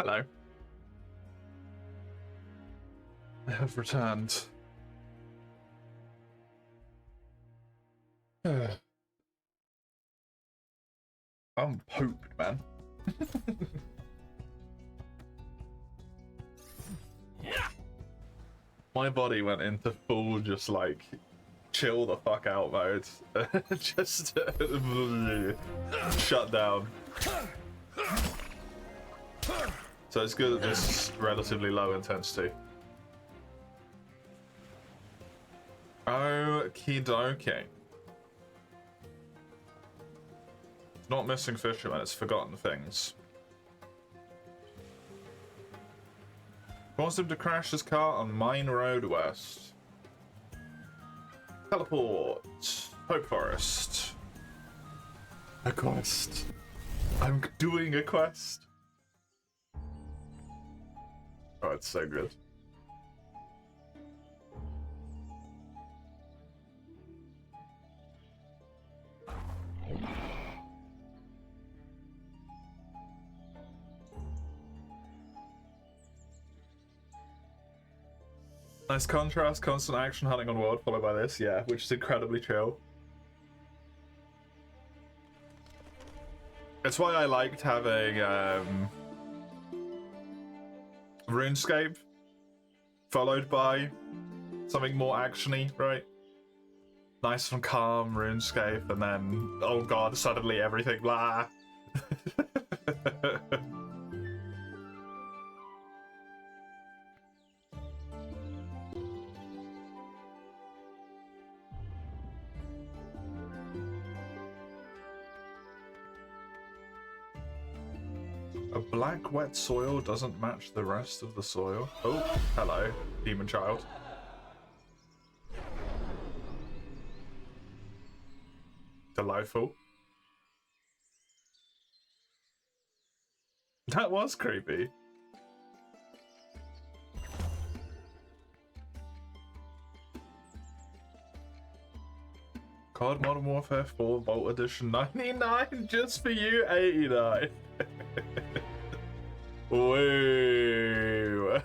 Hello. I have returned. I'm pooped, man. My body went into full just like chill the fuck out mode. Just shut down. So it's good that this is relatively low intensity. Okie dokie. It's not missing fishermen, it's forgotten things. Caused him to crash his car on Mine Road West. Teleport. Hope Forest. A quest. I'm doing a quest. Oh, it's so good. Nice contrast, constant action hunting on world followed by this, yeah, which is incredibly chill. It's why I liked having RuneScape followed by something more actiony, right? Nice and calm RuneScape, and then oh god, suddenly everything blah. A black wet soil doesn't match the rest of the soil. Oh, hello, demon child. Delightful. That was creepy. COD Modern Warfare 4 Vault Edition 99 just for you 89. Woo.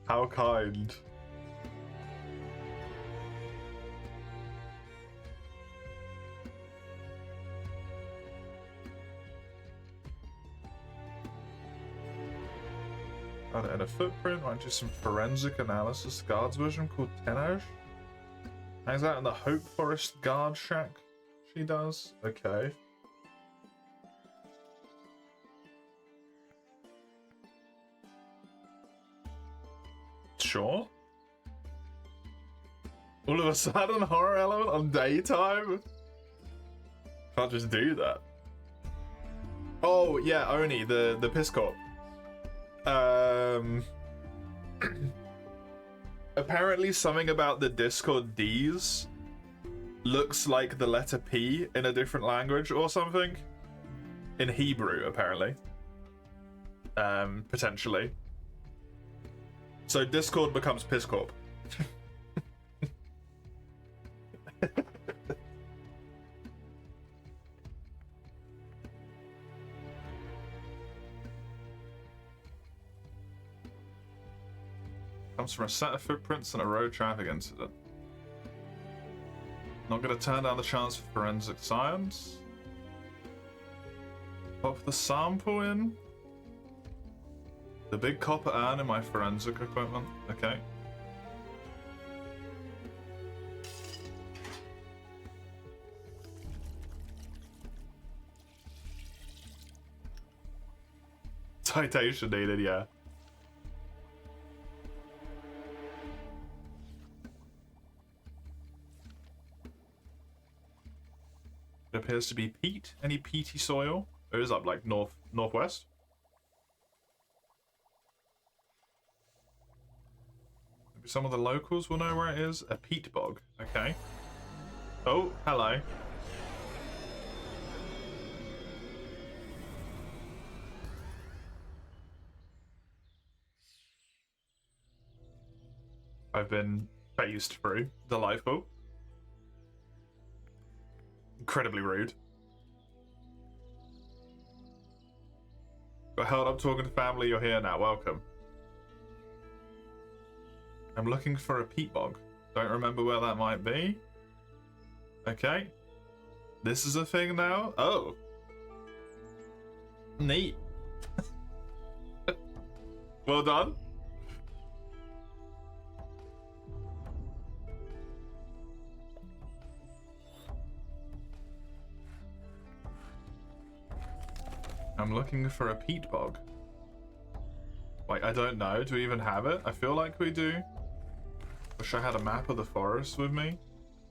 How kind. And a footprint, might do some forensic analysis. Guard's version called Tenage. Hangs out in the Hope Forest Guard Shack. She does. Okay. Sure. All of a sudden, horror element on daytime? Can't just do that. Oh yeah, Oni, the piss corp. Apparently something about the Discord Ds looks like the letter P in a different language or something. In Hebrew, apparently. Potentially. So Discord becomes Pisscorp. Comes from a set of footprints and a road traffic incident. Not gonna turn down the chance for forensic science. Pop the sample in. The big copper urn in my forensic equipment. Okay. Citation needed, yeah. It appears to be peat. Any peaty soil? It is up like northwest. Maybe some of the locals will know where it is. A peat bog. Okay. Oh, hello. I've been phased through. Delightful. Incredibly rude. Got held up talking to family, you're here now, welcome. I'm looking for a peat bog. Don't remember where that might be. Okay. This is a thing now? Oh. Neat. Well done. I'm looking for a peat bog. Like, I don't know. Do we even have it? I feel like we do. Wish I had a map of the forest with me.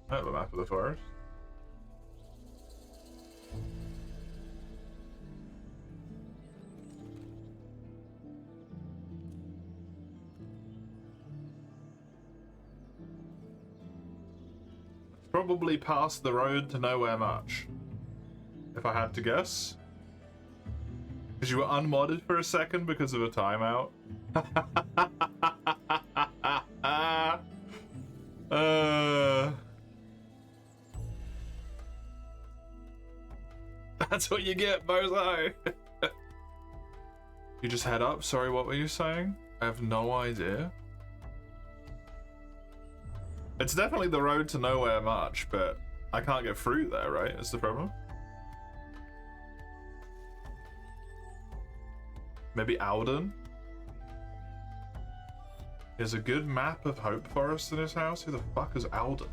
I have a map of the forest. Probably past the road to nowhere much. If I had to guess. Because you were unmodded for a second because of a timeout. That's what you get, bozo. You just head up? Sorry, what were you saying? I have no idea. It's definitely the road to nowhere much, but I can't get through there, right? That's the problem. Maybe Alden? He has a good map of Hope Forest in his house? Who the fuck is Alden?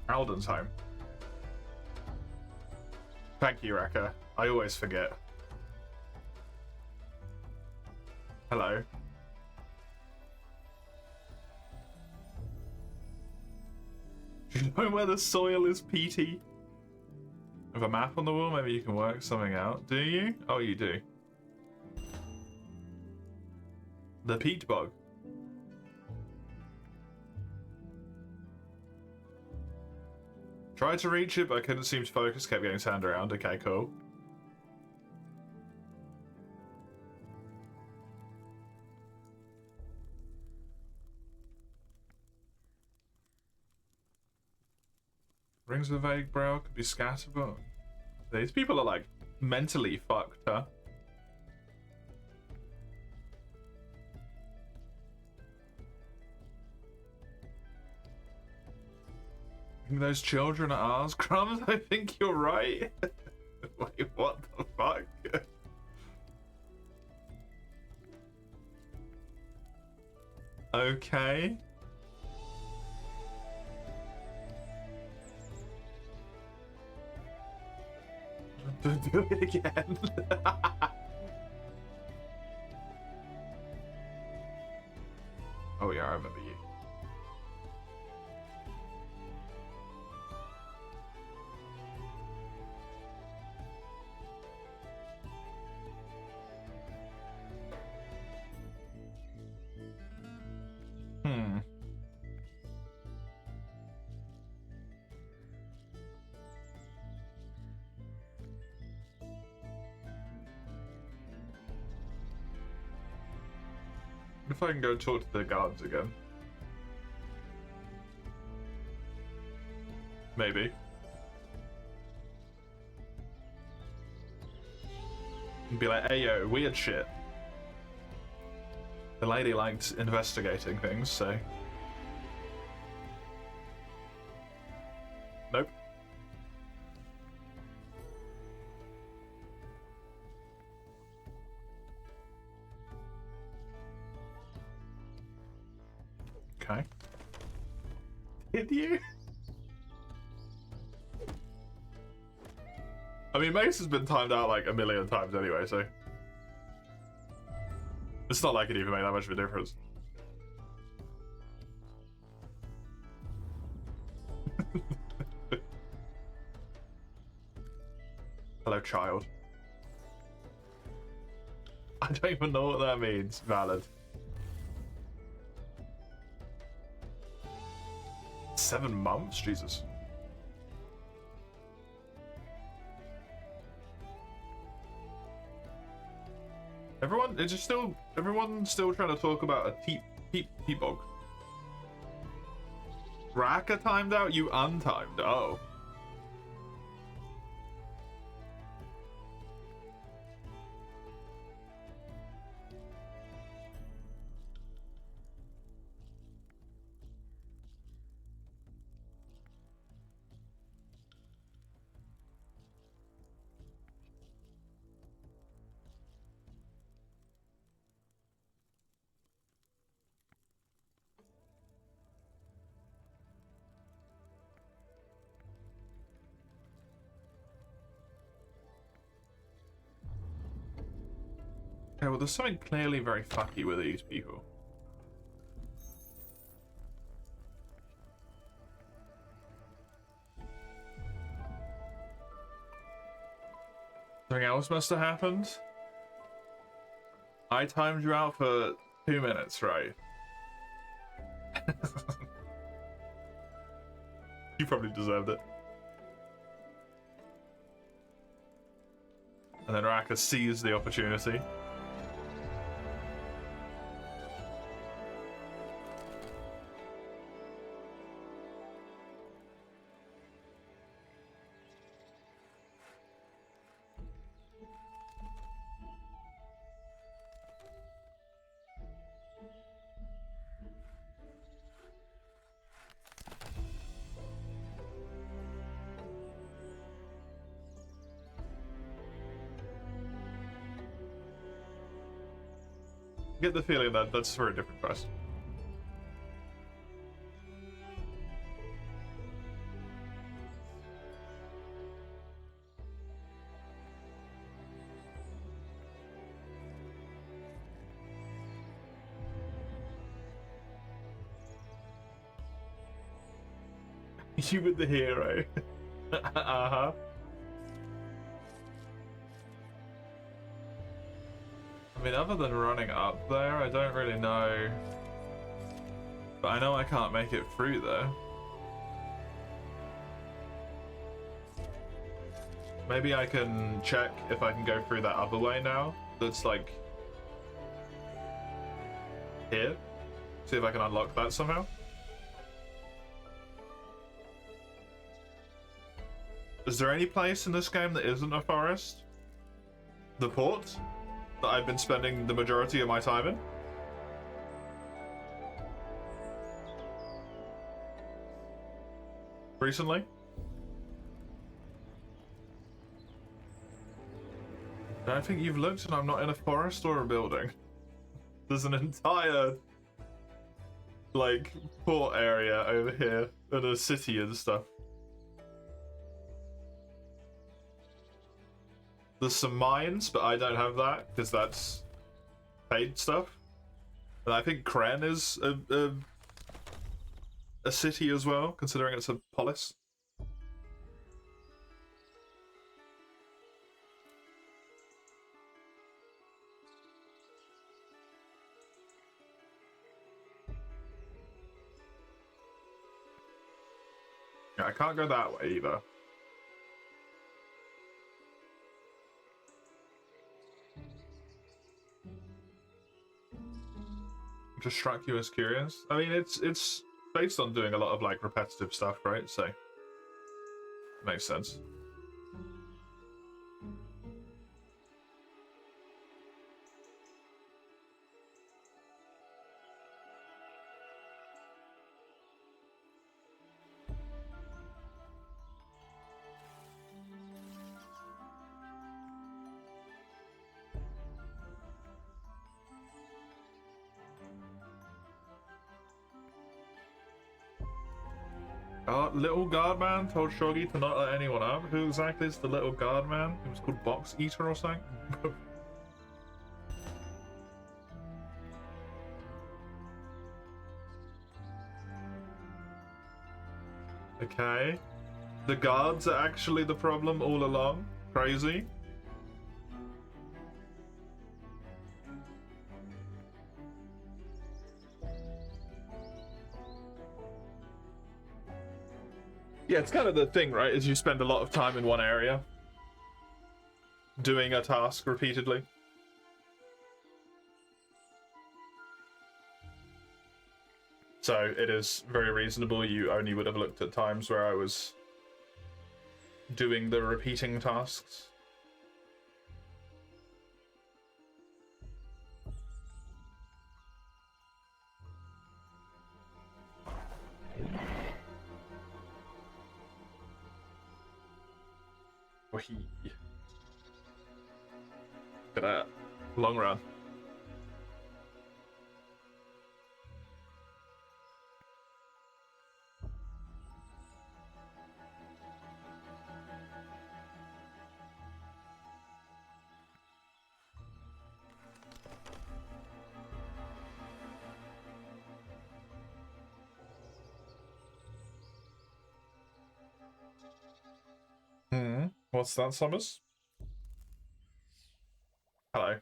Alden's home. Thank you, Rekka. I always forget. Hello. Do you know where the soil is, PT? With a map on the wall, maybe you can work something out. Do you? Oh, you do. The peat bog. Tried to reach it, but I couldn't seem to focus, kept getting turned around. Okay, cool. Rings of a vague brow, could be scatterable. These people are like mentally fucked, huh? Those children are ours, Crumbs. I think you're right. Wait, what the fuck? Okay. Do it again. Oh yeah, I remember you. If I can go talk to the guards again. Maybe. And be like, hey yo, weird shit. The lady liked investigating things, so. Nope. Okay. Did you? I mean, Mace has been timed out like a million times anyway, so. It's not like it even made that much of a difference. Hello, child. I don't even know what that means. Valid. 7 months? Jesus. Everyone's still trying to talk about a T-bog. Raka timed out? You untimed? Oh. Okay, well, there's something clearly very fucky with these people. Something else must have happened. I timed you out for 2 minutes, right? You probably deserved it. And then Raka seized the opportunity. I get the feeling that that's for a different quest. You were the hero. Uh-huh. I mean, other than running up there, I don't really know. But I know I can't make it through there. Maybe I can check if I can go through that other way now. That's like... here. See if I can unlock that somehow. Is there any place in this game that isn't a forest? The port? That I've been spending the majority of my time in? Recently? I think you've looked and I'm not in a forest or a building. There's an entire, like, port area over here and a city and stuff. There's some mines, but I don't have that because that's paid stuff. And I think Kren is a city as well, considering it's a polis. Yeah, I can't go that way either. Just struck you as curious. I mean, it's based on doing a lot of like repetitive stuff, right? So makes sense. Little guard man told Shogi to not let anyone up. Who exactly is the little guard man? He was called Box Eater or something? Okay. The guards are actually the problem all along. Crazy. Yeah, it's kind of the thing, right? Is you spend a lot of time in one area doing a task repeatedly. So it is very reasonable you only would have looked at times where I was doing the repeating tasks. Whee. Look at that. Long run. What's that, Summers? Hello.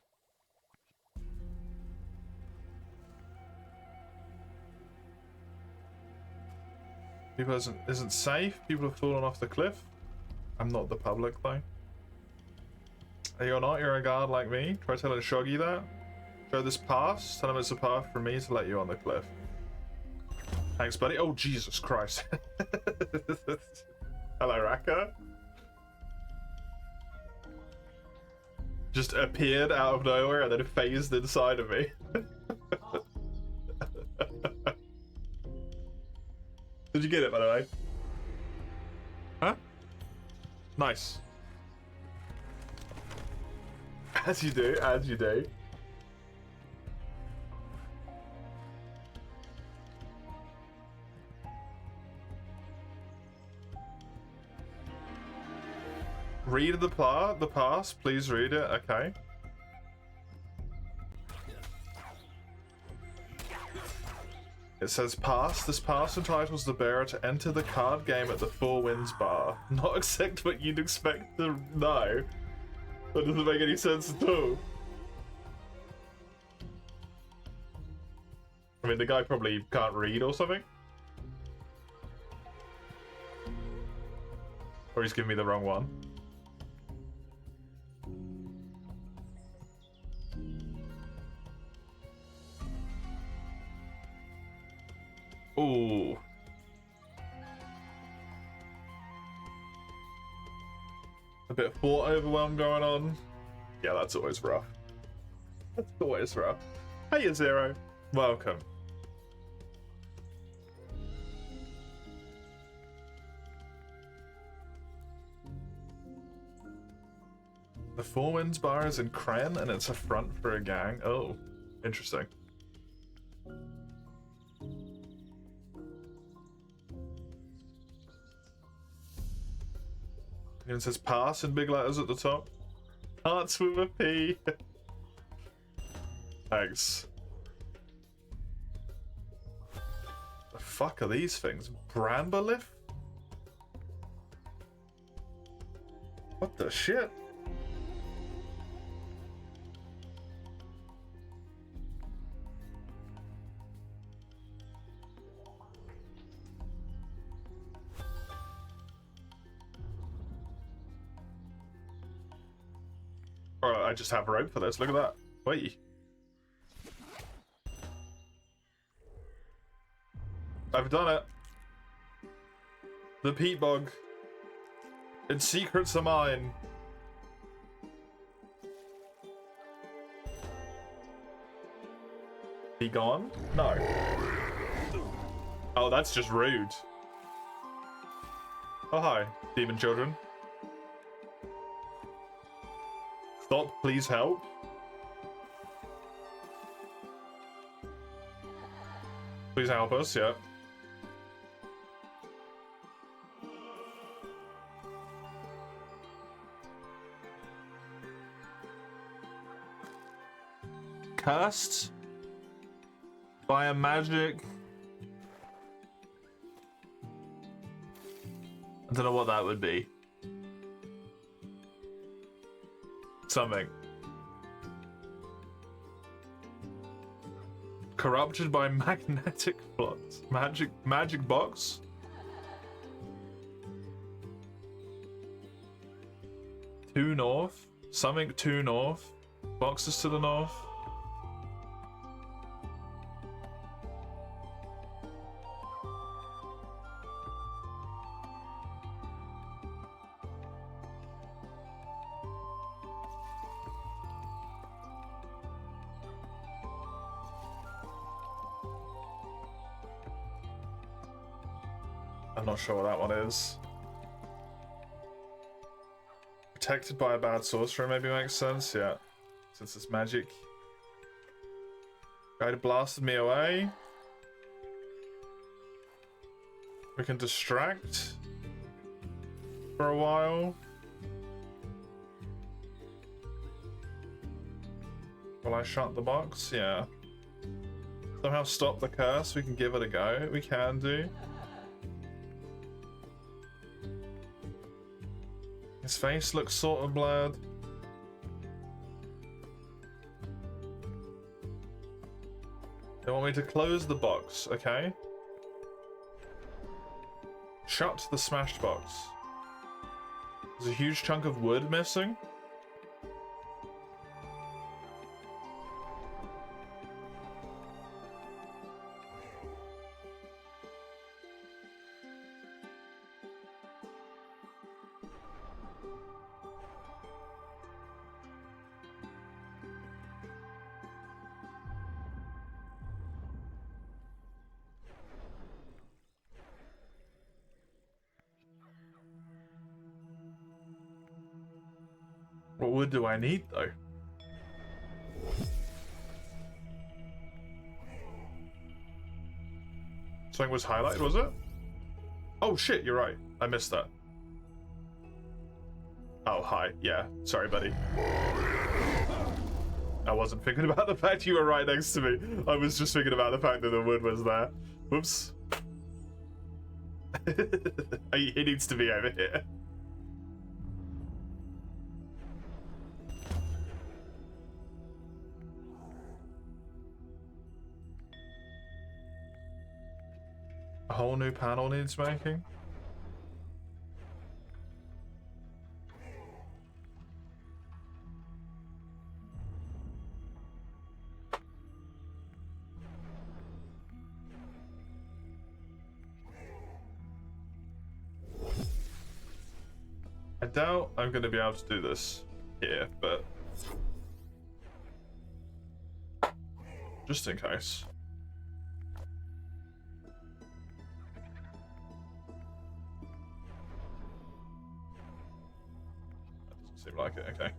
People isn't safe. People have fallen off the cliff. I'm not the public though. You're not. You're a guard like me. Try telling Shoggy that. Show this pass. Tell him it's a path for me to let you on the cliff. Thanks, buddy. Oh, Jesus Christ. Hello, Raka. Just appeared out of nowhere and then phased inside of me. Did you get it, by the way? Huh? Nice. As you do, as you do. Read the pass, please read it, okay. It says pass. This pass entitles the bearer to enter the card game at the Four Winds bar. Not exactly what you'd expect to know. That doesn't make any sense at all. I mean, the guy probably can't read or something. Or he's giving me the wrong one. Ooh. A bit of thought overwhelm going on. Yeah, that's always rough. That's always rough. Hey, Zero. Welcome. The Four Winds bar is in Kren and it's a front for a gang. Oh, interesting. And it says pass in big letters at the top. Hearts with a P. Thanks. The fuck are these things? Brambolith? What the shit? Oh, I just have rope for this. Look at that. Wait. I've done it. The peat bog. Its secrets are mine. Be gone? No. Oh, that's just rude. Oh, hi, demon children. Stop, please help. Please help us, yeah. Cursed by a magic. I don't know what that would be. Something. Corrupted by magnetic blocks. Magic box? 2 north. Something 2 north. Boxes to the north. I'm not sure what that one is. Protected by a bad sorcerer maybe makes sense, yeah. Since it's magic. Guy blasted me away. We can distract for a while. Will I shut the box? Yeah. Somehow stop the curse, we can give it a go. We can do. His face looks sort of blurred. They want me to close the box, okay? Shut the smashed box. There's a huge chunk of wood missing. What wood do I need, though? Something was highlighted, was it? Oh shit, you're right. I missed that. Oh, hi. Yeah, sorry, buddy. I wasn't thinking about the fact you were right next to me. I was just thinking about the fact that the wood was there. Whoops. He needs to be over here. A whole new panel needs making. I doubt I'm going to be able to do this here, but just in case. Seem like it, okay.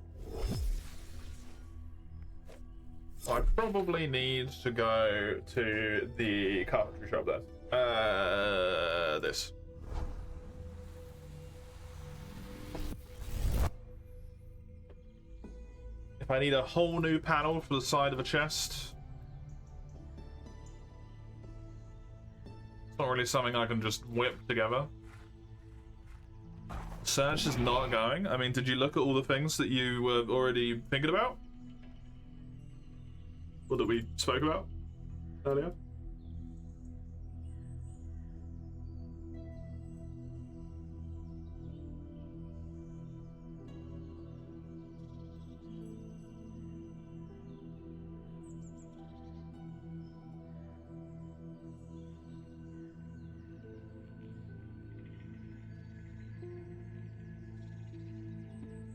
I probably need to go to the carpentry shop then. This. If I need a whole new panel for the side of a chest, it's not really something I can just whip together. Search is not going. I mean, did you look at all the things that you were already thinking about? Or that we spoke about earlier?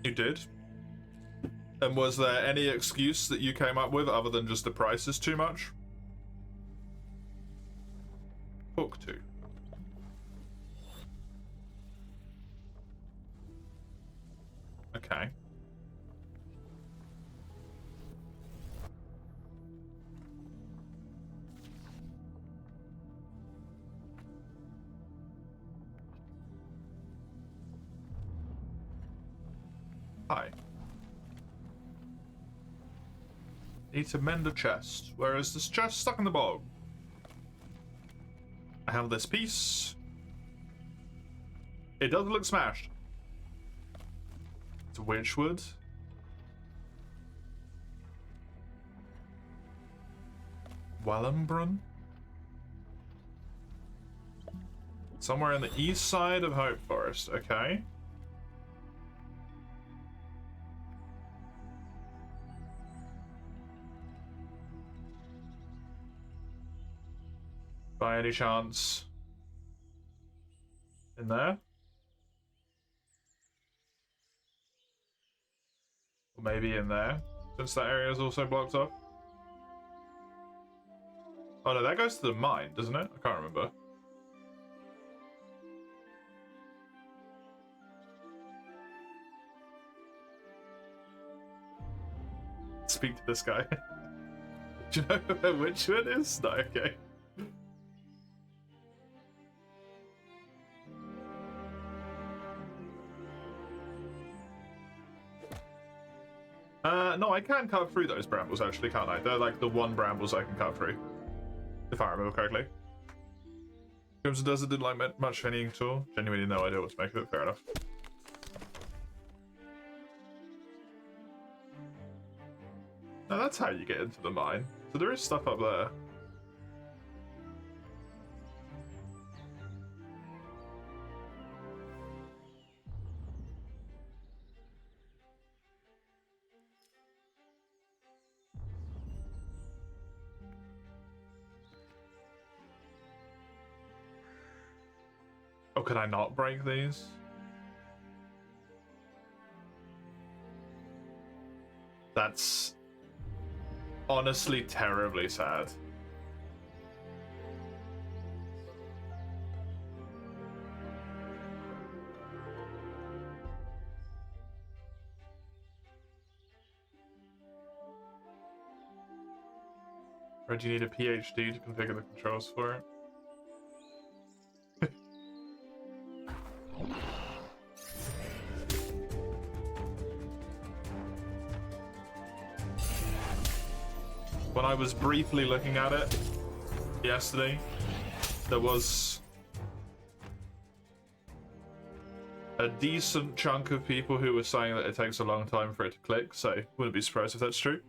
You did? And was there any excuse that you came up with other than just the price is too much? Book 2. Okay. Hi. Need to mend a chest. Where is this chest? Stuck in the bog. I have this piece. It does look smashed. It's witchwood. Wellenbrunn? Somewhere in the east side of Hope Forest, okay. By any chance in there? Or maybe in there, since that area is also blocked off? Oh no, that goes to the mine, doesn't it? I can't remember. Speak to this guy. Do you know which one it is? No, okay. No, I can cut through those brambles actually, can't I? They're like the one brambles I can cut through. If I remember correctly. Crimson Desert didn't like much of anything at all. Genuinely no idea what to make of it, fair enough. No, that's how you get into the mine. So there is stuff up there. Oh, can I not break these? That's honestly terribly sad. Or do you need a PhD to configure the controls for it? When I was briefly looking at it yesterday, there was a decent chunk of people who were saying that it takes a long time for it to click, so wouldn't be surprised if that's true.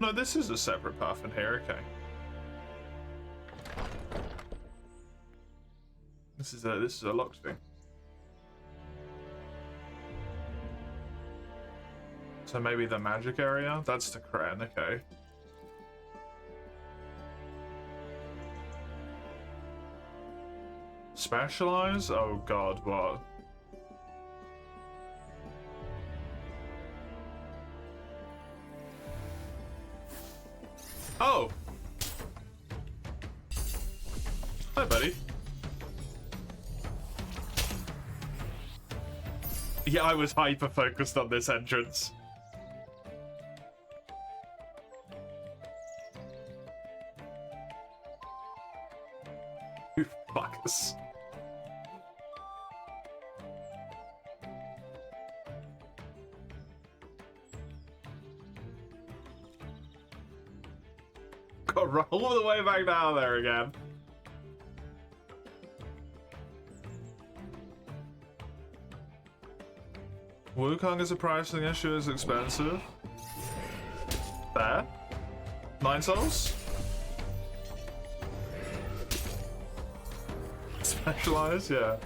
No, this is a separate path in here, okay. This is a locked thing. So maybe the magic area? That's the Kren, okay. Specialize? Oh god, what? Oh! Hi, buddy. Yeah, I was hyper-focused on this entrance. You fuckers. Got roll all the way back down there again. Wukong as a pricing issue is expensive. There. 9 souls. Specialize, yeah.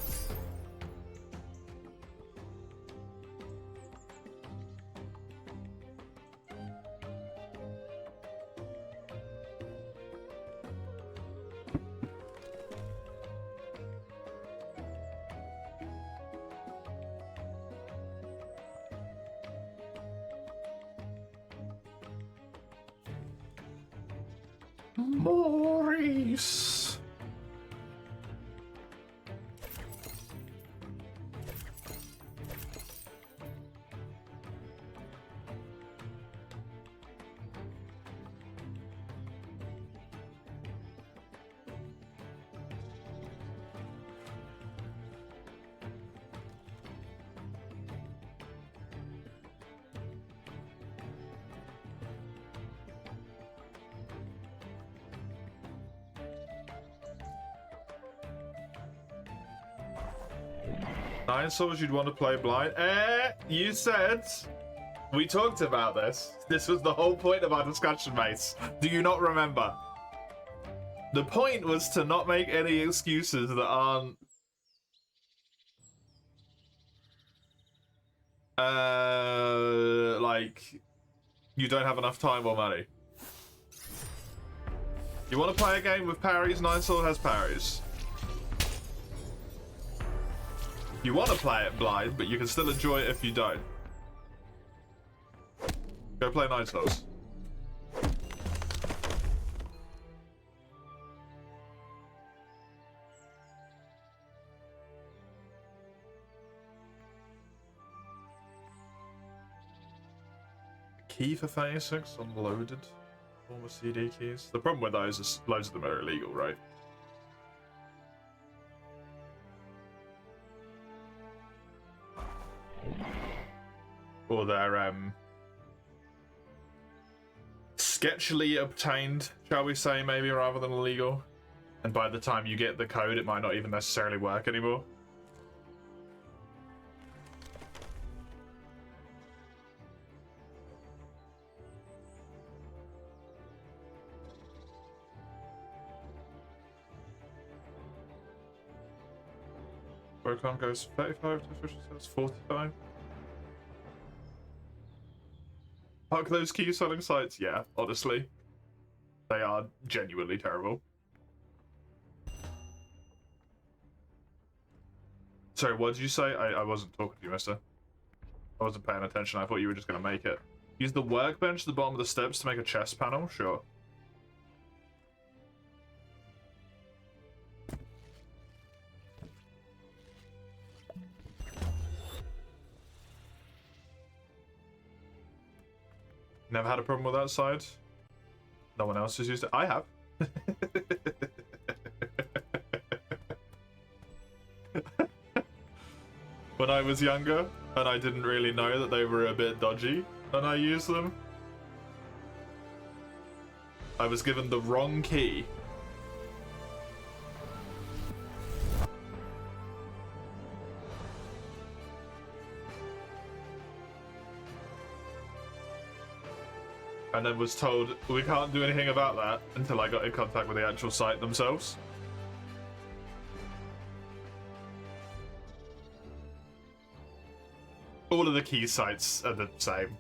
Maurice. 9 souls you'd want to play blind? You said... We talked about this. This was the whole point of our discussion, mates. Do you not remember? The point was to not make any excuses that aren't... like... You don't have enough time or money. You want to play a game with parries? 9 Soul has parries. You want to play it blind, but you can still enjoy it if you don't. Go play 9 Souls. Key for 36 unloaded. Former CD keys. The problem with those is loads of them are illegal, right? Or they're sketchily obtained, shall we say, maybe, rather than illegal. And by the time you get the code, it might not even necessarily work anymore. Procon goes 35 to official says 45. Fuck those key selling sites, yeah, honestly. They are genuinely terrible. Sorry, what did you say? I wasn't talking to you, mister. I wasn't paying attention, I thought you were just gonna make it. Use the workbench at the bottom of the steps to make a chest panel? Sure. Never had a problem with that side. No one else has used it. I have. When I was younger, and I didn't really know that they were a bit dodgy, and I used them. I was given the wrong key. And then was told, we can't do anything about that until I got in contact with the actual site themselves. All of the key sites are the same.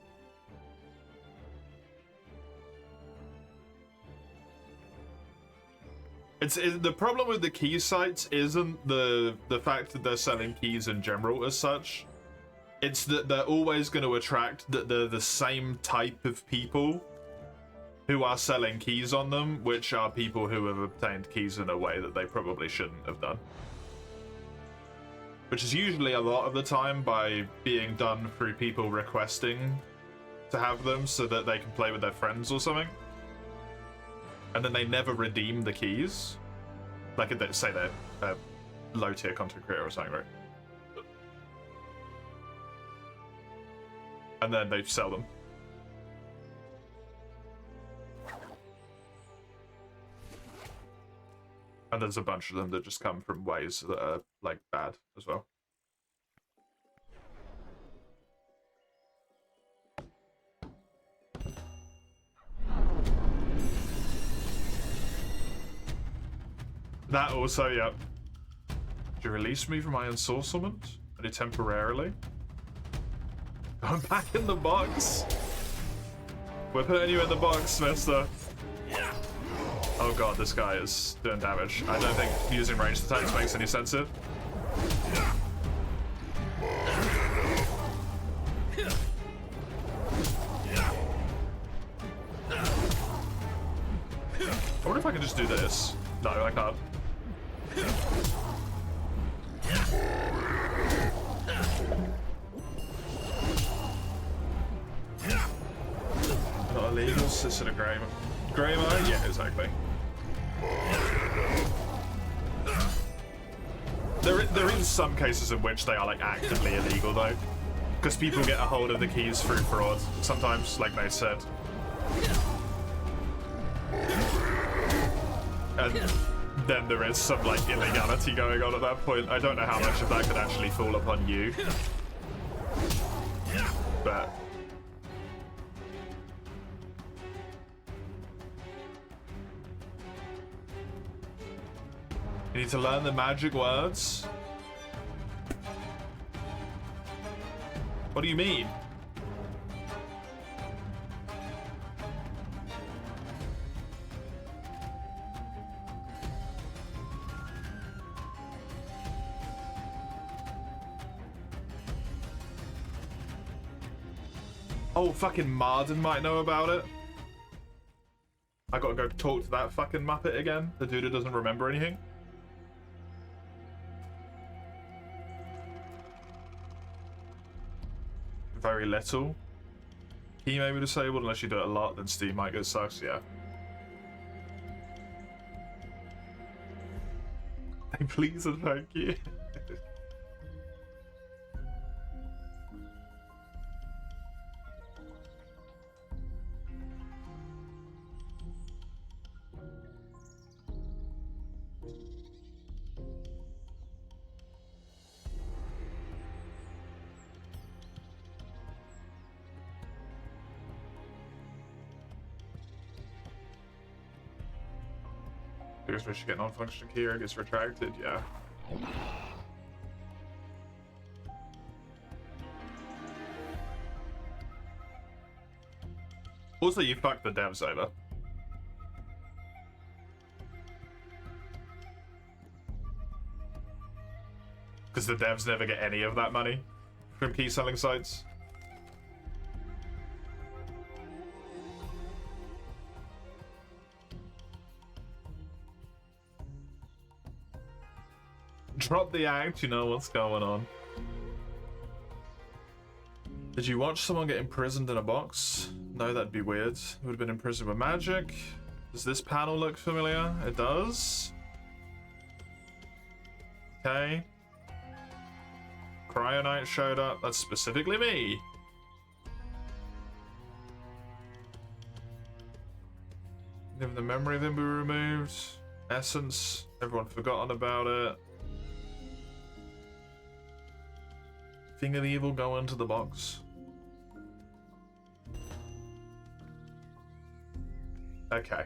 The problem with the key sites isn't the fact that they're selling keys in general as such. It's that they're always going to attract the same type of people who are selling keys on them, which are people who have obtained keys in a way that they probably shouldn't have done. Which is usually a lot of the time by being done through people requesting to have them so that they can play with their friends or something. And then they never redeem the keys. Like, say they're a low-tier content creator or something, right? And then they sell them. And there's a bunch of them that just come from ways that are, like, bad as well. That also, yeah. Did you release me from my ensorcement? Only temporarily? I'm back in the box. We're putting you in the box, mister. Oh god, this guy is doing damage. I don't think using ranged attacks makes any sense here. I wonder if I can just do this. No, I can't. Not illegal, sits in a grey mine? Yeah, exactly. There is some cases in which they are like actively illegal though, because people get a hold of the keys through fraud sometimes, like they said. And then there is some like illegality going on at that point. I don't know how much of that could actually fall upon you, but you need to learn the magic words. What do you mean? Oh, fucking Marden might know about it. I gotta go talk to that fucking Muppet again. The dude who doesn't remember anything. Very little. Key may be disabled unless you do it a lot, then Steam might go sucks, yeah. Please and thank you. Biggest wish to get non-functioning key, it gets retracted, yeah. Also, you fucked the devs over. Because the devs never get any of that money from key selling sites. Drop the act, you know what's going on. Did you watch someone get imprisoned in a box? No, that'd be weird. It would have been imprisoned with magic. Does this panel look familiar? It does. Okay. Cryonite showed up. That's specifically me. If the memory of him be removed. Essence. Everyone forgotten about it. Thing of evil go into the box. Okay.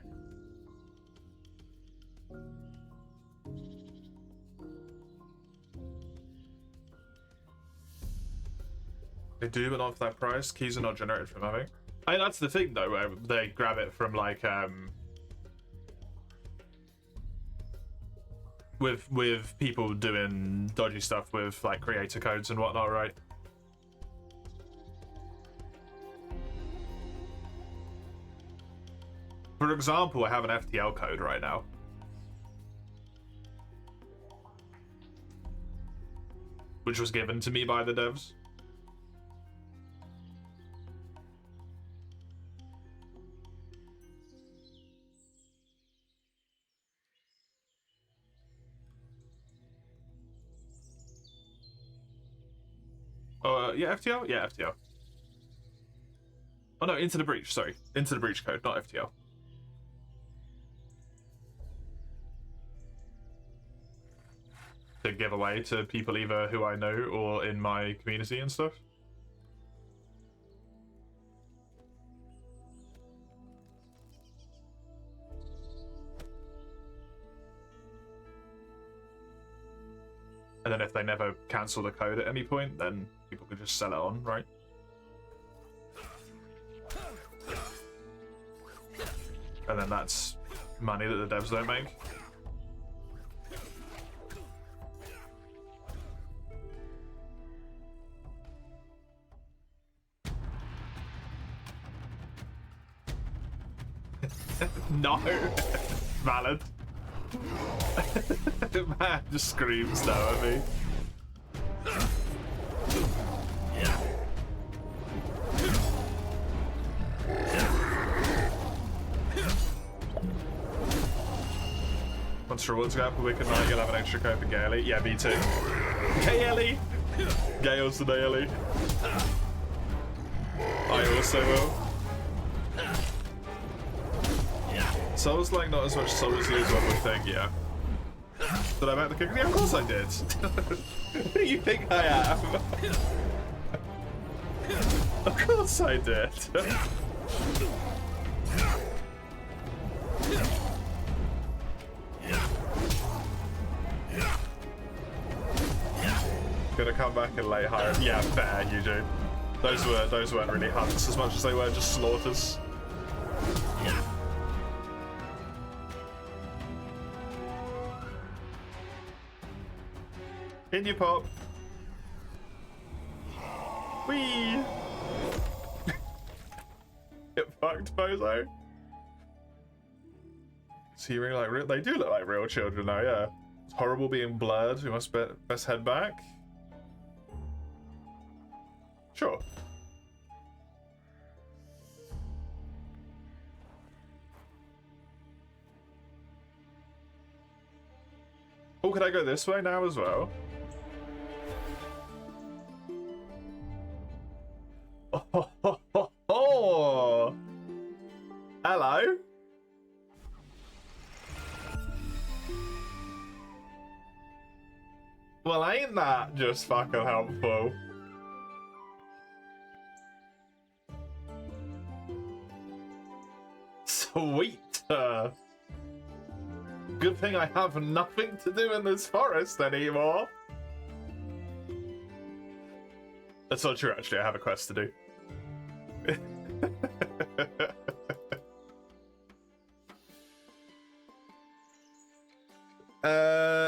They do, but not for that price. Keys are not generated from having. I mean, that's the thing though, where they grab it from like with people doing dodgy stuff with like creator codes and whatnot, right? For example, I have an FTL code right now. Which was given to me by the devs. Yeah, FTL? Yeah, FTL. Oh no, Into the Breach, sorry. Into the Breach code, not FTL. To give away to people either who I know or in my community and stuff. And then if they never cancel the code at any point, then people could just sell it on, right? And then that's money that the devs don't make. No! Valid. Man just screams now at me. Once rewards go up a week and night, you'll have an extra code for Gaily. Yeah, me too. Gaily! Gale's the daily. I also will. Souls like not as much soul as you as one would think, yeah. Did I make the kick? Yeah, of course I did. Who do you think I am? Of course I did. Gonna come back and lay higher. Yeah, fair, you do. Those weren't really hunts as much as they were just slaughters. In you pop. Whee! Get fucked, bozo. See, really like real. They do look like real children now, yeah. It's horrible being blurred. We must best head back. Sure. Oh, can I go this way now as well? Oh, hello. Well, ain't that just fucking helpful? Sweet. Good thing I have nothing to do in this forest anymore. That's not true, actually. I have a quest to do.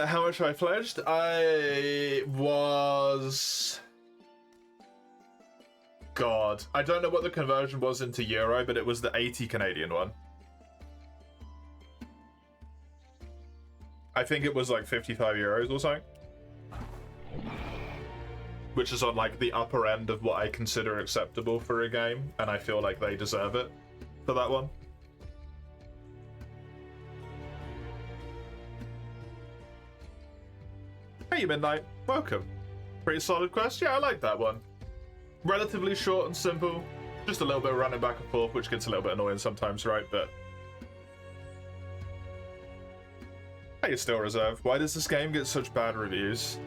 How much I pledged? I was... God. I don't know what the conversion was into euro, but it was the 80 Canadian one. I think it was like 55 euros or something. Which is on like the upper end of what I consider acceptable for a game, and I feel like they deserve it for that one. Hey Midnight, welcome. Pretty solid quest, yeah, I like that one. Relatively short and simple, just a little bit of running back and forth, which gets a little bit annoying sometimes, right? But hey, still reserve. Why does this game get such bad reviews?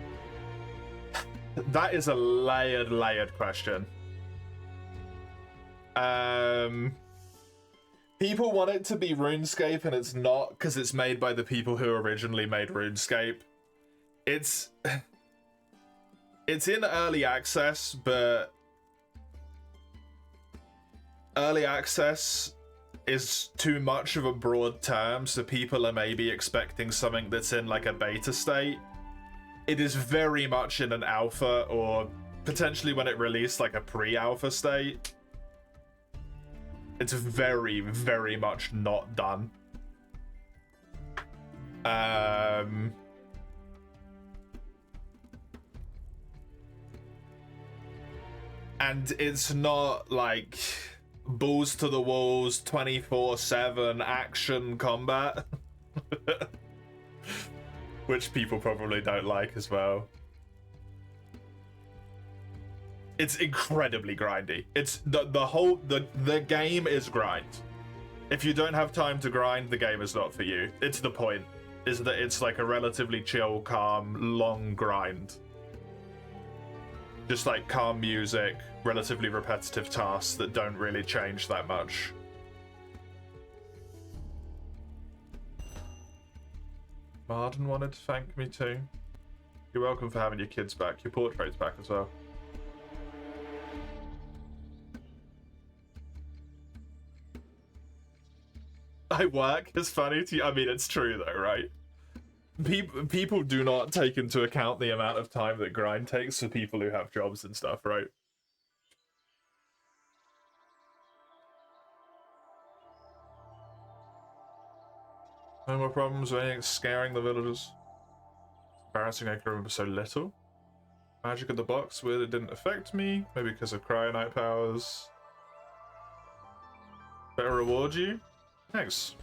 That is a layered question. People want it to be RuneScape, and it's not, because it's made by the people who originally made RuneScape. It's in early access, but early access is too much of a broad term, so people are maybe expecting something that's in like a beta state. It is very much in an alpha, or potentially when it released like a pre-alpha state. It's very, very much not done. And it's not like balls to the walls 24/7 action combat. Which people probably don't like as well. It's incredibly grindy. It's the game is grind. If you don't have time to grind, the game is not for you. It's the point, is that it's like a relatively chill, calm, long grind. Just like calm music, relatively repetitive tasks that don't really change that much. Marden wanted to thank me too. You're welcome for having your kids back. Your portrait's back as well. I work is funny to you. I mean, it's true though, right? People do not take into account the amount of time that grind takes for people who have jobs and stuff, right? No more problems or anything scaring the villagers. It's embarrassing I can remember so little. Magic in the box, weird it didn't affect me. Maybe because of cryonite powers. Better reward you? Thanks.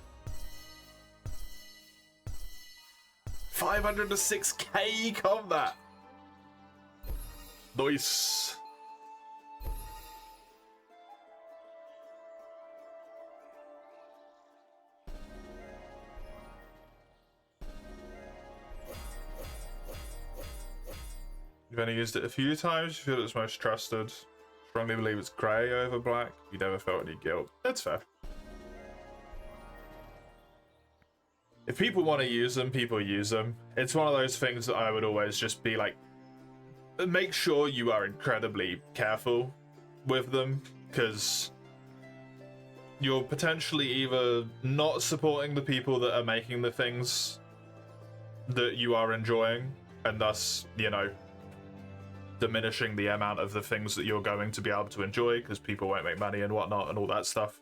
506k combat! Nice! You've only used it a few times. You feel it's most trusted. Strongly believe it's grey over black. You never felt any guilt. That's fair. If people want to use them, people use them. It's one of those things that I would always just be like, make sure you are incredibly careful with them, because you're potentially either not supporting the people that are making the things that you are enjoying, and thus, you know, diminishing the amount of the things that you're going to be able to enjoy because people won't make money and whatnot and all that stuff.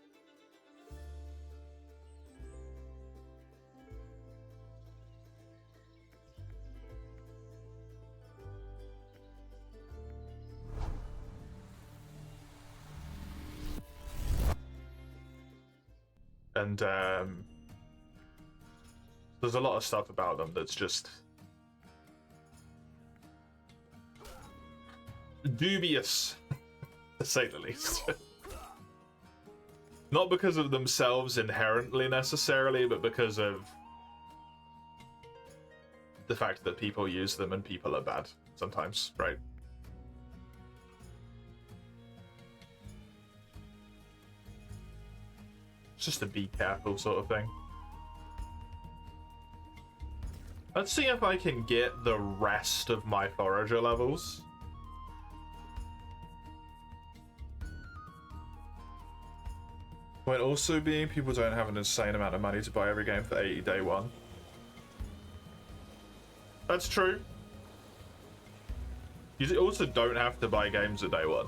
And there's a lot of stuff about them that's just dubious, to say the least. Not because of themselves inherently necessarily, but because of the fact that people use them and people are bad sometimes, right? It's just a be careful sort of thing. Let's see if I can get the rest of my forager levels. Point also being, people don't have an insane amount of money to buy every game for 80 day one. That's true. You also don't have to buy games at day one.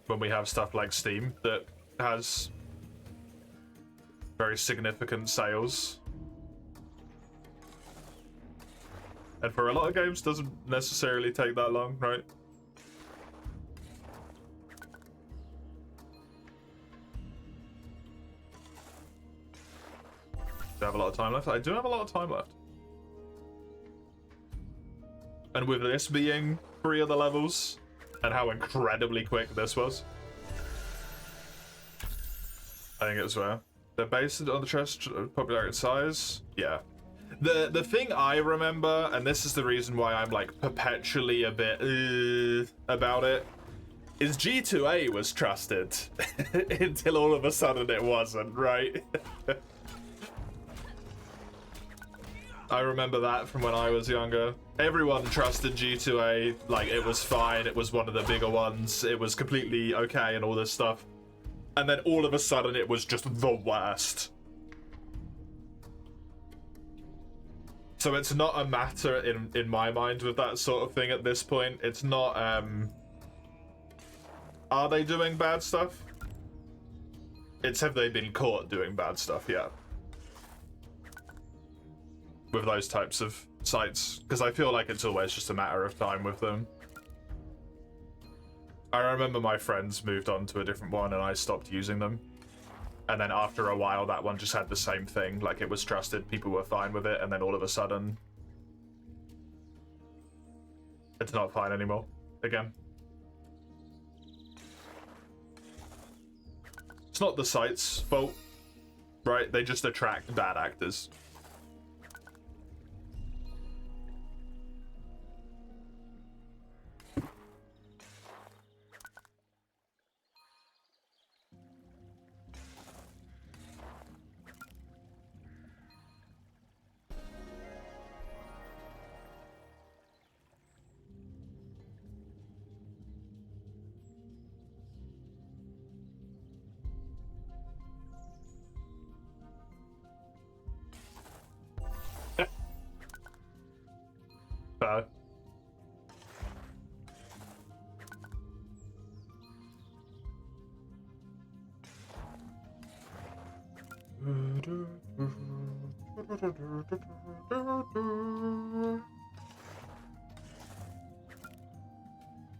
When we have stuff like Steam that has very significant sales. And for a lot of games, doesn't necessarily take that long, right? Do I have a lot of time left? I do have a lot of time left. And with this being 3 of the levels, and how incredibly quick this was, I think it's fair. They're based on the trust, popularity, and size. Yeah. The thing I remember, and this is the reason why I'm like perpetually a bit about it, is G2A was trusted until all of a sudden it wasn't, right? I remember that from when I was younger. Everyone trusted G2A, like it was fine, it was one of the bigger ones, it was completely okay and all this stuff. And then all of a sudden it was just the worst. So it's not a matter in my mind with that sort of thing at this point. It's not, are they doing bad stuff? It's have they been caught doing bad stuff, yeah. With those types of sites, because I feel like it's always just a matter of time with them. I remember my friends moved on to a different one and I stopped using them. And then after a while, that one just had the same thing. Like, it was trusted, people were fine with it, and then all of a sudden, it's not fine anymore, again. It's not the site's fault, right? They just attract bad actors.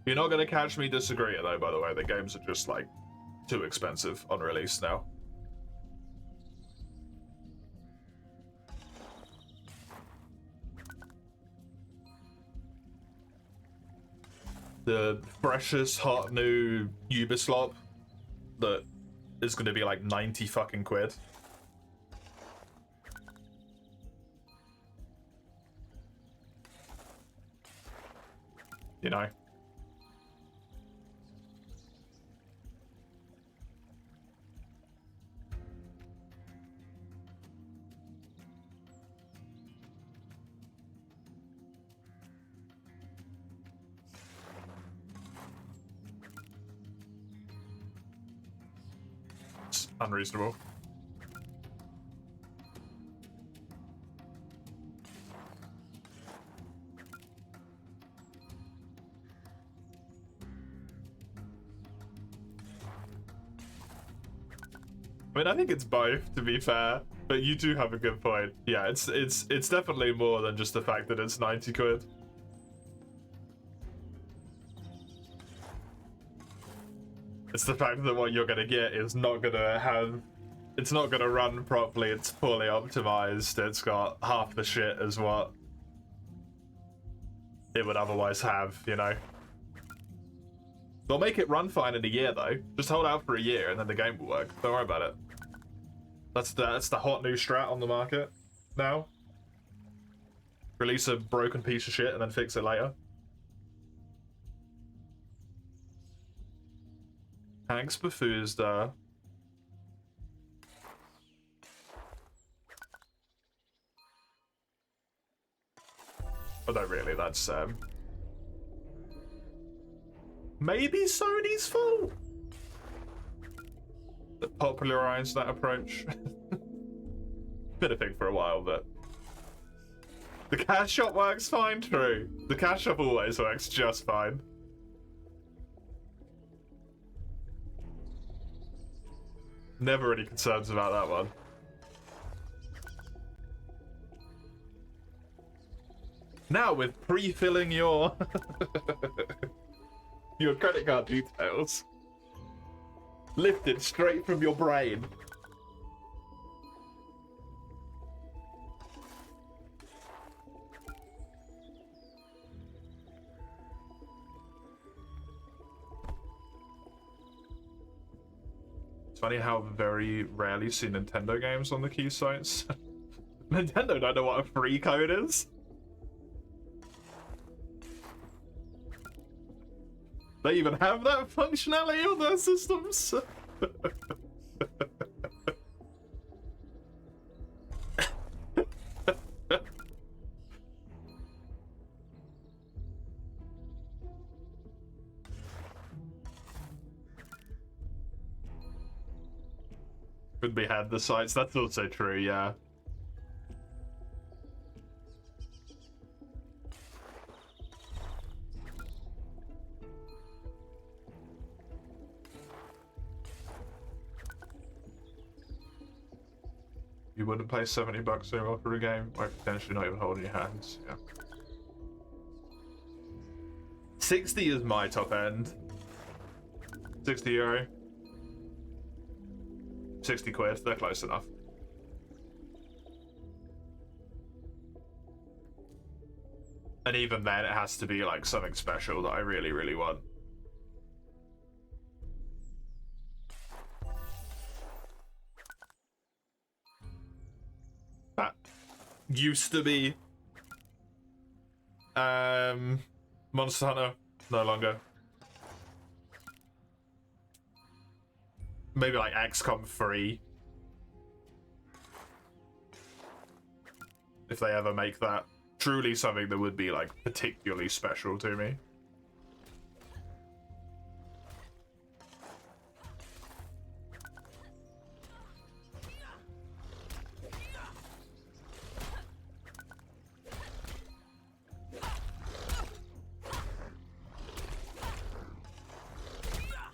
You're not gonna catch me disagreeing though, by the way. The games are just like too expensive on release now. The freshest hot new Ubisoft that is going to be like 90 fucking quid. You know? It's unreasonable. I mean, I think it's both, to be fair, but you do have a good point. Yeah, it's definitely more than just the fact that it's 90 quid. It's the fact that what you're gonna get is not gonna have... It's not gonna run properly, it's poorly optimized, it's got half the shit as what it would otherwise have, you know? They'll make it run fine in a year, though. Just hold out for a year, and then the game will work. Don't worry about it. That's the hot new strat on the market now. Release a broken piece of shit and then fix it later. Thanks, Bethesda. Although really, that's maybe Sony's fault that popularized that approach. Been a thing for a while, but the cash shop works fine. True, the cash shop always works just fine. Never any concerns about that one. Now with pre-filling your your credit card details lifted straight from your brain. It's funny how very rarely see Nintendo games on the key sites. Nintendo don't know what a free code is. They even have that functionality on their systems. Could be had the sites, that's also true, yeah. You wouldn't pay $70 over for a game, or potentially not even holding your hands, yeah. 60 is my top end. 60 euro. 60 quid, they're close enough. And even then, it has to be like something special that I really, really want. That used to be Monster Hunter, no longer. Maybe like XCOM 3. If they ever make that truly something that would be like particularly special to me.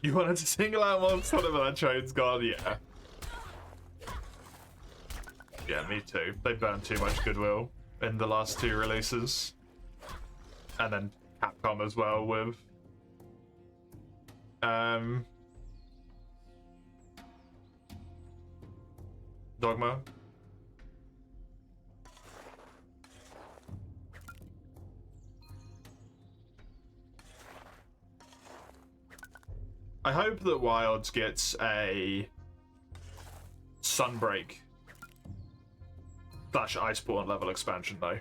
You wanted to single out Monster Hunter, but that train's gone, yeah. Yeah, me too. They burned too much goodwill in the last two releases. And then Capcom as well with Dogma. I hope that Wilds gets a Sunbreak / Iceborne level expansion though.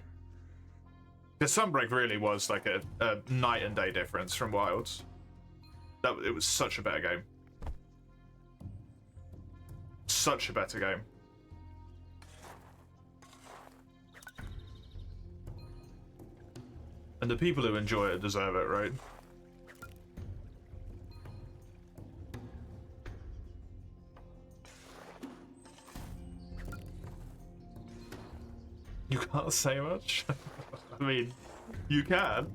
Because Sunbreak really was like a night and day difference from Wilds. It was such a better game. Such a better game. And the people who enjoy it deserve it, right? You can't say much? I mean, you can.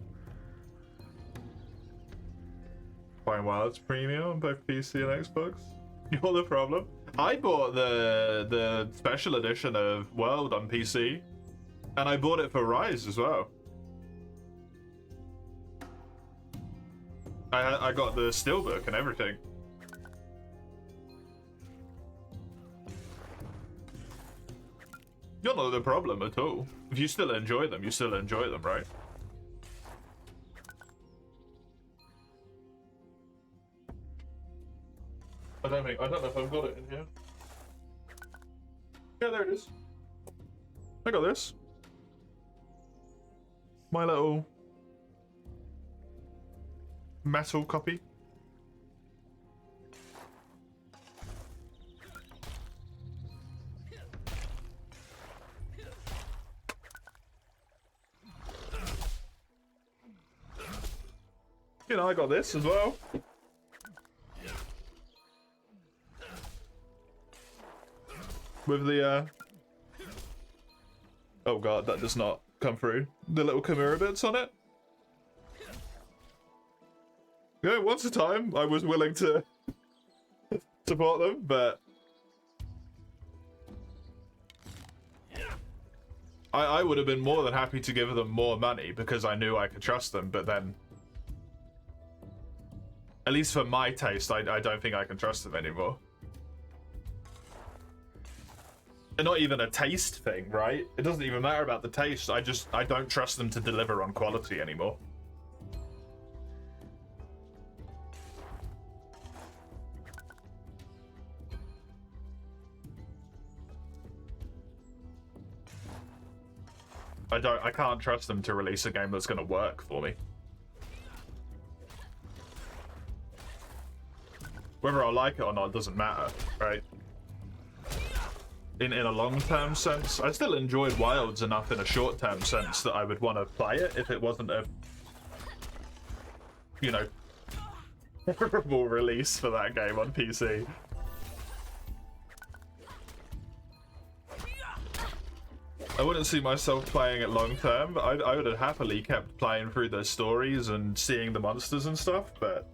Playing Wilds Premium on both PC and Xbox? You're the problem. I bought the special edition of World on PC, and I bought it for Rise as well. I got the steelbook and everything. You're not the problem at all. If you still enjoy them, you still enjoy them, right? I don't know if I've got it in here. Yeah, there it is. I got this. My little metal copy. You know, I got this as well. With the, oh god, that does not come through. The little Chimera bits on it. Yeah, once a time, I was willing to support them, but I would have been more than happy to give them more money because I knew I could trust them, but then at least for my taste, I don't think I can trust them anymore. And not even a taste thing, right? It doesn't even matter about the taste. I don't trust them to deliver on quality anymore. I can't trust them to release a game that's gonna work for me. Whether I like it or not doesn't matter, right? In a long-term sense, I still enjoyed Wilds enough in a short-term sense that I would want to play it if it wasn't a, you know, horrible release for that game on PC. I wouldn't see myself playing it long-term, but I would have happily kept playing through the stories and seeing the monsters and stuff, but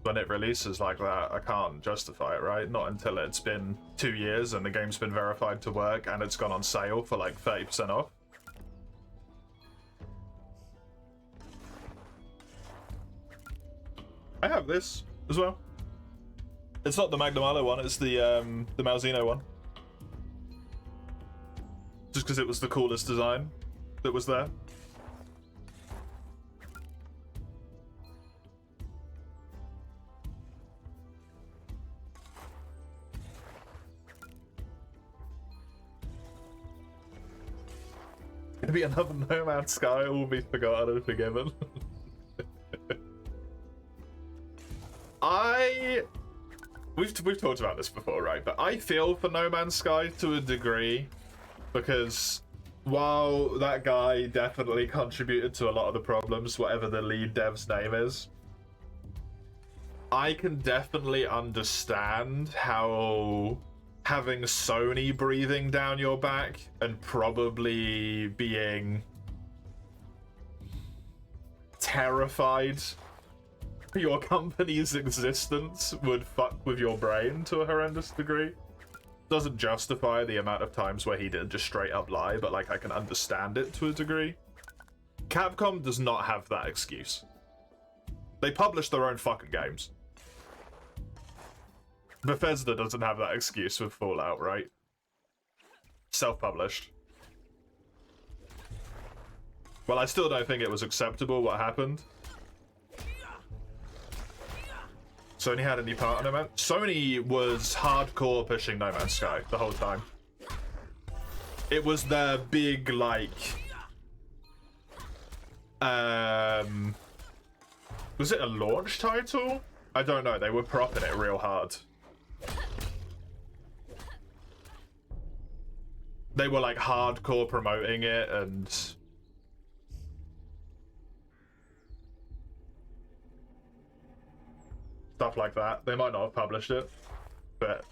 when it releases like that, I can't justify it, right? Not until it's been 2 years and the game's been verified to work and it's gone on sale for like 30% off. I have this as well. It's not the Magnum one, it's the Malzeno one. Just because it was the coolest design that was there. Gonna be another No Man's Sky, all will be forgotten and forgiven. We've talked about this before, right? But I feel for No Man's Sky to a degree, because while that guy definitely contributed to a lot of the problems, whatever the lead dev's name is, I can definitely understand how having Sony breathing down your back and probably being terrified your company's existence would fuck with your brain to a horrendous degree. Doesn't justify the amount of times where he did just straight up lie, but like I can understand it to a degree. Capcom does not have that excuse. They publish their own fucking games. Bethesda doesn't have that excuse with Fallout, right? Self-published. Well, I still don't think it was acceptable what happened. Sony had any part in it? Sony was hardcore pushing No Man's Sky the whole time. It was their big, like... Was it a launch title? I don't know, they were propping it real hard. They were like hardcore promoting it and... stuff like that. They might not have published it, but...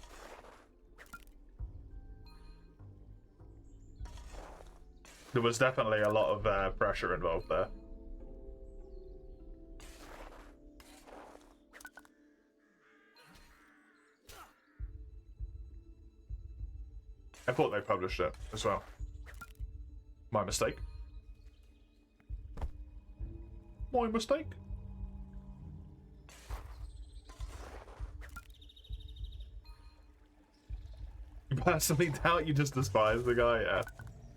there was definitely a lot of pressure involved there. I thought they published it as well. My mistake. My mistake. You personally doubt you just despise the guy? Yeah.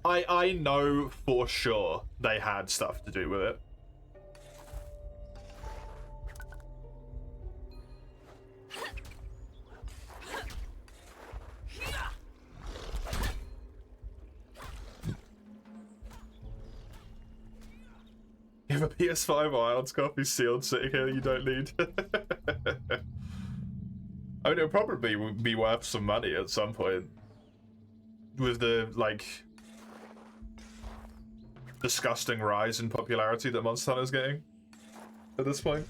I know for sure they had stuff to do with it. You have a PS5 Wilds copy sealed sitting here you don't need. I mean, it'll probably be worth some money at some point. With the, like, disgusting rise in popularity that Monster Hunter's getting at this point.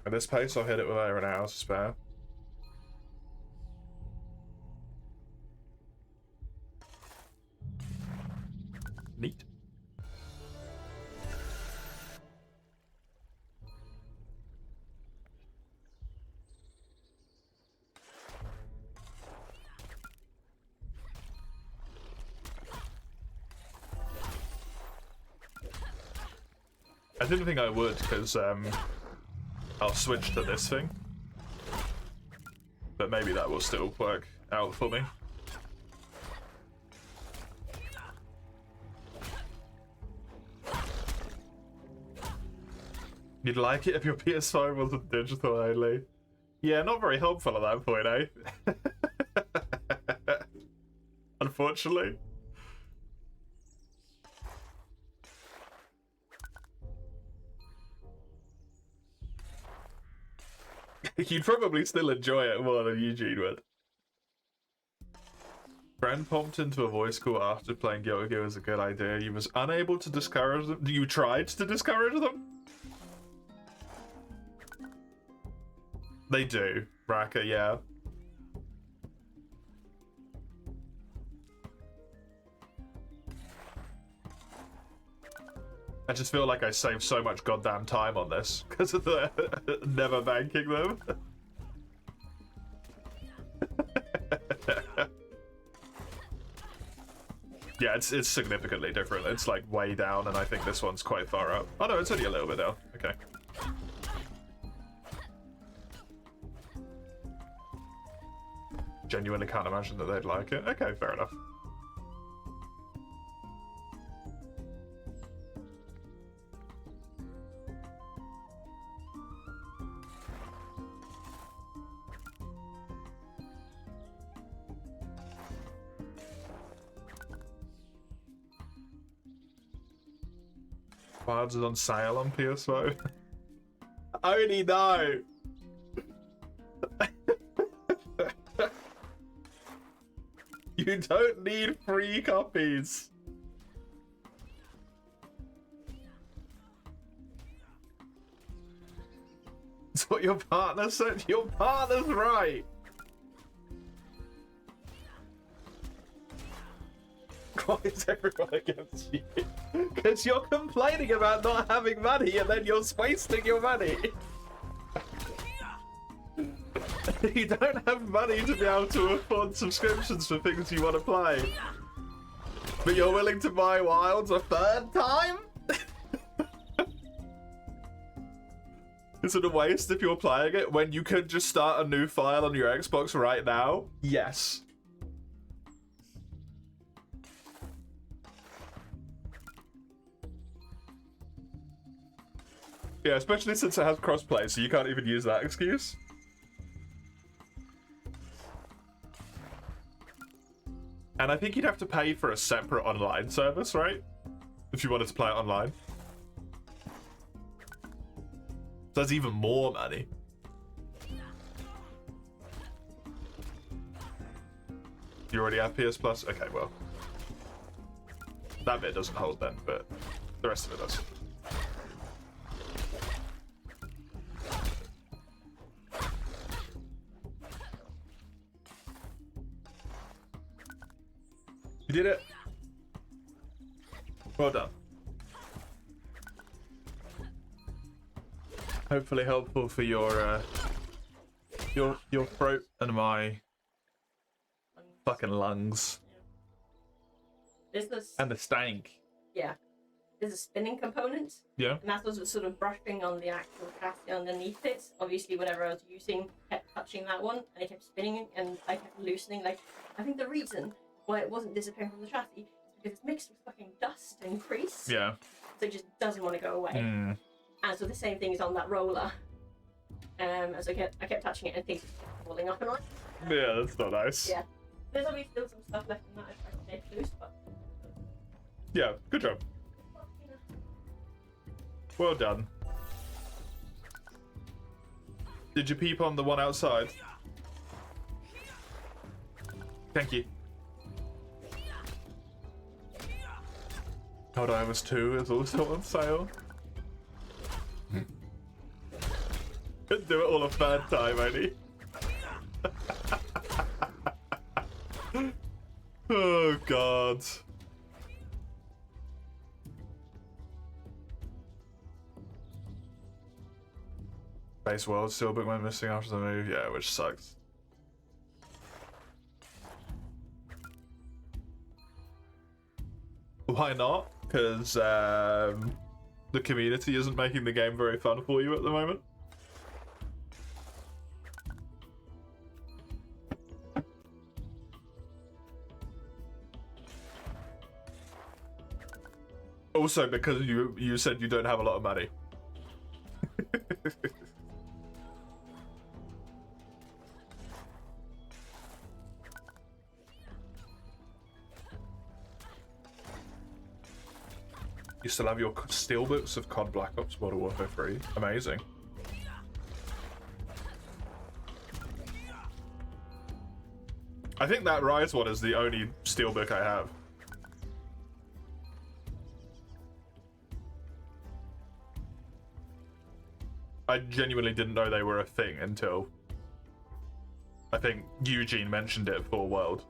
At this pace, I'll hit it with over an hour to spare. Neat. I didn't think I would, because I'll switch to this thing. But maybe that will still work out for me. You'd like it if your PS5 wasn't digital only. Yeah, not very helpful at that point, eh? Unfortunately. You'd probably still enjoy it more than Eugene would. Friend popped into a voice call after playing Guilty Gear was a good idea. You was unable to discourage them. You tried to discourage them? They do, Raka, yeah. I just feel like I saved so much goddamn time on this because of the never banking them. Yeah, it's significantly different. It's like way down, and I think this one's quite far up. Oh no, it's only a little bit down. Okay. Genuinely can't imagine that they'd like it. Okay, fair enough. Cards is on sale on PS5. Only no. You don't need free copies. That's what your partner said. Your partner's right. Why is everyone against you? Because you're complaining about not having money and then you're wasting your money. You don't have money to be able to afford subscriptions for things you want to play. But you're willing to buy Wilds a third time? Is it a waste if you're playing it when you could just start a new file on your Xbox right now? Yes. Yeah, especially since it has crossplay, so you can't even use that excuse. And I think you'd have to pay for a separate online service, right? If you wanted to play it online. So that's even more money. You already have PS Plus? Okay, well. That bit doesn't hold then, but the rest of it does. You did it. Well done. Hopefully helpful for your throat and my fucking lungs. There's this, and the stank. Yeah. There's a spinning component. Yeah. And that was sort of brushing on the actual chassis underneath it. Obviously, whatever I was using kept touching that one, and it kept spinning, and I kept loosening. Like, I think the reason why it wasn't disappearing from the chassis is because it's mixed with fucking dust and grease. Yeah. So it just doesn't want to go away. Mm. And so the same thing is on that roller. As I kept touching it and things falling off and on. Yeah, that's not nice. Yeah. There's obviously still some stuff left in that I tried to take loose, but. Yeah, good job. Well done. Did you peep on the one outside? Thank you. Helldivers 2 is also on sale. Do it all a third time, only. Oh god. Base World Steelbook went missing after the move, yeah, which sucks. Why not? Because the community isn't making the game very fun for you at the moment. Also, because you said you don't have a lot of money. You still have your steelbooks of COD Black Ops Modern Warfare 3. Amazing. I think that Rise one is the only steelbook I have. I genuinely didn't know they were a thing until I think Eugene mentioned it for World.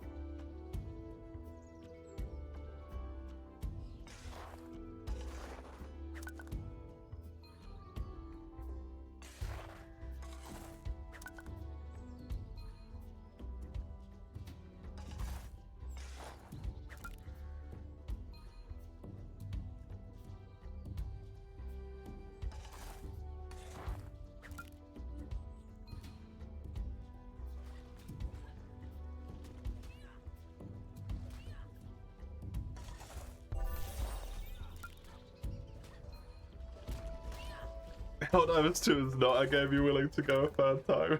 Helldivers 2 is not a game you're willing to go a third time.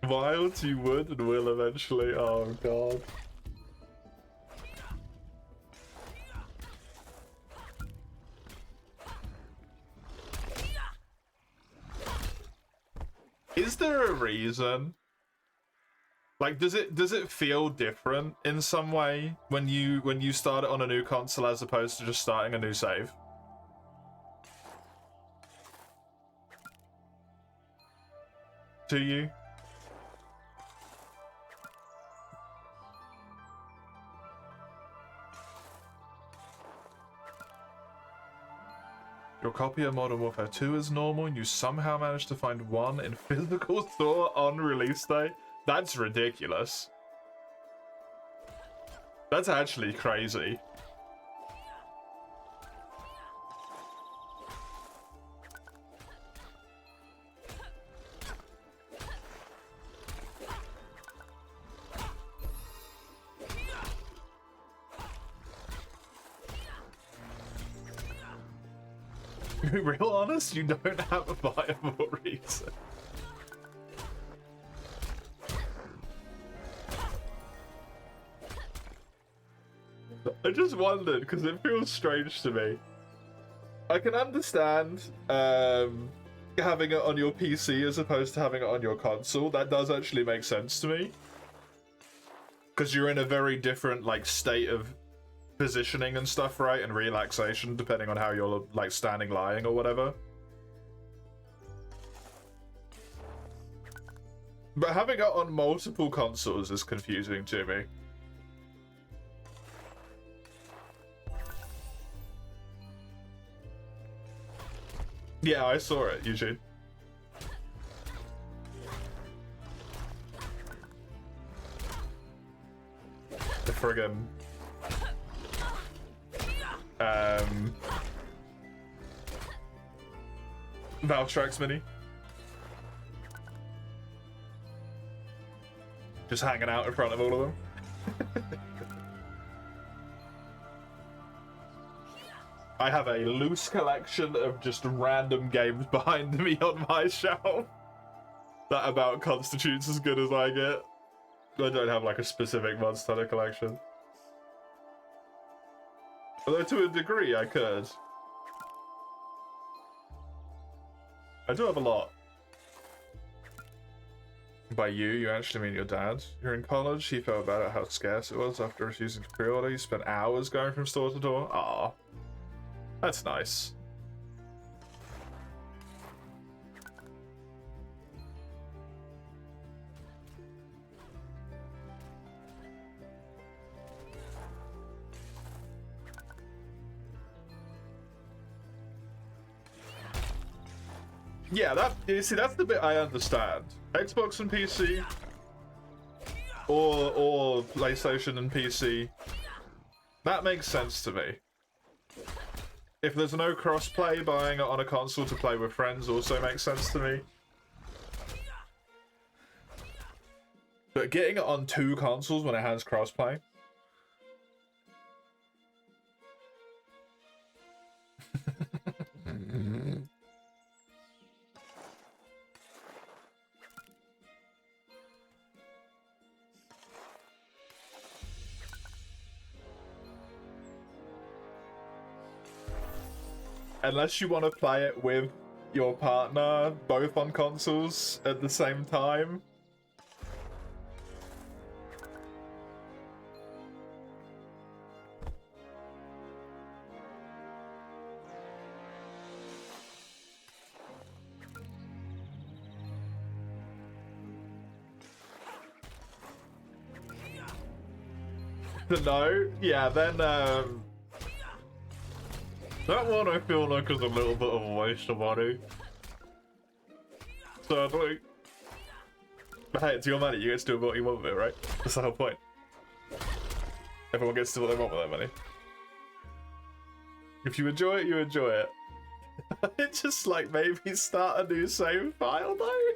Wild, you would and will eventually. Oh god. Is there a reason? Like, does it feel different in some way when you start it on a new console as opposed to just starting a new save? To you? Your copy of Modern Warfare 2 is normal and you somehow managed to find one in physical store on release day? That's ridiculous. That's actually crazy. To be real honest, you don't have a viable reason. I just wondered, because it feels strange to me. I can understand having it on your PC as opposed to having it on your console. That does actually make sense to me. Because you're in a very different like state of positioning and stuff, right? And relaxation, depending on how you're like standing, lying, or whatever. But having it on multiple consoles is confusing to me. Yeah, I saw it, Eugene. The friggin' Valtrax Mini. Just hanging out in front of all of them. I have a loose collection of just random games behind me on my shelf. That about constitutes as good as I get. I don't have like a specific Monster Hunter collection. Although to a degree I could. I do have a lot. By you actually mean your dad. You're in college, he felt about how scarce it was after refusing to pre-order. You spent hours going from store to door. Aww. That's nice. Yeah, you see, that's the bit I understand. Xbox and PC, or PlayStation and PC, that makes sense to me. If there's no crossplay, buying it on a console to play with friends also makes sense to me. But getting it on 2 consoles when it has crossplay? Unless you want to play it with your partner, both on consoles at the same time. No? Yeah, then, that one I feel like is a little bit of a waste of money. Sadly. But hey, it's your money, you get to do what you want with it, right? That's the whole point. Everyone gets to do what they want with their money. If you enjoy it, you enjoy it. It's just like maybe start a new save file though.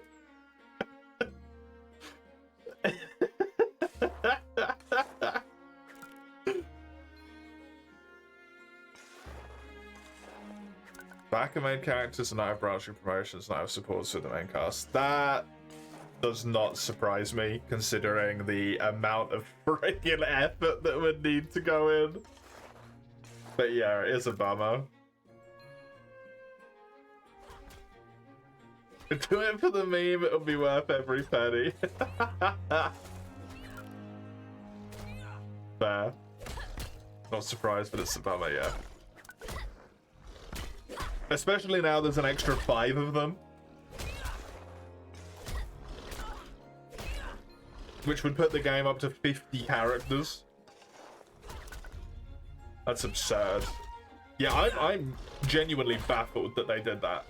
Back of main characters and not have branching promotions, not have supports for the main cast. That does not surprise me, considering the amount of freaking effort that would need to go in. But yeah, it is a bummer. Do it for the meme, it'll be worth every penny. Fair. Not surprised, but it's a bummer, yeah. Especially now there's an extra 5 of them. Which would put the game up to 50 characters. That's absurd. Yeah, I'm genuinely baffled that they did that.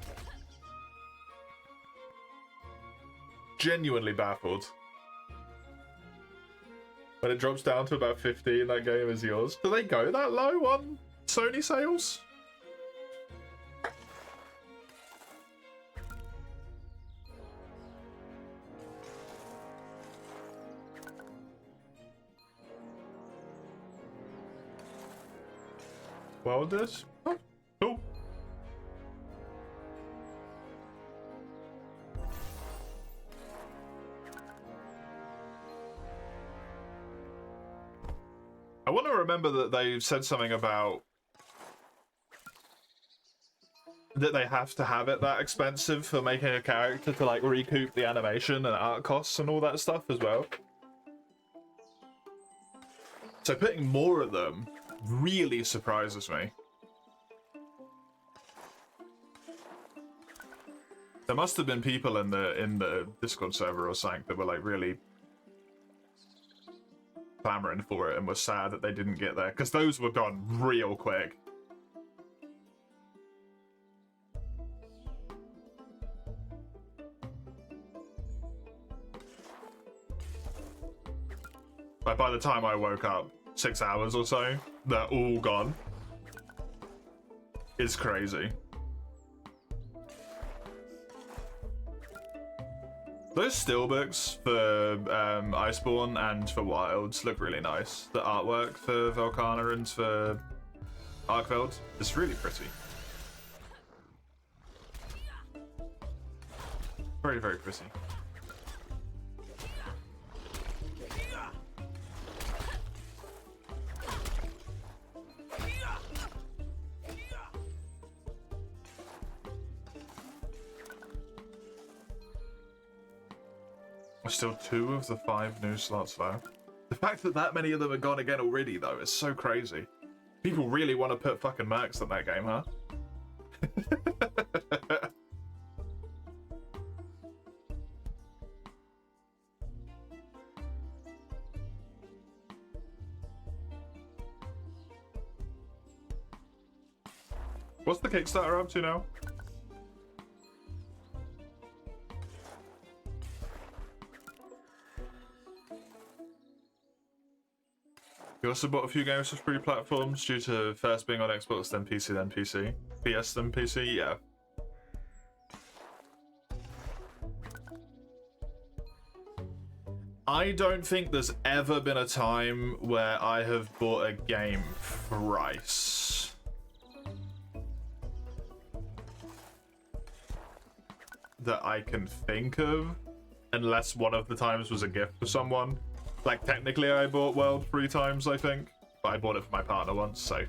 Genuinely baffled. When it drops down to about 50, that game is yours. Do they go that low on Sony sales? Well, this. Oh, cool. I want to remember that they said something about that they have to have it that expensive for making a character to like recoup the animation and art costs and all that stuff as well. So putting more of them really surprises me. There must have been people in the Discord server or something that were like really clamoring for it and were sad that they didn't get there, because those were gone real quick. Like by the time I woke up, 6 hours or so, they're all gone. It's crazy. Those steelbooks for Iceborne and for Wilds look really nice. The artwork for Volcana and for Arkveld is really pretty. Very, very pretty. There's still 2 of the 5 new slots though. The fact that that many of them are gone again already though is so crazy. People really want to put fucking mercs in that game, huh? What's the Kickstarter up to now? You also bought a few games for free platforms due to first being on Xbox, then PC, then PC. PS, then PC, yeah. I don't think there's ever been a time where I have bought a game thrice. That I can think of, unless one of the times was a gift for someone. Like, technically I bought World 3 times, I think, but I bought it for my partner once, so...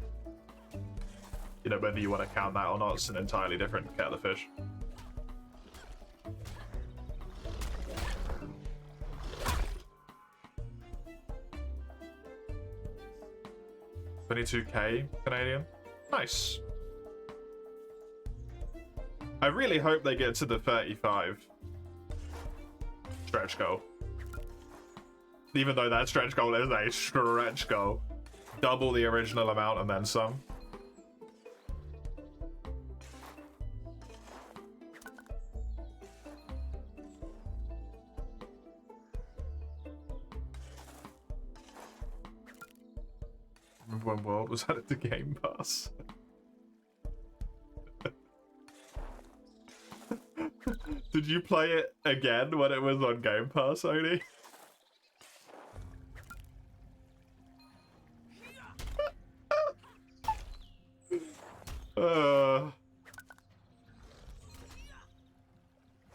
You know, whether you want to count that or not, it's an entirely different kettle of fish. $22K Canadian. Nice. I really hope they get to the 35 stretch goal. Even though that stretch goal is a stretch goal. Double the original amount and then some. Remember when World was added to Game Pass? Did you play it again when it was on Game Pass only?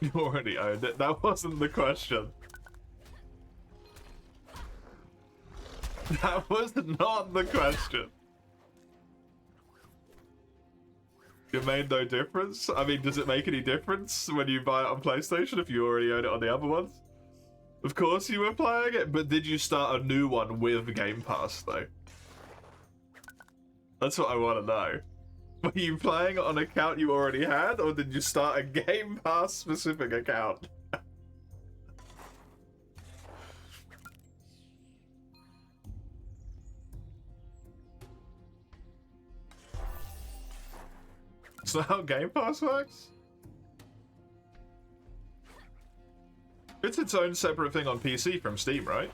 You already owned it. That wasn't the question. That was not the question. It made no difference? I mean, does it make any difference when you buy it on PlayStation if you already own it on the other ones? Of course you were playing it, but did you start a new one with Game Pass, though? That's what I want to know. Were you playing on an account you already had, or did you start a Game Pass specific account? Is that how Game Pass works? It's its own separate thing on PC from Steam, right?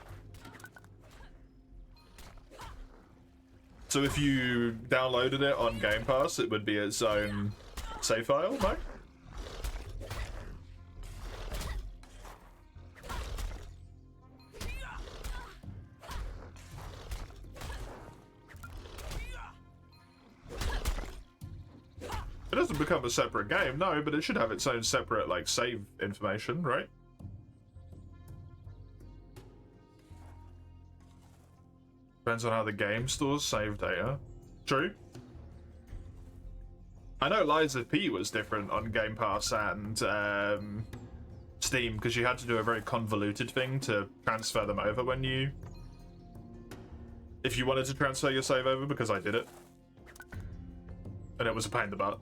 So if you downloaded it on Game Pass, it would be its own save file, no? It doesn't become a separate game, no, but it should have its own separate, like, save information, right? Depends on how the game stores save data. True. I know Liza P was different on Game Pass and Steam because you had to do a very convoluted thing to transfer them over when you... If you wanted to transfer your save over, because I did it. And it was a pain in the butt.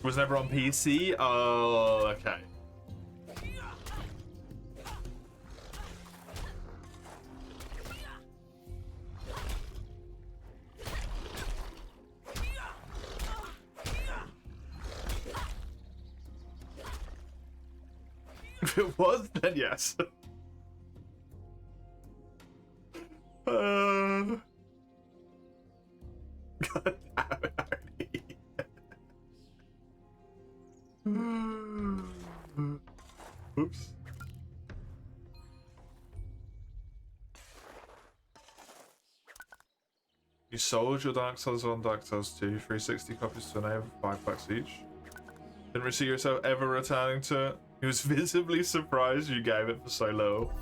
Was never on PC? Oh, okay. If it was, then yes. God damn it, Arnie. Oops. You sold your Dark Souls 1, Dark Souls 2, 360 copies to enable, $5 each. Didn't really see yourself ever returning to it. He was visibly surprised you gave it for so low.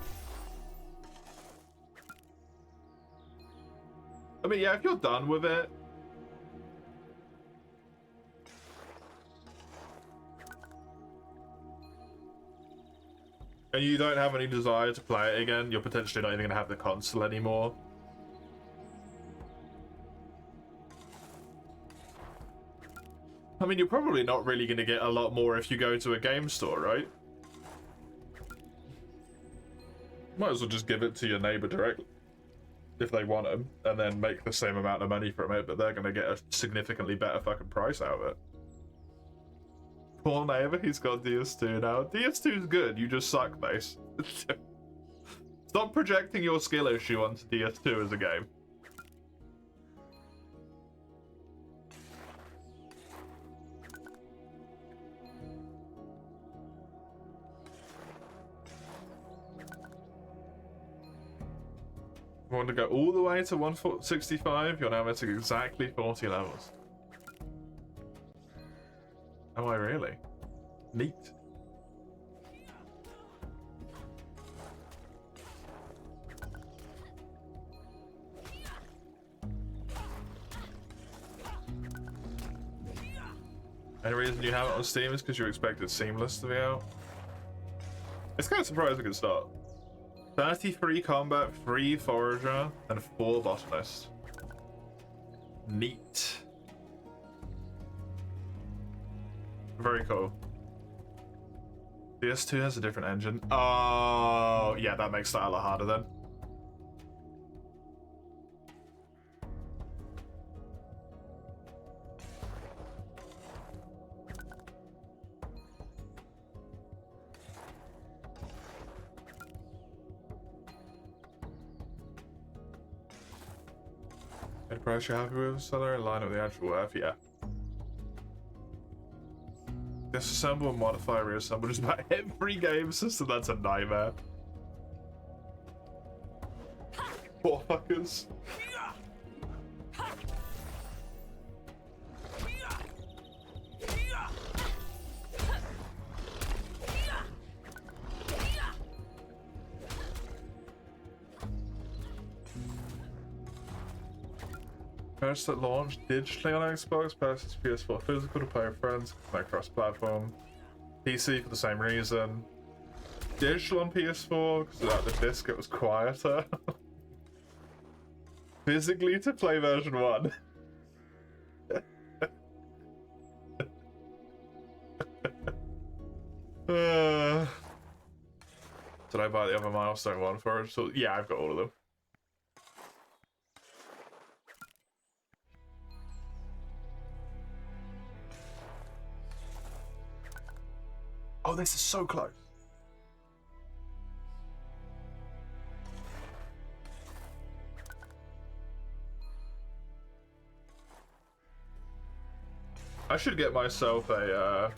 I mean, yeah, if you're done with it, and you don't have any desire to play it again, you're potentially not even going to have the console anymore. I mean, you're probably not really going to get a lot more if you go to a game store, right? Might as well just give it to your neighbor directly if they want them, and then make the same amount of money from it, but they're going to get a significantly better fucking price out of it. Poor neighbor, he's got DS2 now. DS2 is good, you just suck, base. Stop projecting your skill issue onto DS2 as a game. If you want to go all the way to 165, you're now missing exactly 40 levels. Am I really? Neat. Any reason you have it on Steam is because you expected Seamless to be out? It's kind of surprising at start. 33 combat, 3 forager, and 4 botanist. Neat. Very cool. PS2 has a different engine. Oh, yeah, that makes that a lot harder then. Any price you're happy with, seller, in line with the actual worth? Yeah. Disassemble and modify, reassemble just about every game system. That's a nightmare. Poor fuckers. Purchased at launch digitally on Xbox, purchased PS4 physical to play with friends, no cross-platform. PC for the same reason. Digital on PS4 because without the disc it was quieter. Physically to play version 1. Did I buy the other milestone one for it? So yeah, I've got all of them. Oh, this is so close. I should get myself a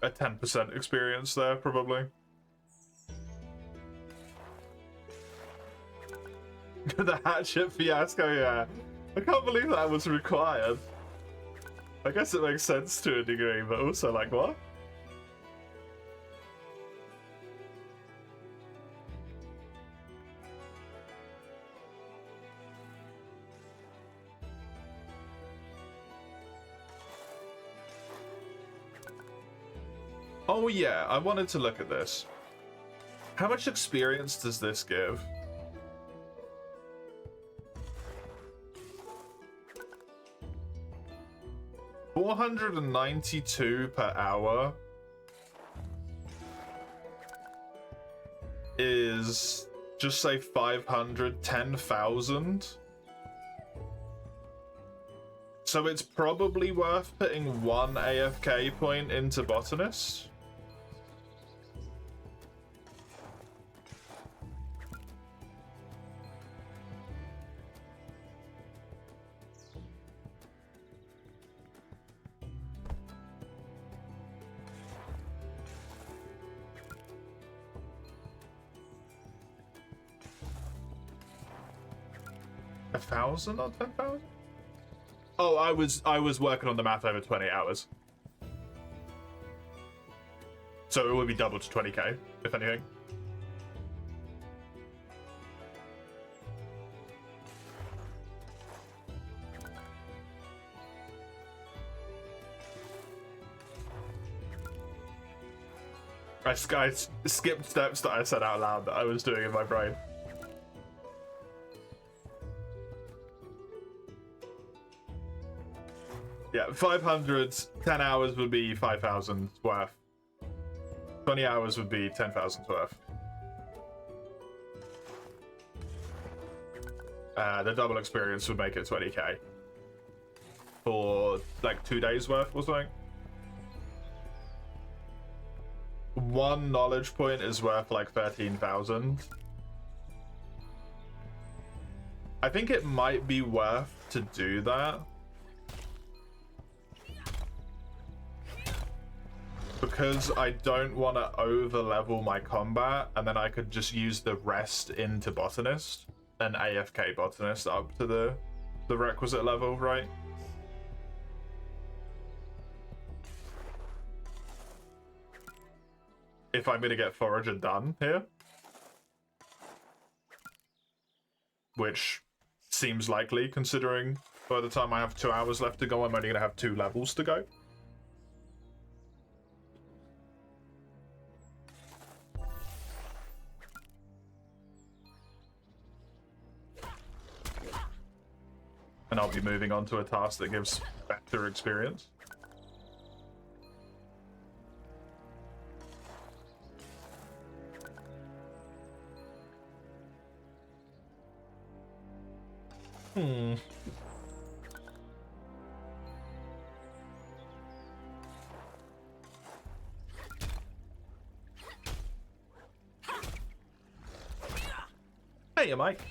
a 10% experience there, probably. The hatchet fiasco, yeah. I can't believe that was required. I guess it makes sense to a degree, but also like, what? Oh yeah, I wanted to look at this. How much experience does this give? $492 per hour is just say 510,000. So it's probably worth putting one AFK point into Botanist. $1,000 or 10,000? Oh, I was working on the math over 20 hours. So it would be double to 20k, if anything. I skipped steps that I said out loud that I was doing in my brain. Yeah, 500, 10 hours would be 5,000 worth. 20 hours would be 10,000 worth. The double experience would make it 20k. For like 2 days worth or something. One knowledge point is worth like 13,000. I think it might be worth to do that. Because I don't want to over level my combat, and then I could just use the rest into Botanist and AFK Botanist up to the requisite level, right? If I'm gonna get Forager done here. Which seems likely, considering by the time I have 2 hours left to go, I'm only gonna have 2 levels to go. And I'll be moving on to a task that gives better experience. Hey, Mike.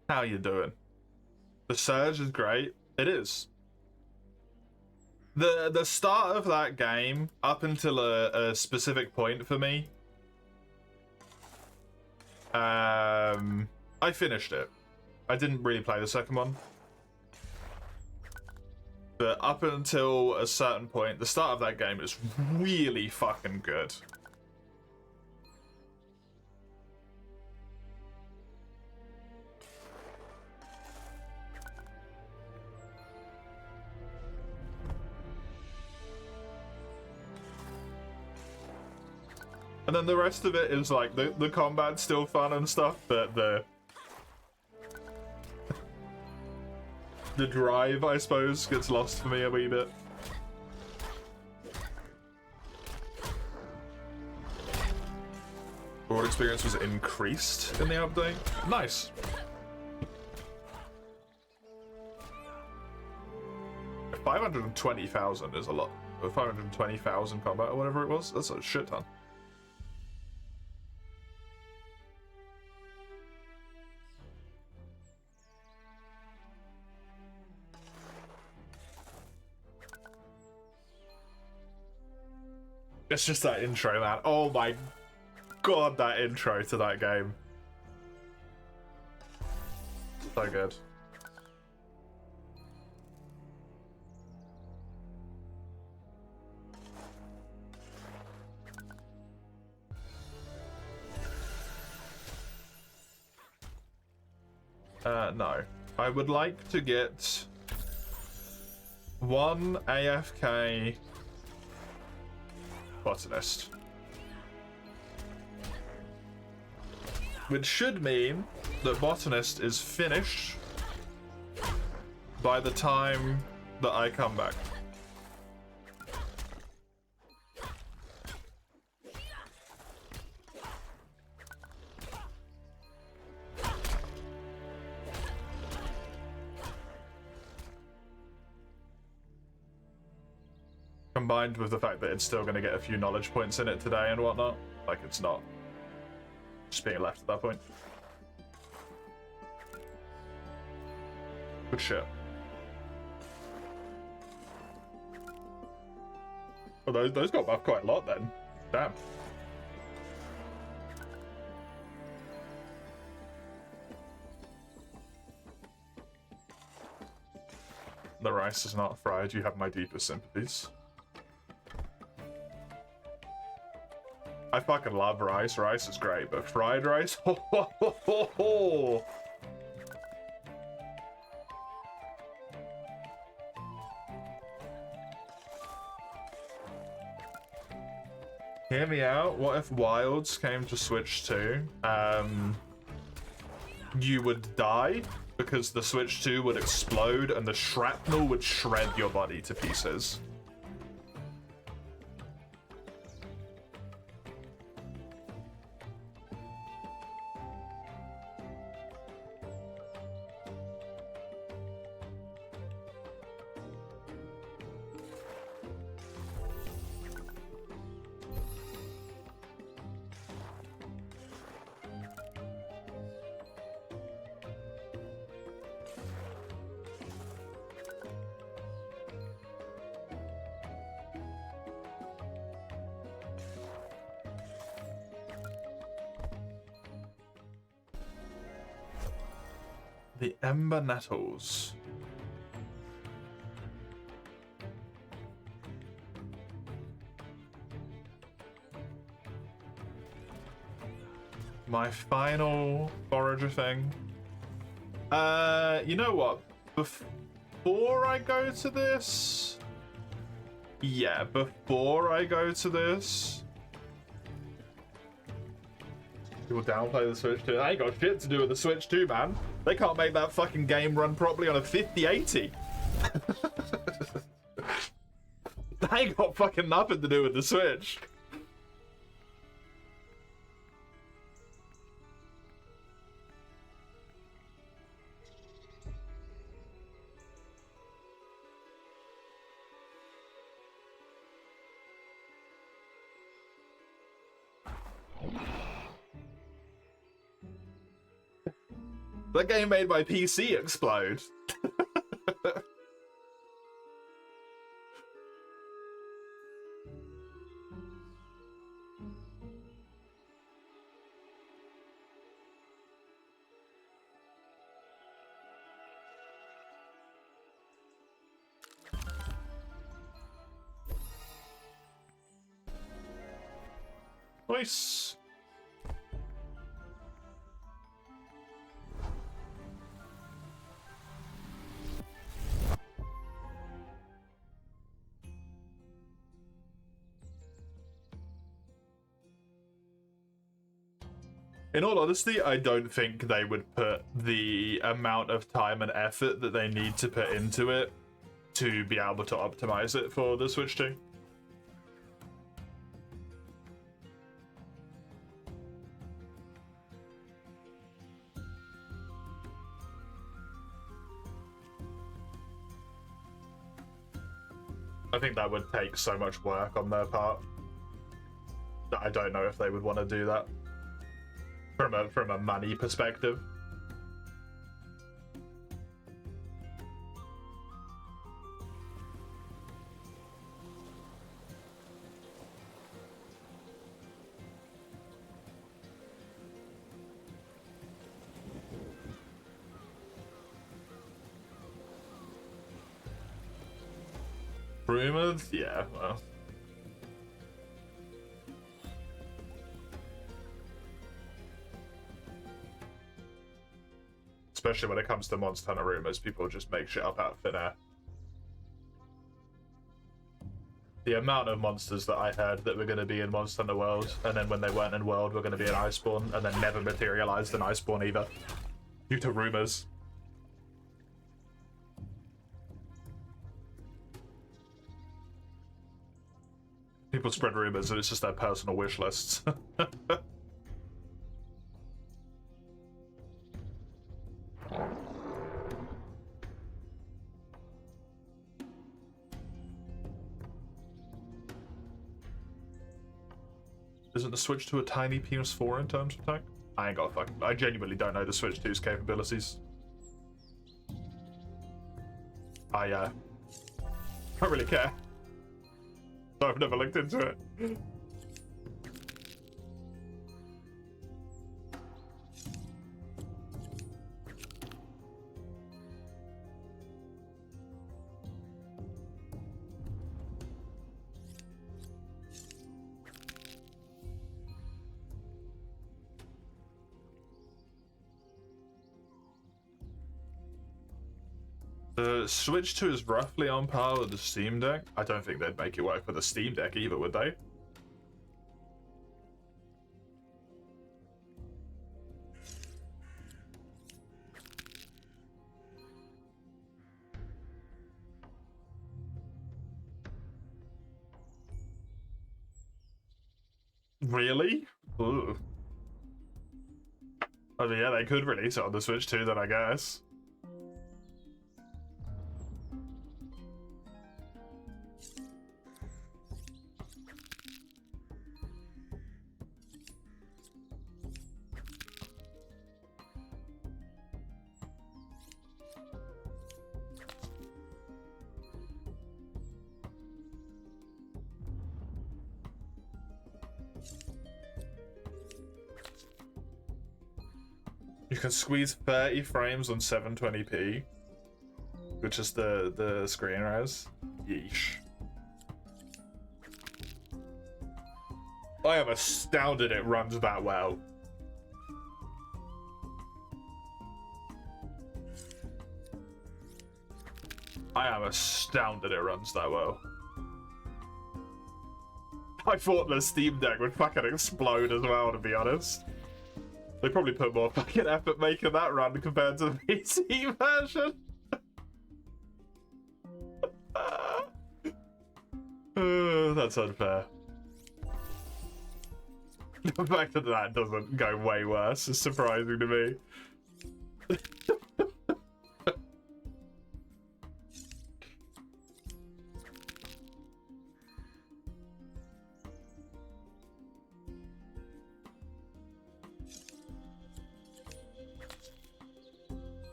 How you doing? The surge is great. It is. The start of that game, up until a specific point for me, I finished it. I didn't really play the second one. But up until a certain point, the start of that game is really fucking good. And then the rest of it is like, the combat's still fun and stuff, but the drive, I suppose, gets lost for me a wee bit. Reward experience was increased in the update. Nice. $520,000 is a lot. 520,000 combat or whatever it was. That's a shit ton. It's just that intro, man. Oh my god, that intro to that game. So good. No. I would like to get one AFK botanist. Which should mean that botanist is finished by the time that I come back. Combined with the fact that it's still going to get a few knowledge points in it today and whatnot. Like, it's not just being left at that point. Good shit. Well, those got buffed quite a lot then. Damn. The rice is not fried. You have my deepest sympathies. I fucking love rice. Rice is great, but fried rice? Ho, ho, ho, ho, ho. Hear me out. What if Wilds came to Switch 2? You would die because the Switch 2 would explode and the shrapnel would shred your body to pieces. The Ember Nettles. My final forager thing. You know what? Before I go to this... Yeah, before I go to this... People downplay the Switch 2. I ain't got shit to do with the Switch 2, man. They can't make that fucking game run properly on a 5080. That ain't got fucking nothing to do with the Switch. That game made my PC explode. Nice. In all honesty, I don't think they would put the amount of time and effort that they need to put into it to be able to optimize it for the Switch 2. I think that would take so much work on their part that I don't know if they would want to do that from a money perspective. Rumored? Yeah, well. Especially when it comes to Monster Hunter rumors, people just make shit up out of thin air. The amount of monsters that I heard that were going to be in Monster Hunter World, and then when they weren't in World were going to be in Iceborne, and then never materialized in Iceborne either, due to rumors. People spread rumors, and it's just their personal wish lists. Isn't the Switch 2 a tiny PS4 in terms of tech? I ain't got a fucking... I genuinely don't know the Switch 2's capabilities. I, don't really care. So I've never looked into it. The Switch 2 is roughly on par with the Steam Deck. I don't think they'd make it work for the Steam Deck either, would they? Really? Ugh. I mean, yeah, they could release it on the Switch 2 then, I guess. You can squeeze 30 frames on 720p, which is the screen res. Yeesh. I am astounded it runs that well. I am astounded it runs that well. I thought the Steam Deck would fucking explode as well, to be honest. They probably put more fucking effort making that run compared to the PC version. That's unfair. The fact that that doesn't go way worse is surprising to me.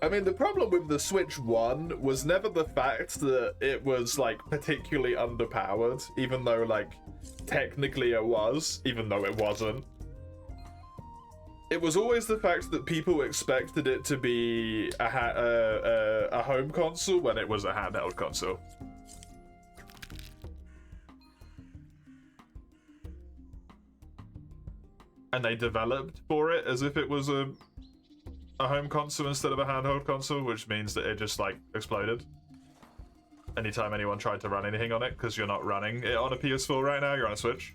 I mean, the problem with the Switch 1 was never the fact that it was, like, particularly underpowered, even though, like, technically it was, even though it wasn't. It was always the fact that people expected it to be a home console when it was a handheld console. And they developed for it as if it was a home console instead of a handheld console, which means that it just, like, exploded anytime anyone tried to run anything on it, because you're not running it on a PS4 right now, you're on a Switch.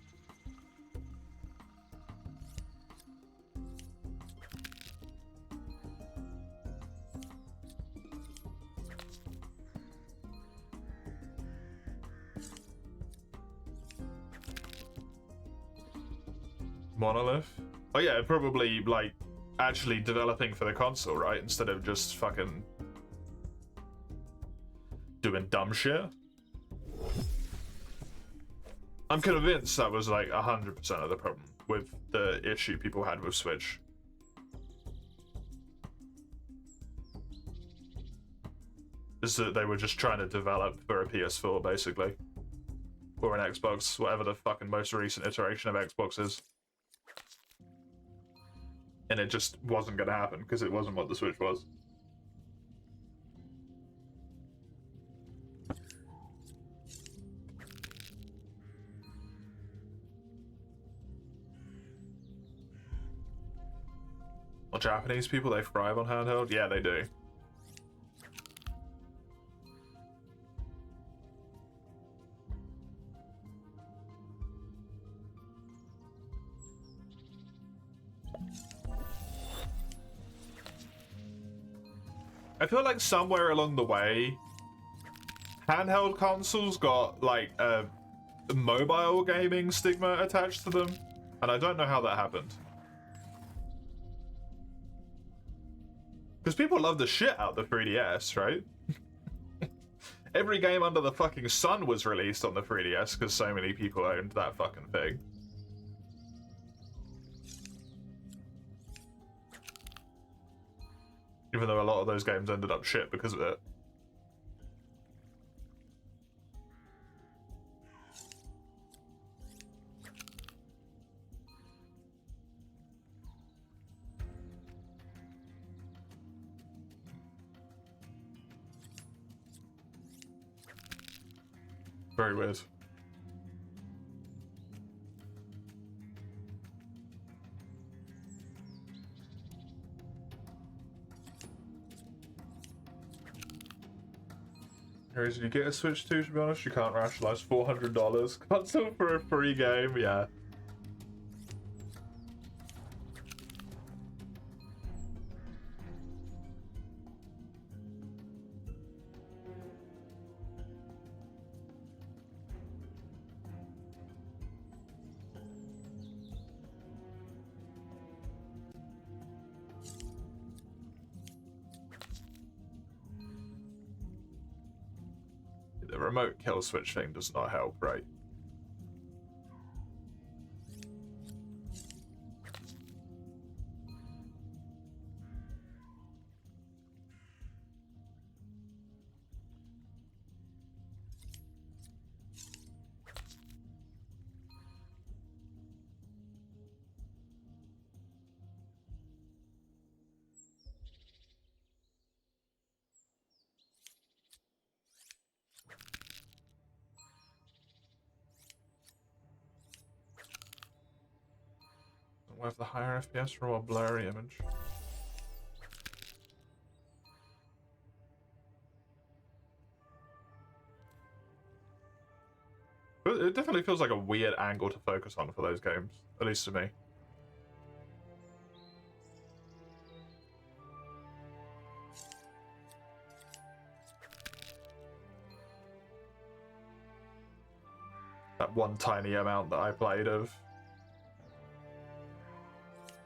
Monolith? Oh yeah, probably, like, actually developing for the console, right? Instead of just fucking doing dumb shit. I'm convinced that was like 100% of the problem with the issue people had with Switch. Is that they were just trying to develop for a PS4, basically. Or an Xbox, whatever the fucking most recent iteration of Xbox is. And it just wasn't going to happen because it wasn't what the Switch was. Japanese people, they thrive on handheld. Yeah, they do. I feel like somewhere along the way, handheld consoles got like a mobile gaming stigma attached to them, and I don't know how that happened. Because people love the shit out of the 3DS, right? Every game under the fucking sun was released on the 3DS because so many people owned that fucking thing. Even though a lot of those games ended up shit because of it. Very weird. Here's you get a Switch 2, to be honest, you can't rationalize $400 console for a free game, yeah. The remote kill switch thing does not help, right? We have the higher FPS for a more blurry image. But it definitely feels like a weird angle to focus on for those games, at least to me. That one tiny amount that I played of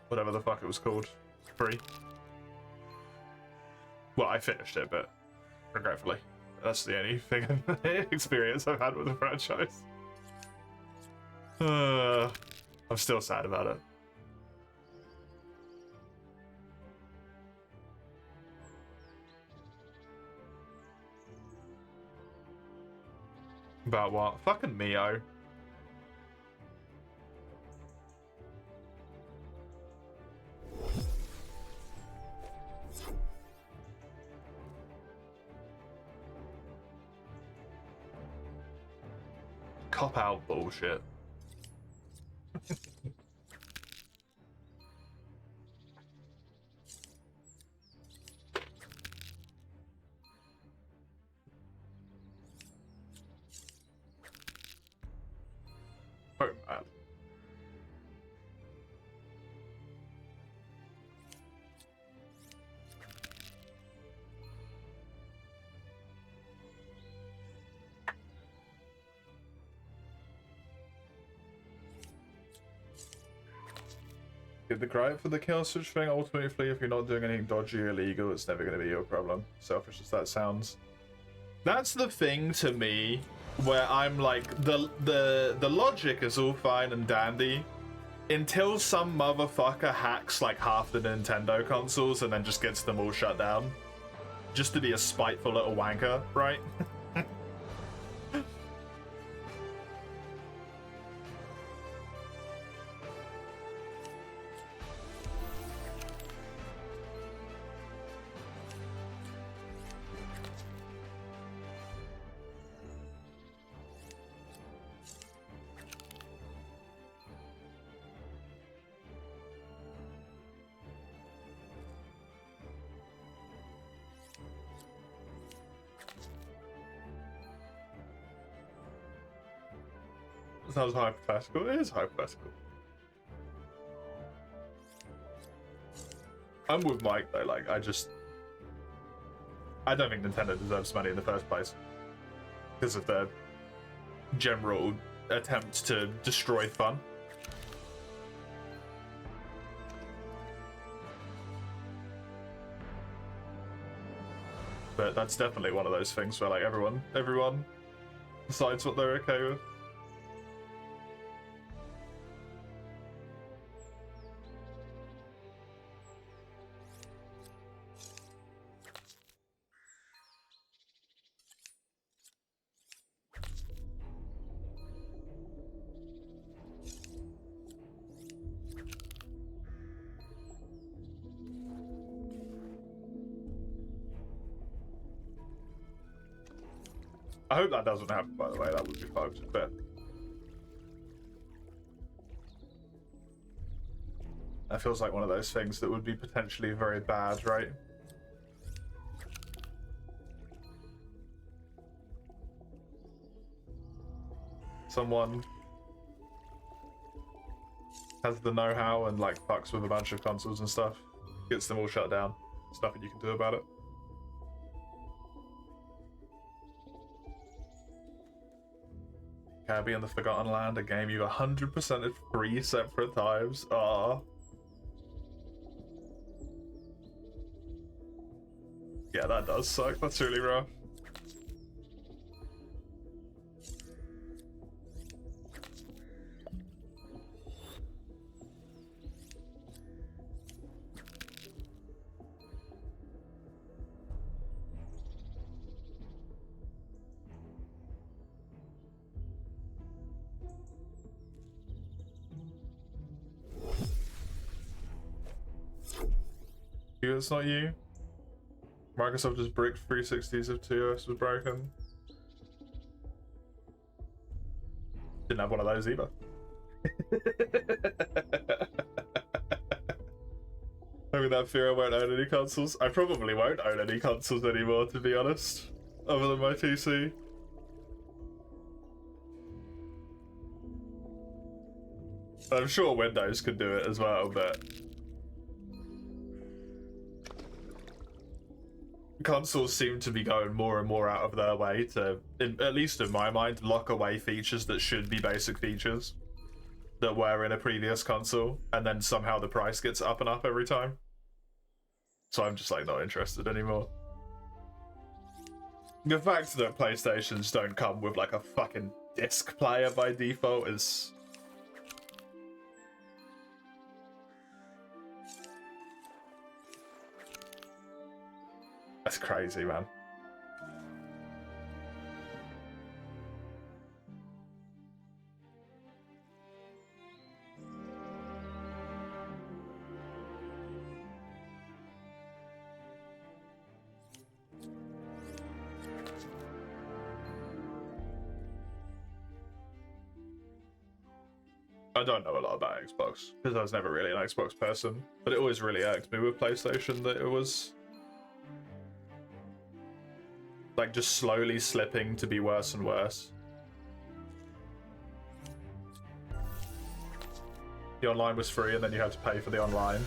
whatever the fuck it was called. Free. Well, I finished it, but regretfully. That's the only thing experience I've had with the franchise. I'm still sad about it. About what? Fucking Mio. Cop out bullshit. Oh man. The gripe for the kill switch thing, ultimately, if you're not doing anything dodgy or illegal, it's never going to be your problem. Selfish as that sounds. That's the thing to me, where I'm like, the logic is all fine and dandy, until some motherfucker hacks like half the Nintendo consoles and then just gets them all shut down. Just to be a spiteful little wanker, right? sounds hypothetical. It is hypothetical. I'm with Mike though. Like, I don't think Nintendo deserves money in the first place because of their general attempt to destroy fun. But that's definitely one of those things where like everyone decides what they're okay with. I hope that doesn't happen, by the way. That would be fucked. But that feels like one of those things that would be potentially very bad, right? Someone has the know-how and like fucks with a bunch of consoles and stuff, gets them all shut down. There's nothing you can do about it. Cabby and the Forgotten Land, a game you 100%ed 3 separate times. Ah. Yeah, that does suck. That's really rough. It's not you. Microsoft just bricked 360s if 2OS was broken. Didn't have one of those either. With that fear, I won't own any consoles. I probably won't own any consoles anymore, to be honest, other than my PC. I'm sure Windows could do it as well, but consoles seem to be going more and more out of their way to, at least in my mind, lock away features that should be basic features that were in a previous console, and then somehow the price gets up and up every time. So I'm just like not interested anymore. The fact that PlayStations don't come with like a fucking disc player by default is... that's crazy, man. I don't know a lot about Xbox because I was never really an Xbox person, but it always really irked me with PlayStation that it was like just slowly slipping to be worse and worse. The online was free and then you had to pay for the online.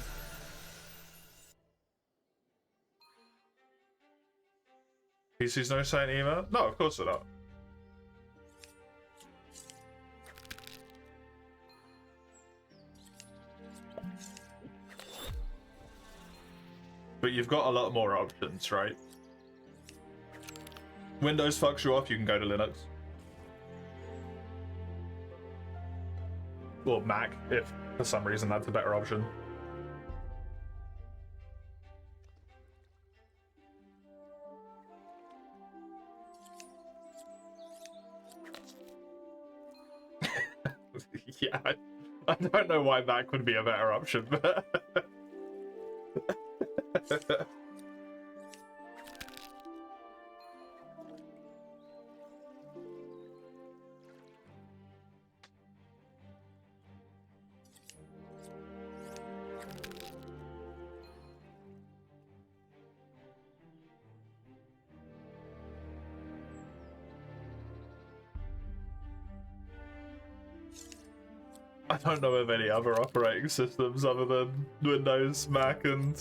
PC's no saying email? No, of course they're not. But you've got a lot more options, right? Windows fucks you off, you can go to Linux. Or Mac, if for some reason that's a better option. Yeah, I don't know why Mac would be a better option, but... don't know of any other operating systems other than Windows, Mac, and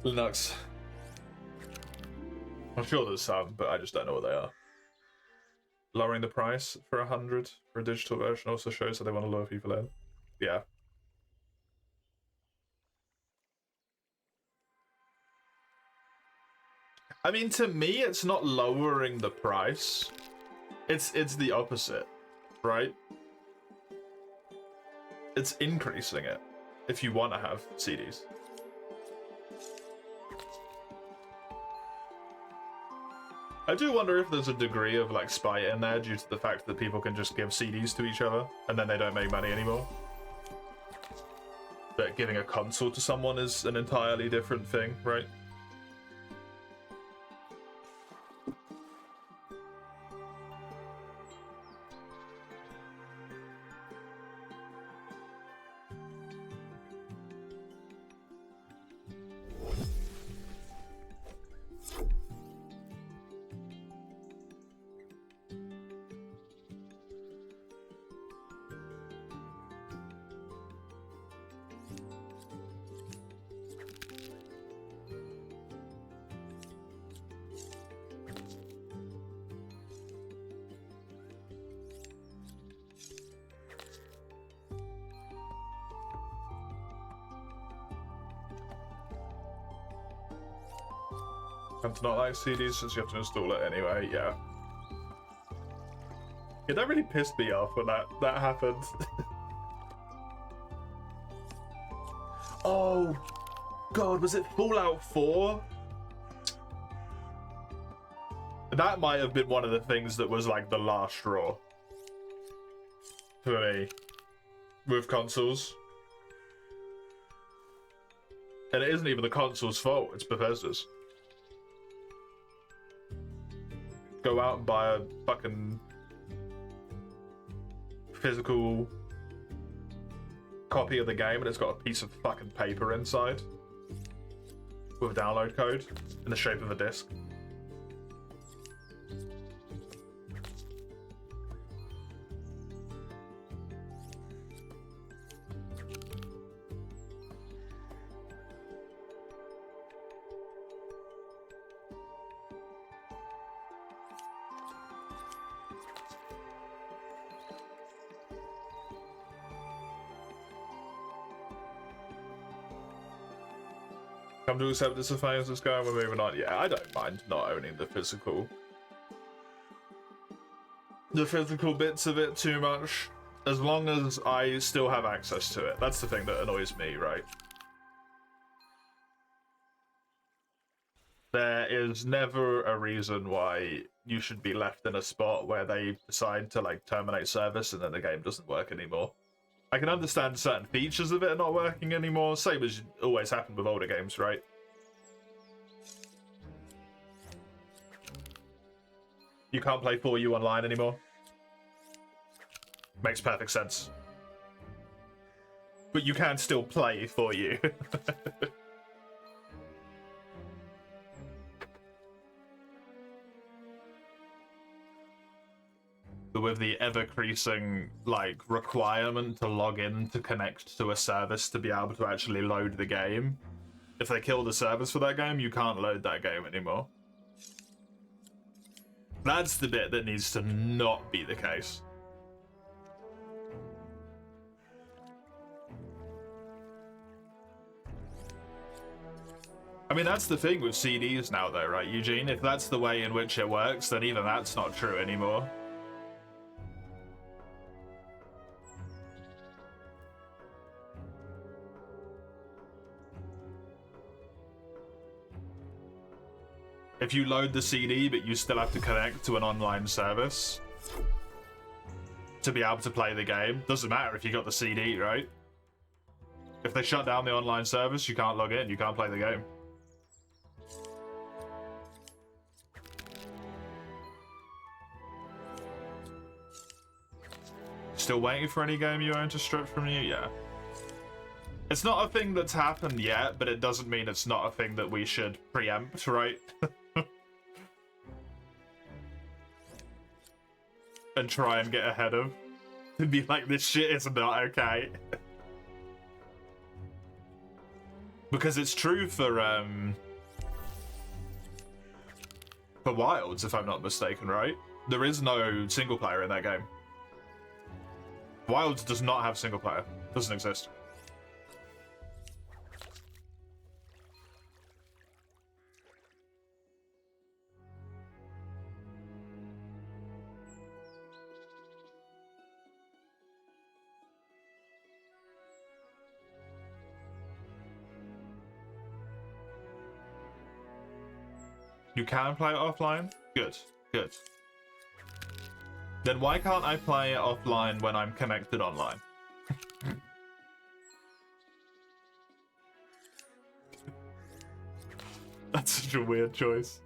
Linux. I'm sure there's some, but I just don't know what they are. Lowering the price for 100 for a digital version also shows that they want to lure people in. Yeah. I mean, to me, it's not lowering the price. It's the opposite, right? It's increasing it if you want to have CDs. I do wonder if there's a degree of like spite in there due to the fact that people can just give CDs to each other and then they don't make money anymore. But giving a console to someone is an entirely different thing, right? It's not like CDs since you have to install it anyway, yeah. Yeah, that really pissed me off when that happened. Oh, God, was it Fallout 4? That might have been one of the things that was like the last straw for me with consoles. And it isn't even the console's fault, it's Bethesda's. Go out and buy a fucking physical copy of the game and it's got a piece of fucking paper inside with a download code in the shape of a disc. Come to accept this as it's going, we're moving on. Yeah, I don't mind not owning the physical bits of it too much, as long as I still have access to it. That's the thing that annoys me, right? There is never a reason why you should be left in a spot where they decide to like terminate service and then the game doesn't work anymore. I can understand certain features of it not working anymore, same as always happened with older games, right? You can't play 4U online anymore. Makes perfect sense. But you can still play 4U. With the ever-increasing like requirement to log in to connect to a service to be able to actually load the game, if they kill the service for that game, you can't load that game anymore. That's the bit that needs to not be the case. I mean, that's the thing with CDs now though, right, Eugene? If that's the way in which it works, then even that's not true anymore. If you load the CD, but you still have to connect to an online service to be able to play the game, doesn't matter if you got the CD, right? If they shut down the online service, you can't log in, you can't play the game. Still waiting for any game you own to strip from you? Yeah. It's not a thing that's happened yet, but it doesn't mean it's not a thing that we should preempt, right? and try and get ahead of. And be like, this shit is not okay. Because it's true for Wilds, if I'm not mistaken, right? There is no single player in that game. Wilds does not have single player. Doesn't exist. You can play it offline? Good, good. Then why can't I play it offline when I'm connected online? That's such a weird choice.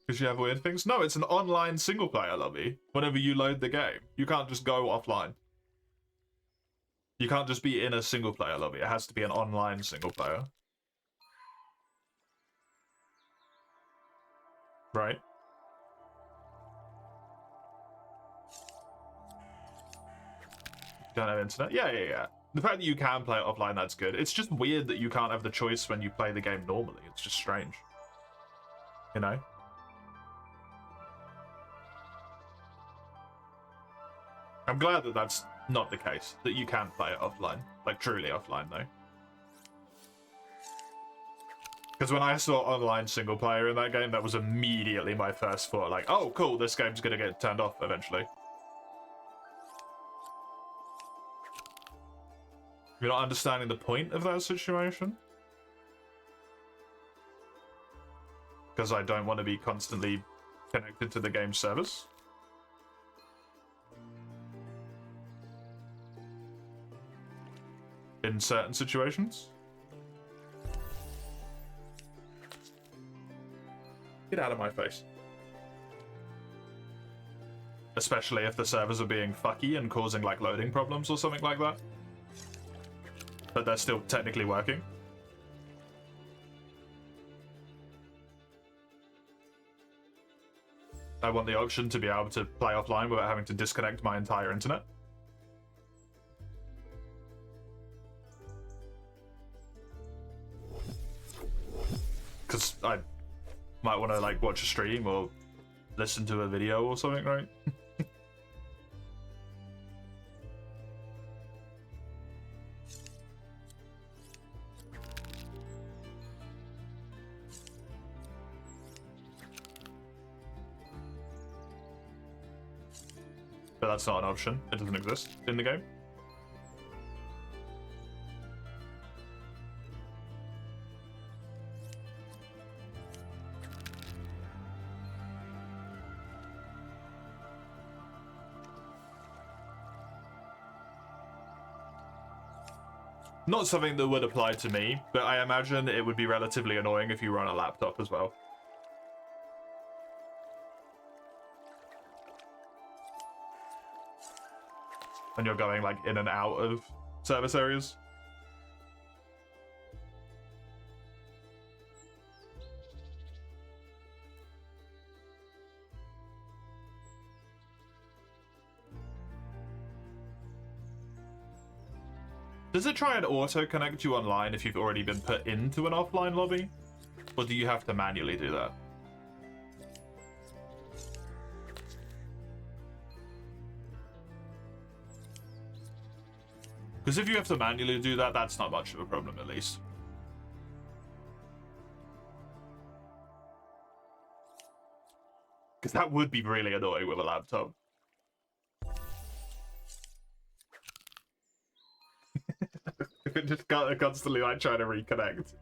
Because you have weird things? No, it's an online single player lobby. Whenever you load the game, you can't just go offline. You can't just be in a single player lobby. It has to be an online single player. Right? Don't have internet? Yeah. The fact that you can play it offline, that's good. It's just weird that you can't have the choice when you play the game normally. It's just strange. You know? I'm glad that that's not the case. That you can play it offline. Like, truly offline, though. Because when I saw online single player in that game, that was immediately my first thought. Like, oh, cool, this game's gonna get turned off eventually. You're not understanding the point of that situation? Because I don't want to be constantly connected to the game's service? In certain situations? Get out of my face. Especially if the servers are being fucky and causing, like, loading problems or something like that. But they're still technically working. I want the option to be able to play offline without having to disconnect my entire internet. Because I might want to, like, watch a stream or listen to a video or something, right? But that's not an option. It doesn't exist in the game. Not something that would apply to me, but I imagine it would be relatively annoying if you run a laptop as well. And you're going, like, in and out of service areas. Does it try and auto-connect you online if you've already been put into an offline lobby? Or do you have to manually do that? Because if you have to manually do that, that's not much of a problem, at least. Because that would be really annoying with a laptop. If it just constantly, like, trying to reconnect.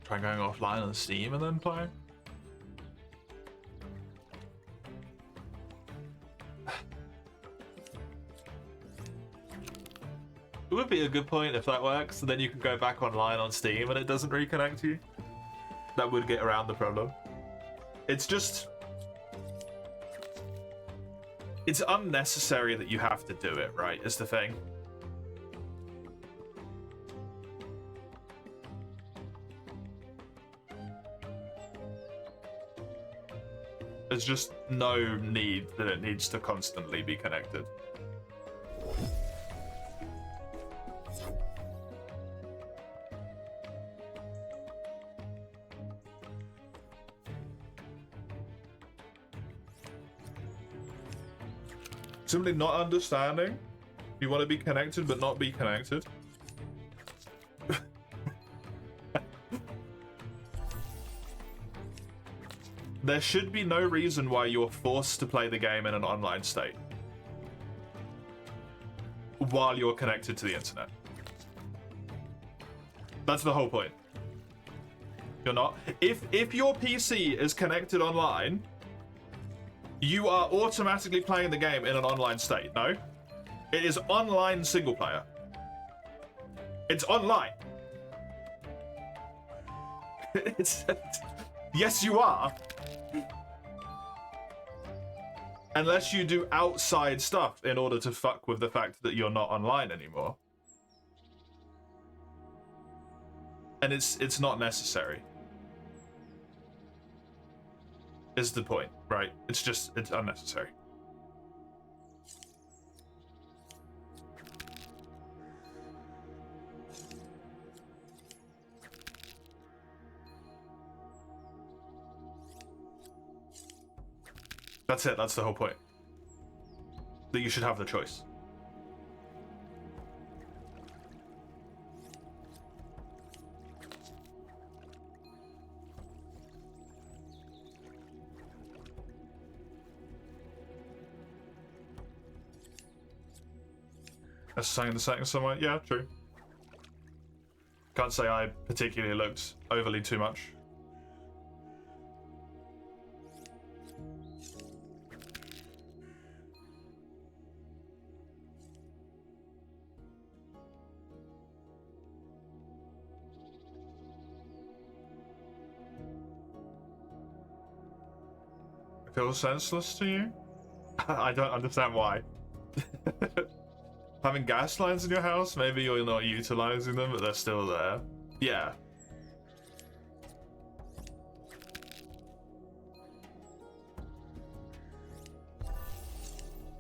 Try going offline on Steam and then playing. It would be a good point if that works, and then you can go back online on Steam and it doesn't reconnect you. That would get around the problem. It's just... It's unnecessary that you have to do it, right, is the thing. There's just no need that it needs to constantly be connected. Simply not understanding. You want to be connected but not be connected. There should be no reason why you're forced to play the game in an online state while you're connected to the internet. That's the whole point. You're not. If your PC is connected online, you are automatically playing the game in an online state. No, it is online single player. It's online. Yes, you are. Unless you do outside stuff in order to fuck with the fact that you're not online anymore. And it's not necessary. Is the point, right? It's unnecessary. That's it, that's the whole point. That you should have the choice. Assigning the settings somewhere? Yeah, true. Can't say I particularly looked overly too much. Feels senseless to you? I don't understand why. Having gas lines in your house, maybe you're not utilizing them, but they're still there. Yeah.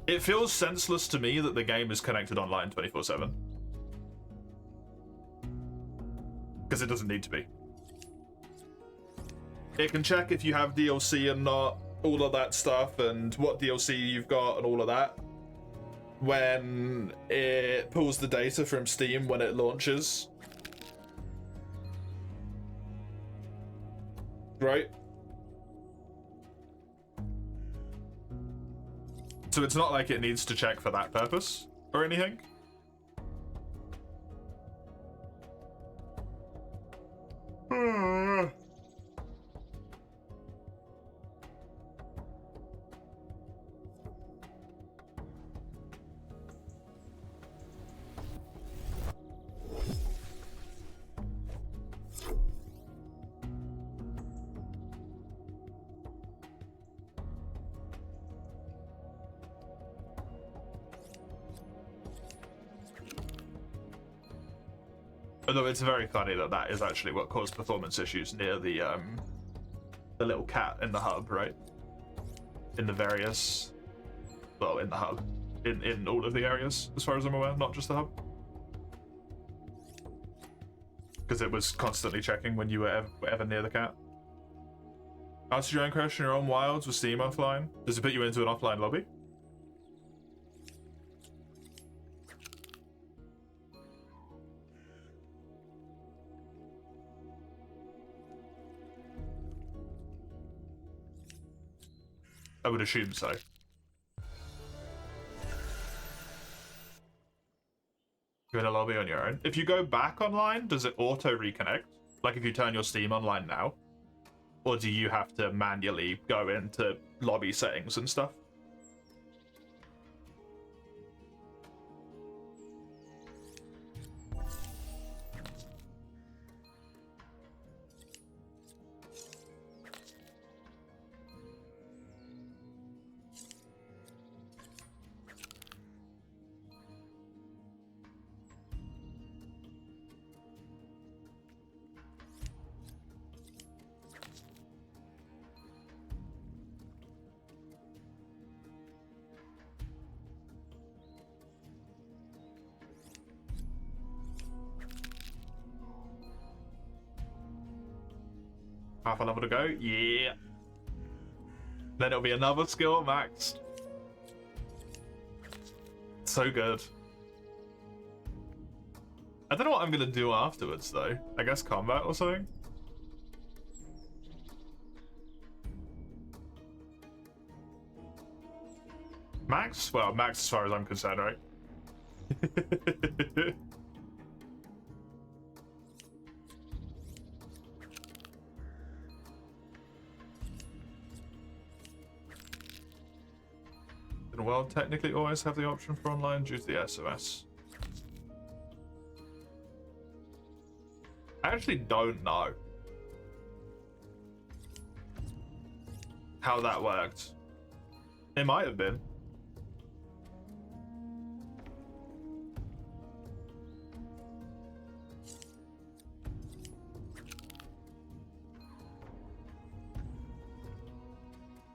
It feels senseless to me that the game is connected online 24/7. Because it doesn't need to be. It can check if you have DLC and not, all of that stuff, and what DLC you've got and all of that. When it pulls the data from Steam when it launches. Right? So it's not like it needs to check for that purpose or anything. Although it's very funny that that is actually what caused performance issues near the little cat in the hub, right? In the various, well, in the hub, in all of the areas, as far as I'm aware, not just the hub. Because it was constantly checking when you were ever near the cat. Answer your own question, your own wilds with Steam offline. Does it put you into an offline lobby? I would assume so. You're in a lobby on your own. If you go back online, does it auto reconnect? Like if you turn your Steam online now? Or do you have to manually go into lobby settings and stuff? Half a level to go? Yeah. Then it'll be another skill maxed. So good. I don't know what I'm gonna do afterwards though. I guess combat or something? Max? Well, max as far as I'm concerned, right? The world technically always have the option for online due to the SOS. I actually don't know how that worked. It might have been.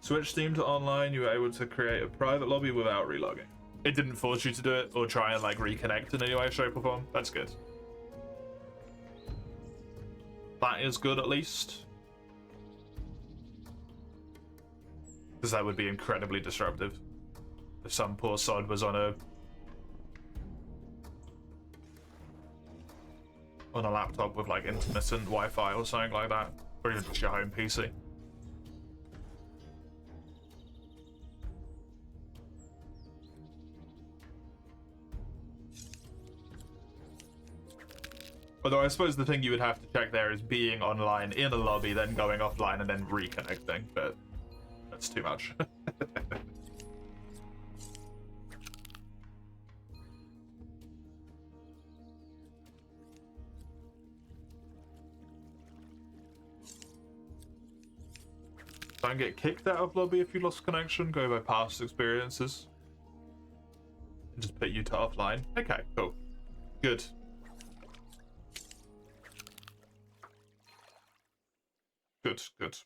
Switch Steam to online, you were able to create a private lobby without relogging. It didn't force you to do it or try and like reconnect in any way, shape or form. That's good. That is good at least. Because that would be incredibly disruptive. If some poor sod was on a laptop with like intermittent Wi-Fi or something like that. Or even just your home PC. Although I suppose the thing you would have to check there is being online in a lobby, then going offline and then reconnecting, but that's too much. Don't get kicked out of lobby if you lost connection, go by past experiences. And just put you to offline. Okay, cool. Good. Good, good.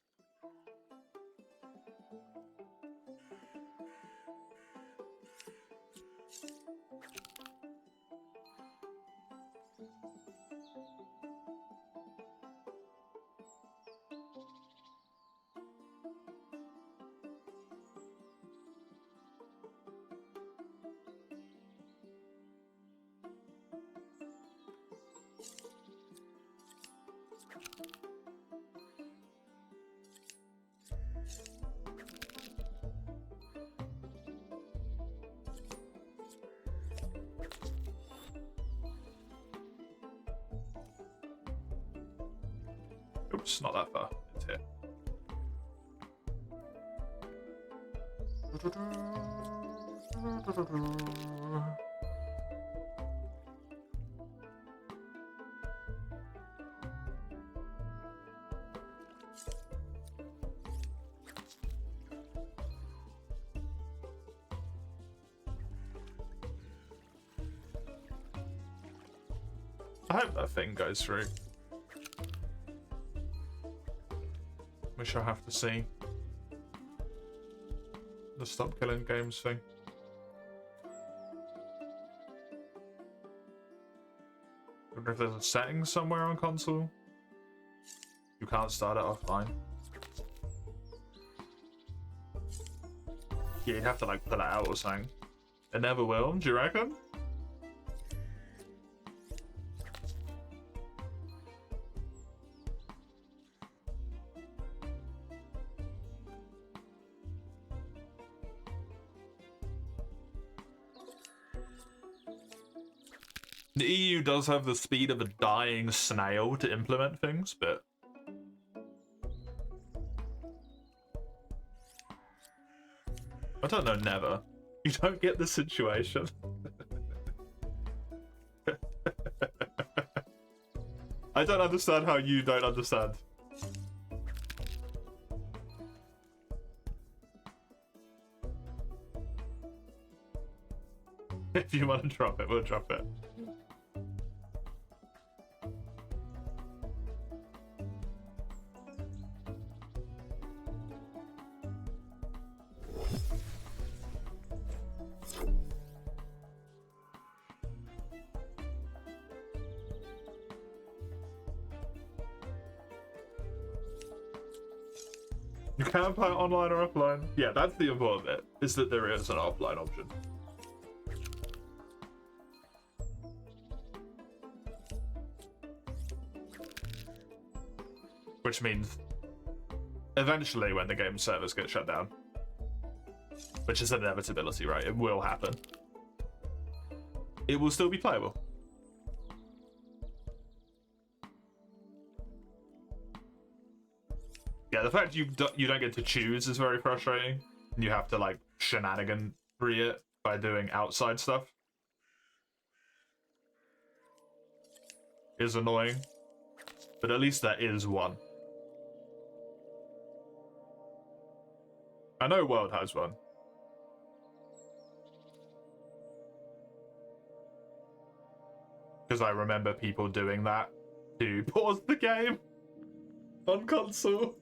Oops, not that far. It's here. I hope that thing goes through. We shall have to see. The stop killing games thing. I wonder if there's a setting somewhere on console. You can't start it offline. Yeah, you'd have to like pull it out or something. It never will, do you reckon? The EU does have the speed of a dying snail to implement things, but I don't know, never. You don't get the situation. I don't understand how you don't understand. If you want to drop it, we'll drop it. You can play online or offline. Yeah, that's the important bit, is that there is an offline option. Which means eventually when the game servers get shut down, which is an inevitability, right? It will happen. It will still be playable. Yeah, the fact you don't get to choose is very frustrating. You have to like shenanigan free it by doing outside stuff. Is annoying, but at least there is one. I know World has one. Because I remember people doing that to pause the game on console.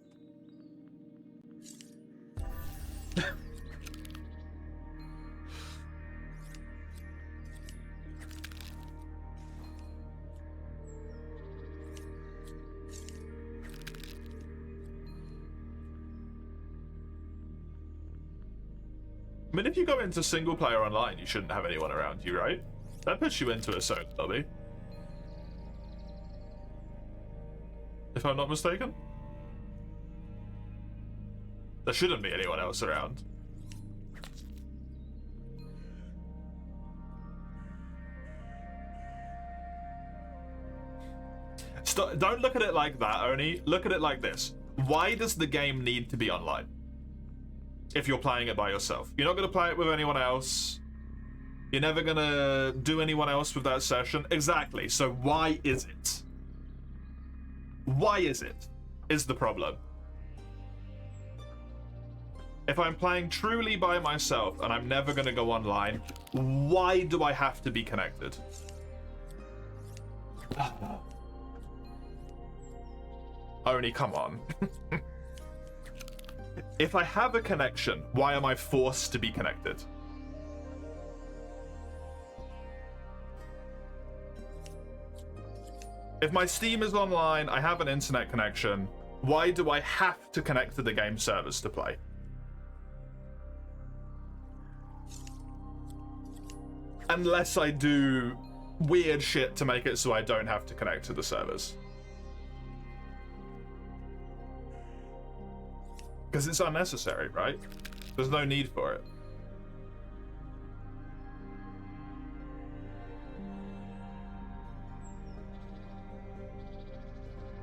I mean, if you go into single player online, you shouldn't have anyone around you, right? That puts you into a solo lobby. If I'm not mistaken. There shouldn't be anyone else around. Don't look at it like that, Oni. Look at it like this. Why does the game need to be online? If you're playing it by yourself. You're not going to play it with anyone else. You're never going to do anyone else with that session. Exactly. So why is it? Why is it? Is the problem. If I'm playing truly by myself and I'm never going to go online, why do I have to be connected? Oni, come on. If I have a connection, why am I forced to be connected? If my Steam is online, I have an internet connection, why do I have to connect to the game servers to play? Unless I do weird shit to make it so I don't have to connect to the servers. Because it's unnecessary, right? There's no need for it.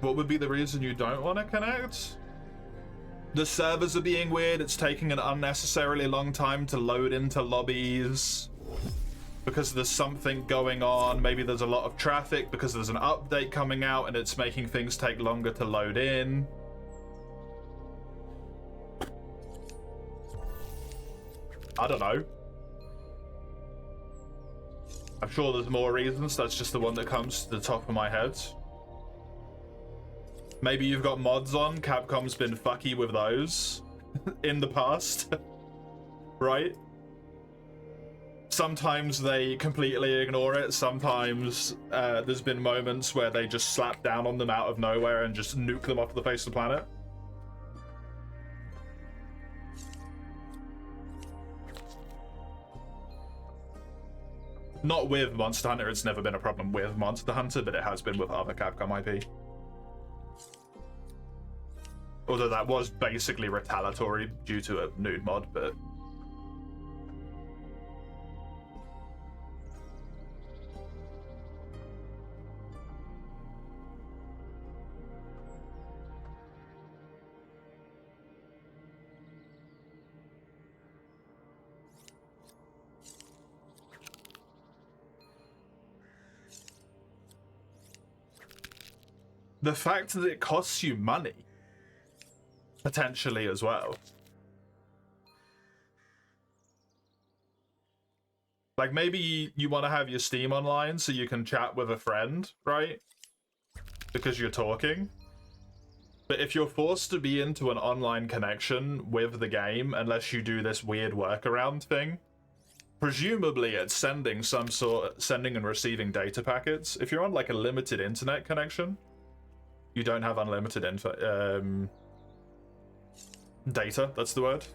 What would be the reason you don't want to connect? The servers are being weird, it's taking an unnecessarily long time to load into lobbies. Because there's something going on, maybe there's a lot of traffic because there's an update coming out and it's making things take longer to load in. I don't know. I'm sure there's more reasons, that's just the one that comes to the top of my head. Maybe you've got mods on, Capcom's been fucky with those in the past, right? Sometimes they completely ignore it, sometimes there's been moments where they just slap down on them out of nowhere and just nuke them off the face of the planet. Not with Monster Hunter, it's never been a problem with Monster Hunter, but it has been with other Capcom IP. Although that was basically retaliatory due to a nude mod, but... the fact that it costs you money, potentially as well. Like, maybe you want to have your Steam online so you can chat with a friend, right? Because you're talking. But if you're forced to be into an online connection with the game, unless you do this weird workaround thing, presumably it's sending and receiving data packets. If you're on like a limited internet connection, you don't have unlimited data, that's the word.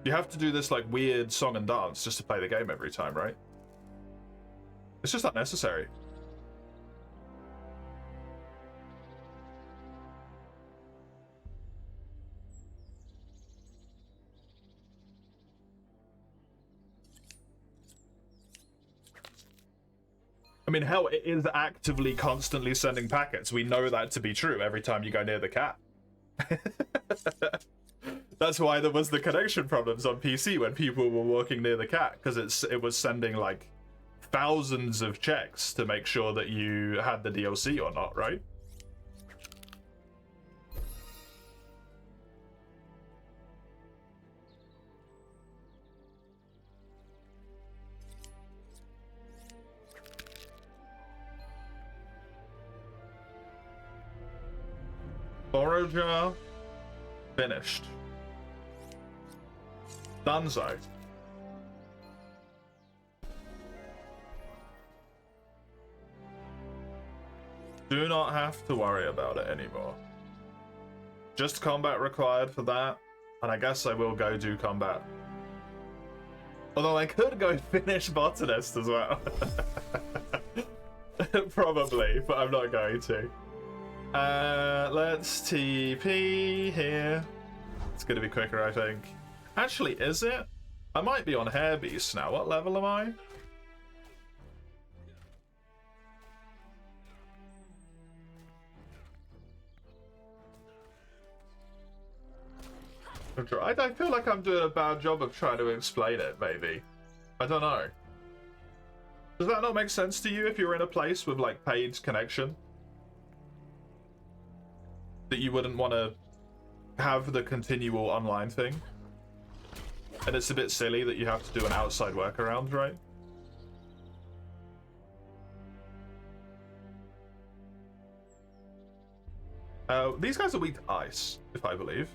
You have to do this like weird song and dance just to play the game every time, right? It's just unnecessary. I mean, hell, it is actively constantly sending packets. We know that to be true every time you go near the cat. That's why there was the connection problems on PC when people were walking near the cat, because it was sending like thousands of checks to make sure that you had the DLC or not, right? Forager finished. Dunzo. Do not have to worry about it anymore. Just combat required for that, and I guess I will go do combat. Although I could go finish Botanist as well. Probably, but I'm not going to. Let's TP here. It's gonna be quicker, I think. Actually, is it? I might be on Hair Beast now. What level am I? I feel like I'm doing a bad job of trying to explain it, maybe. I don't know. Does that not make sense to you if you're in a place with, like, paid connection? That you wouldn't want to have the continual online thing? And it's a bit silly that you have to do an outside workaround, right? These guys are weak to ice, if I believe.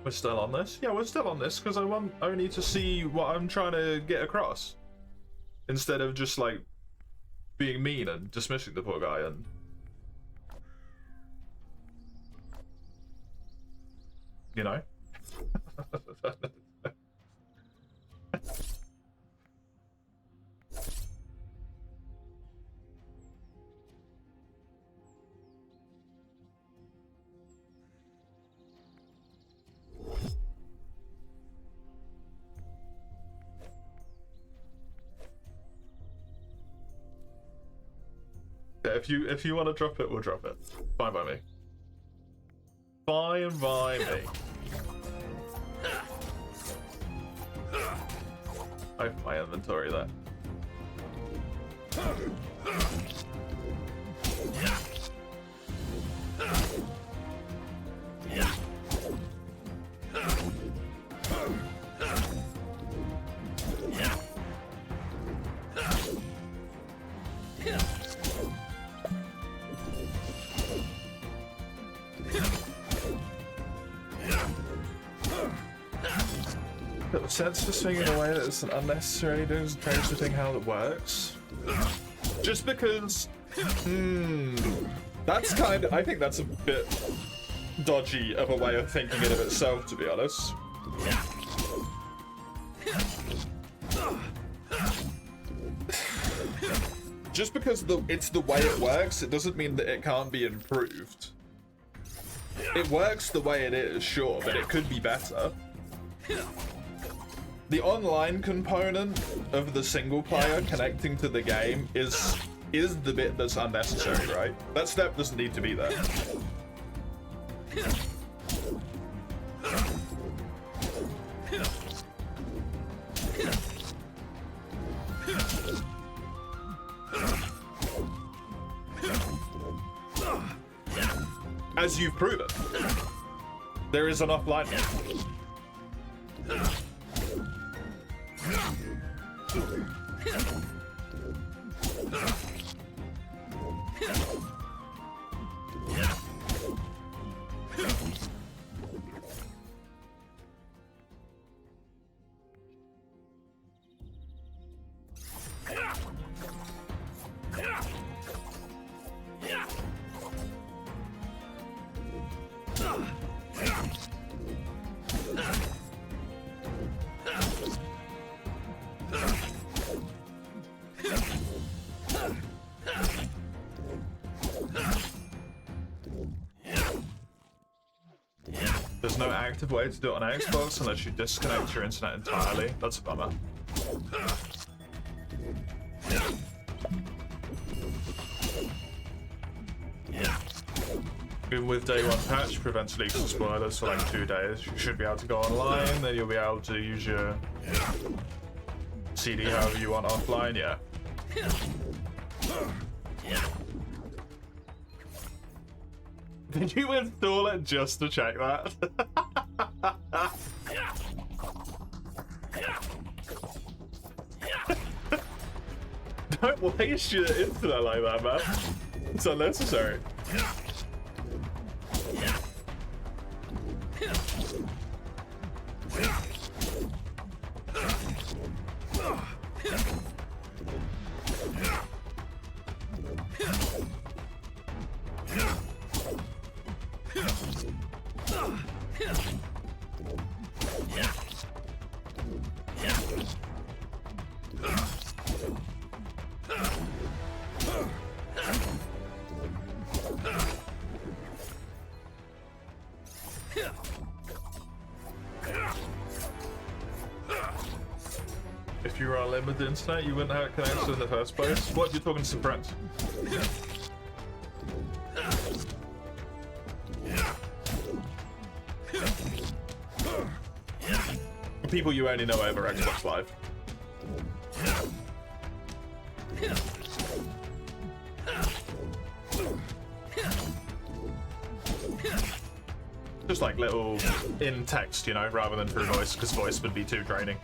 We're still on this? Yeah, we're still on this because I want only to see what I'm trying to get across. Instead of just, like, being mean and dismissing the poor guy and... You know? Yeah, if you want to drop it, we'll drop it. Fine by me. Fine by me. Open my inventory there. Sense for swinging away that it's an unnecessary does change the thing how it works. Just because that's kind of, I think that's a bit dodgy of a way of thinking it of itself, to be honest. Just because it's the way it works, it doesn't mean that it can't be improved. It works the way it is, sure, but it could be better. The online component of the single player connecting to the game is the bit that's unnecessary, right? That step doesn't need to be there. As you've proven. There is an offline. There's no active way to do it on Xbox unless you disconnect your internet entirely. That's a bummer. Even with day one patch, prevents leaks and spoilers for like 2 days. You should be able to go online, then you'll be able to use your CD however you want offline, yeah. Did you install it just to check that? Don't waste your internet like that, man. It's unnecessary. If you were on limited internet, you wouldn't have connection in the first place. What, you're talking to some friends? People you only know over Xbox Live. Just like little in text, you know, rather than through voice, because voice would be too draining.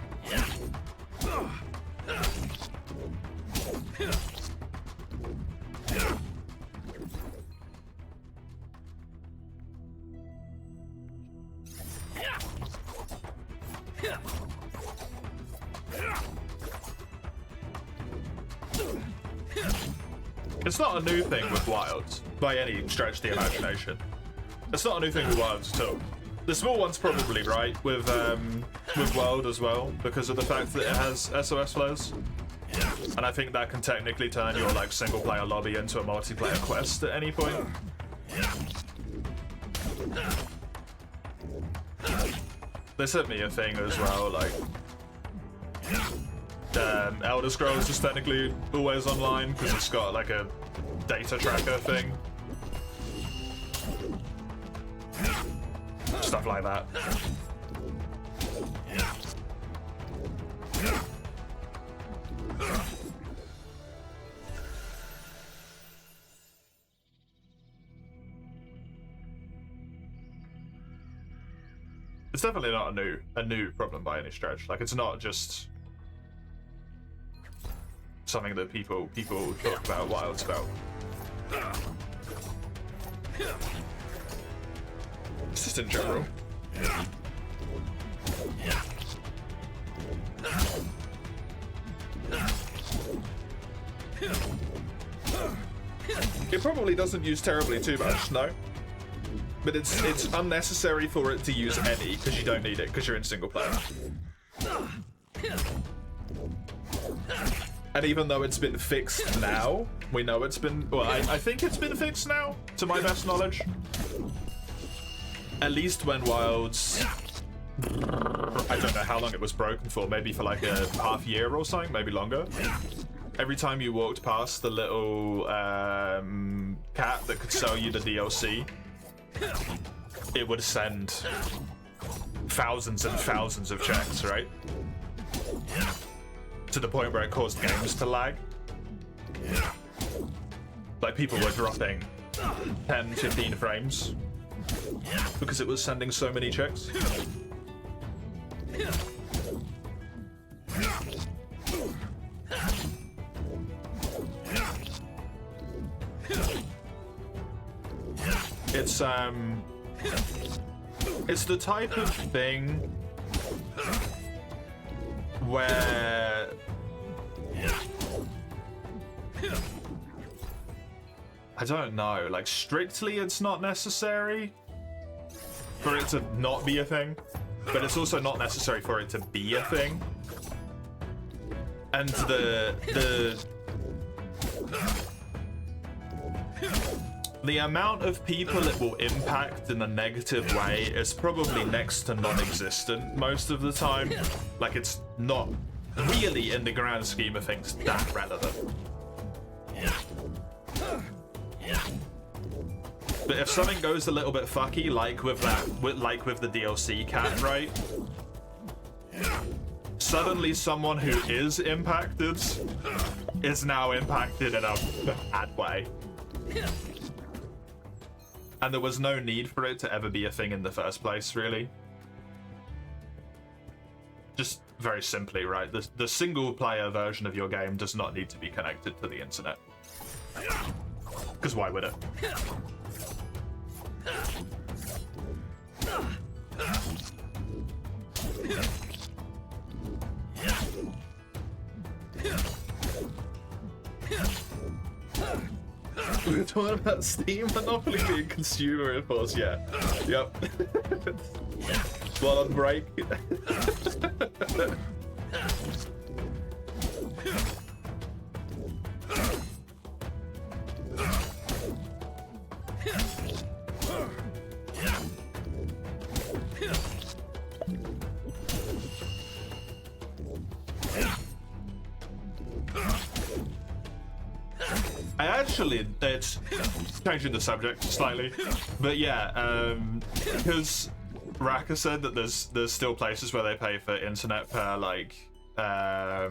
It's not a new thing with Wilds, by any stretch of the imagination. It's not a new thing with Wilds at all. The small one's probably right with Wild as well, because of the fact that it has SOS flows. And I think that can technically turn your like single player lobby into a multiplayer quest at any point. They sent me a thing as well, like Elder Scrolls is technically always online because it's got like a data tracker thing. Stuff like that. It's definitely not a new problem by any stretch. Like, it's not just something that people talk about Wilds about. It's just in general. It probably doesn't use terribly too much, no. But it's unnecessary for it to use any, because you don't need it, because you're in single player. And even though it's been fixed now, we know it's been, well, I think it's been fixed now, to my best knowledge. At least when Wilds, I don't know how long it was broken for, maybe for like a half year or something, maybe longer. Every time you walked past the little cat that could sell you the DLC, it would send thousands and thousands of checks, right? To the point where it caused games to lag. Like, people were dropping 10, 15 frames because it was sending so many checks. It's the type of thing where I don't know, like strictly it's not necessary for it to not be a thing, but it's also not necessary for it to be a thing. And the amount of people it will impact in a negative way is probably next to non-existent most of the time. Like, it's not really, in the grand scheme of things, that relevant. But if something goes a little bit fucky, like with the DLC cat, right? Suddenly someone who is impacted is now impacted in a bad way. And there was no need for it to ever be a thing in the first place, really. Just very simply, right? The single-player version of your game does not need to be connected to the internet. Because why would it? We were talking about Steam Monopoly being consumer enforced, yeah. Yep. While on break. It's changing the subject slightly, but yeah, because Raka said that there's still places where they pay for internet per like per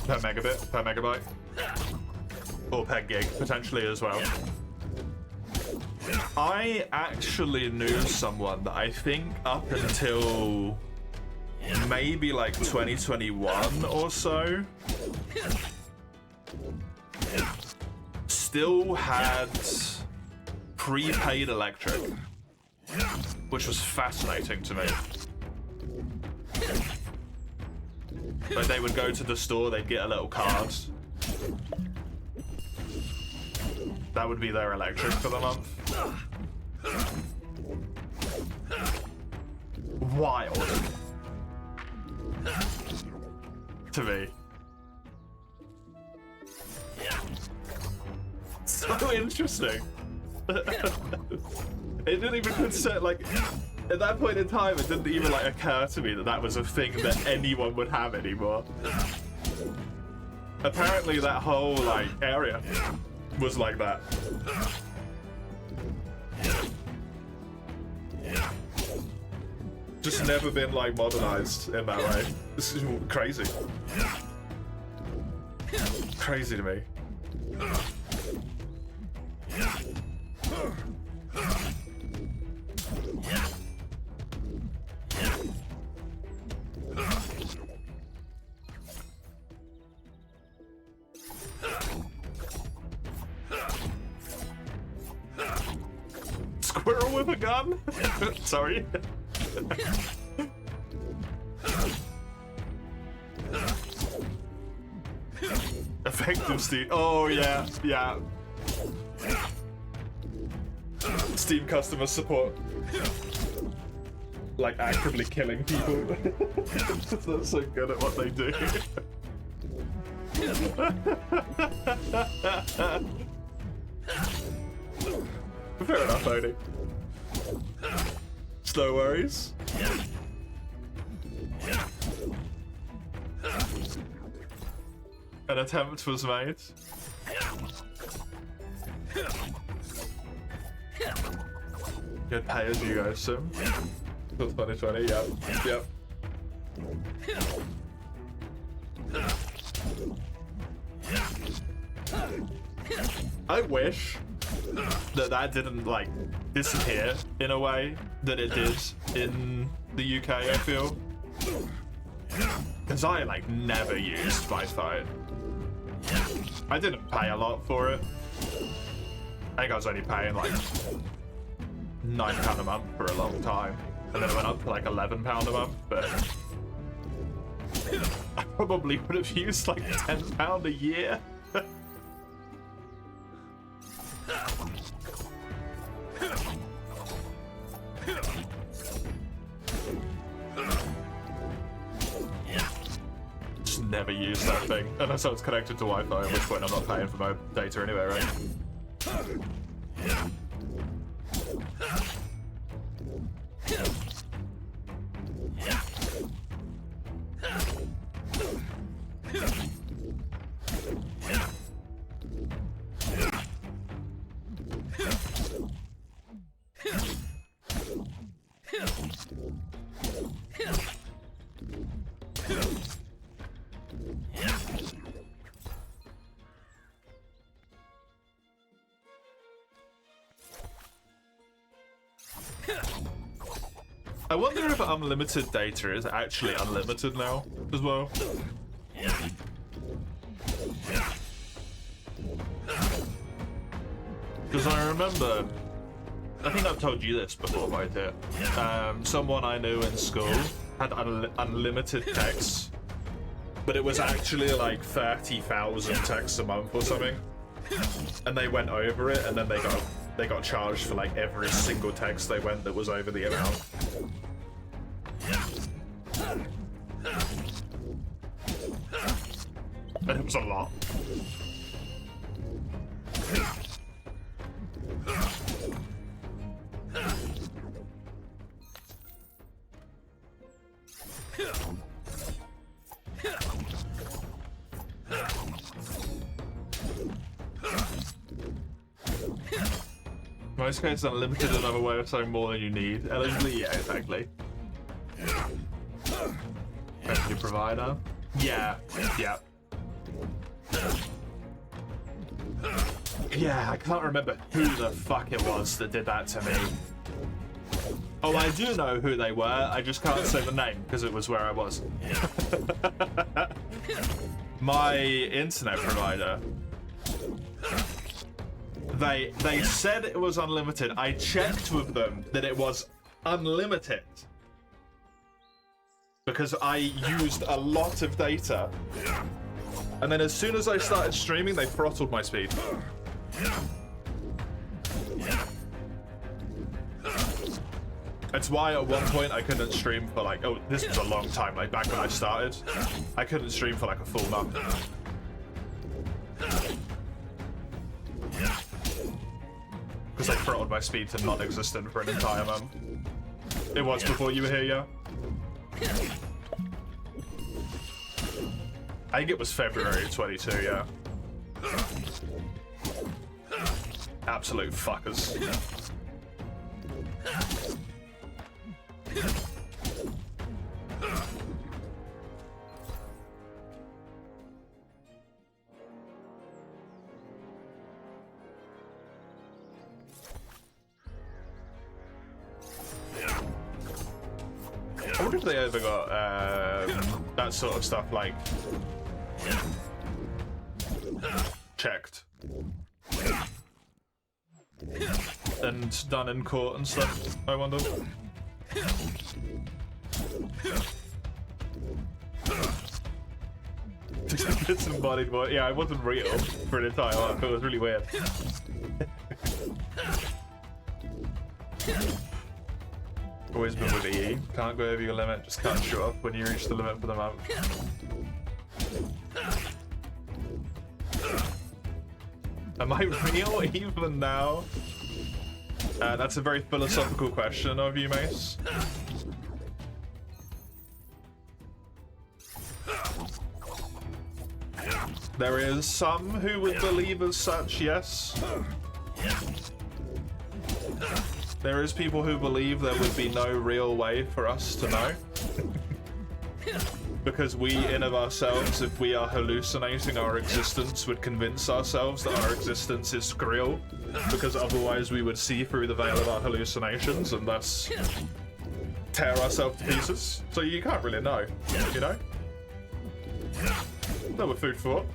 megabit, per megabyte, or per gig potentially as well. I actually knew someone that I think up until maybe like 2021 or so still had prepaid electric, which was fascinating to me. Like, they would go to the store, they'd get a little card. That would be their electric for the month. Wild. To me. So interesting. It didn't even consider, like, at that point in time, it didn't even like occur to me that that was a thing that anyone would have anymore. Apparently that whole like area was like that. Just never been like modernized in that way. This is crazy. Crazy to me. Squirrel with a gun? Sorry. Effective Steam. Oh yeah, yeah. Steam customer support. Like actively killing people. They're so good at what they do. Fair enough, Odie. No worries. An attempt was made. Good pay as you go, Sim. For 2020, yep. Yep. I wish that didn't like disappear in a way that it did in the UK, I feel. Because I like never used my phone. I didn't pay a lot for it. I think I was only paying like £9 a month for a long time. And then it went up to like £11 a month, but I probably would have used like £10 a year. Just never use that thing unless I was connected to Wi-Fi, at which point I'm not paying for my data anyway, right? I wonder if unlimited data is actually unlimited now as well. Because I remember, I think I've told you this before, right there. Someone I knew in school had unlimited texts, but it was actually like 30,000 texts a month or something. And they went over it, and then they got charged for like every single text they went that was over the amount. And it was a lot. Most cases, unlimited is another way of saying more than you need. Eligibility, yeah, exactly. Revenue provider? Yeah, yeah. Yeah, I can't remember who the fuck it was that did that to me. Oh, I do know who they were, I just can't say the name because it was where I was. My internet provider. They said it was unlimited. I checked with them that it was unlimited. Because I used a lot of data. And then as soon as I started streaming, they throttled my speed. It's why at one point I couldn't stream for like, oh, this was a long time, like back when I started. I couldn't stream for like a full month. Because they throttled my speed to non-existent for an entire month. It was before you were here, yeah? I think it was February 22, yeah. Absolute fuckers. I wonder if they ever got that sort of stuff like checked and done in court and stuff, I wonder. Disembodied voice. Yeah, it wasn't real for an entire life. It was really weird. Always been with EE. Can't go over your limit, just cut short off when you reach the limit for the month. Am I real even now? That's a very philosophical question of you, Mace. There is some who would believe as such, yes. There is people who believe there would be no real way for us to know. because we, in of ourselves, if we are hallucinating our existence, would convince ourselves that our existence is real, because otherwise we would see through the veil of our hallucinations and thus tear ourselves to pieces. So you can't really know, you know? No food for thought.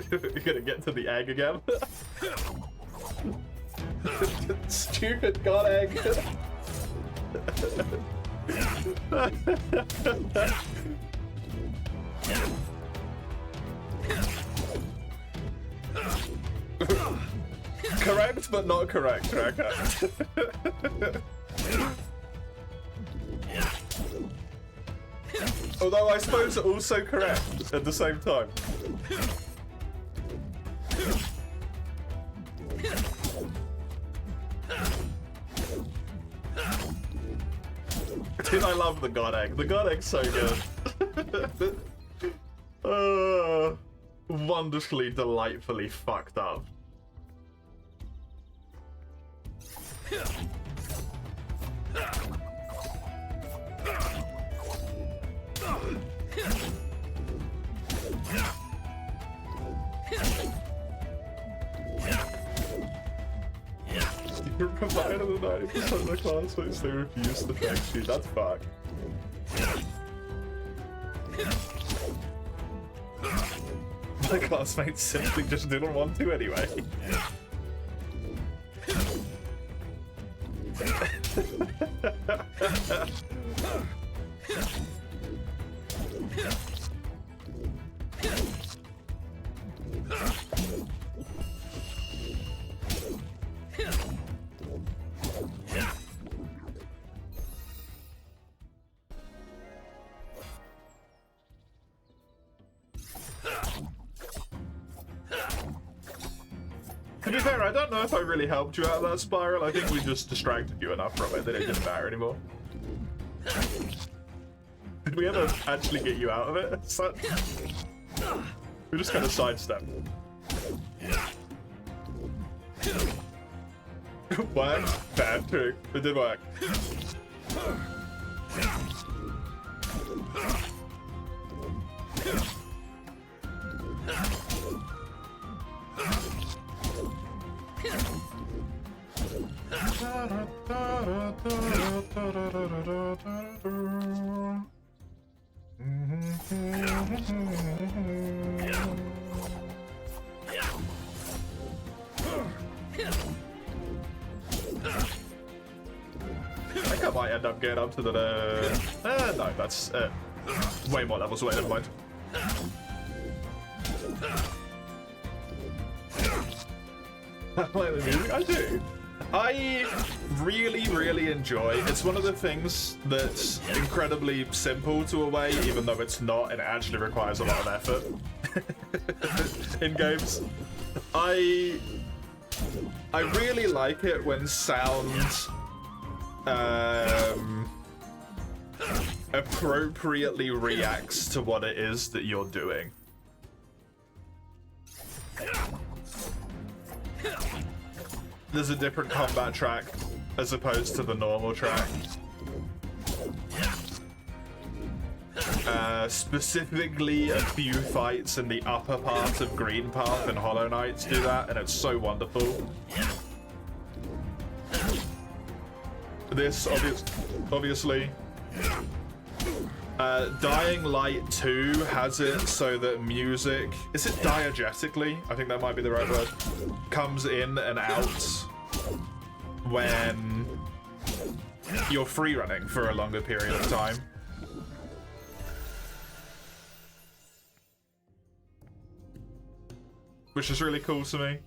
You're gonna get to the egg again. Stupid god egg. Correct, but not correct, Raka. Although I suppose also correct at the same time. Dude, I love the god egg. The god egg's so good. Wonderfully, delightfully fucked up. You're provided the 90% of the classmates they refuse to text you. That's fucked. My classmates simply just didn't want to anyway. To be fair, I don't know if I really helped you out of that spiral. I think we just distracted you enough from it that it didn't matter anymore. Did we ever actually get you out of it? We just kind of sidestepped. Worked? Bad trick. It did work. I think I might end up getting up to the... no, that's way more levels away, never mind. I play the music? I do. I really enjoy. It's one of the things that's incredibly simple to a way, even though it's not, and it actually requires a lot of effort in games. I really like it when sound appropriately reacts to what it is that you're doing. There's a different combat track as opposed to the normal track. Specifically, a few fights in the upper part of Green Path and Hollow Knights do that, and it's so wonderful. This, obviously, Dying Light 2 has it so that music, is it diegetically? I think that might be the right word. Comes in and out when you're free running for a longer period of time. Which is really cool to me.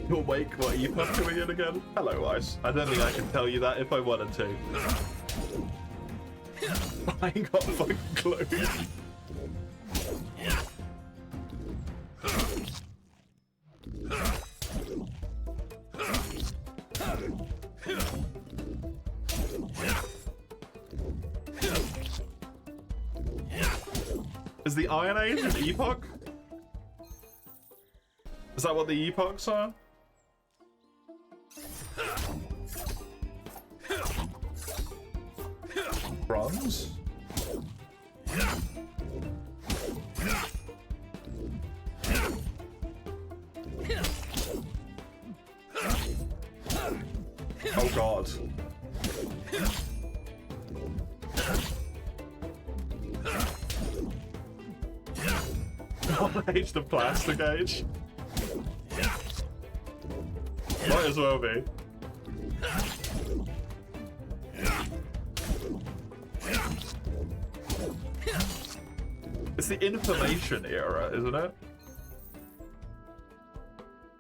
You're awake, what, are you coming in again? Hello, Ice. I don't think I can tell you that if I wanted to. I ain't got fucking clue. Is the Iron Age an epoch? Is that what the epochs are? Bronze? Oh god. What age the plastic age? Might as well be. It's the information era, isn't it?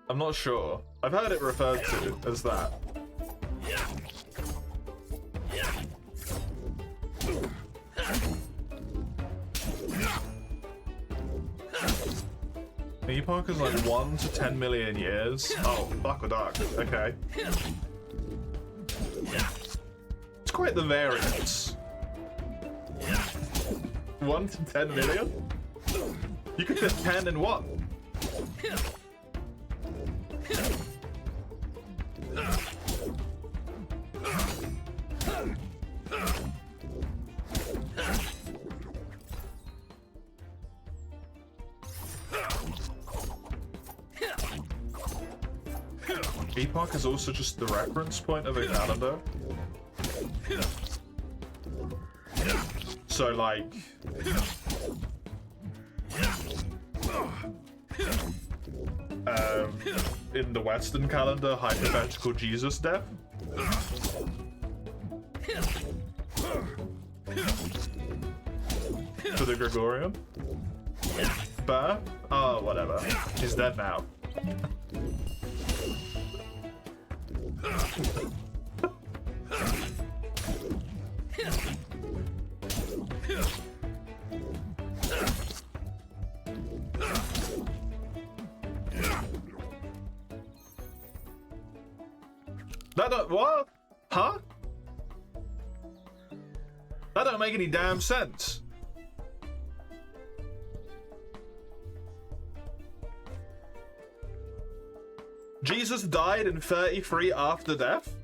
I'm not sure. I've heard it referred to as that. The epoch is like 1 to 10 million years. Oh, fuck with dark. Okay. It's quite the variance. 1 to 10 million? You could fit 10 in 1. Epoch is also just the reference point of a calendar. So like in the Western calendar, hypothetical Jesus death. For the Gregorian. Birth? Oh, whatever. He's dead now. That don't, what? Huh? That don't make any damn sense. Jesus died in 33 after death?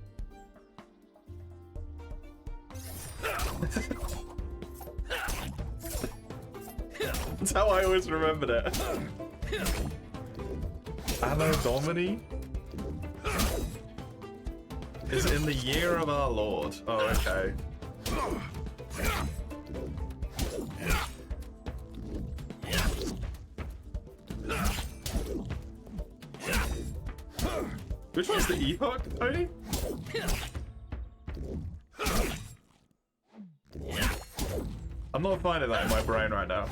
That's how I always remembered it. Anno Domini is in the year of our Lord. Oh, okay. Which one's the epoch, Tony? I'm not finding that in my brain right now.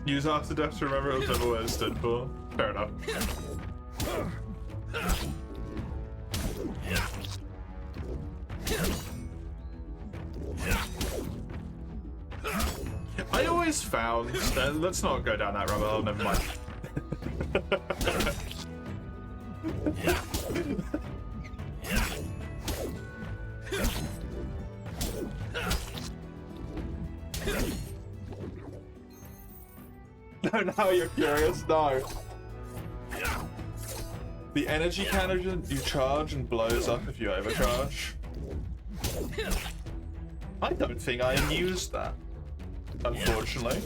Use after death to remember it was never what it stood for. Fair enough. I always found let's not go down that rabbit hole, never mind. No, now you're curious? No. The energy cannon you charge and blows up if you overcharge. I don't think I used that, unfortunately.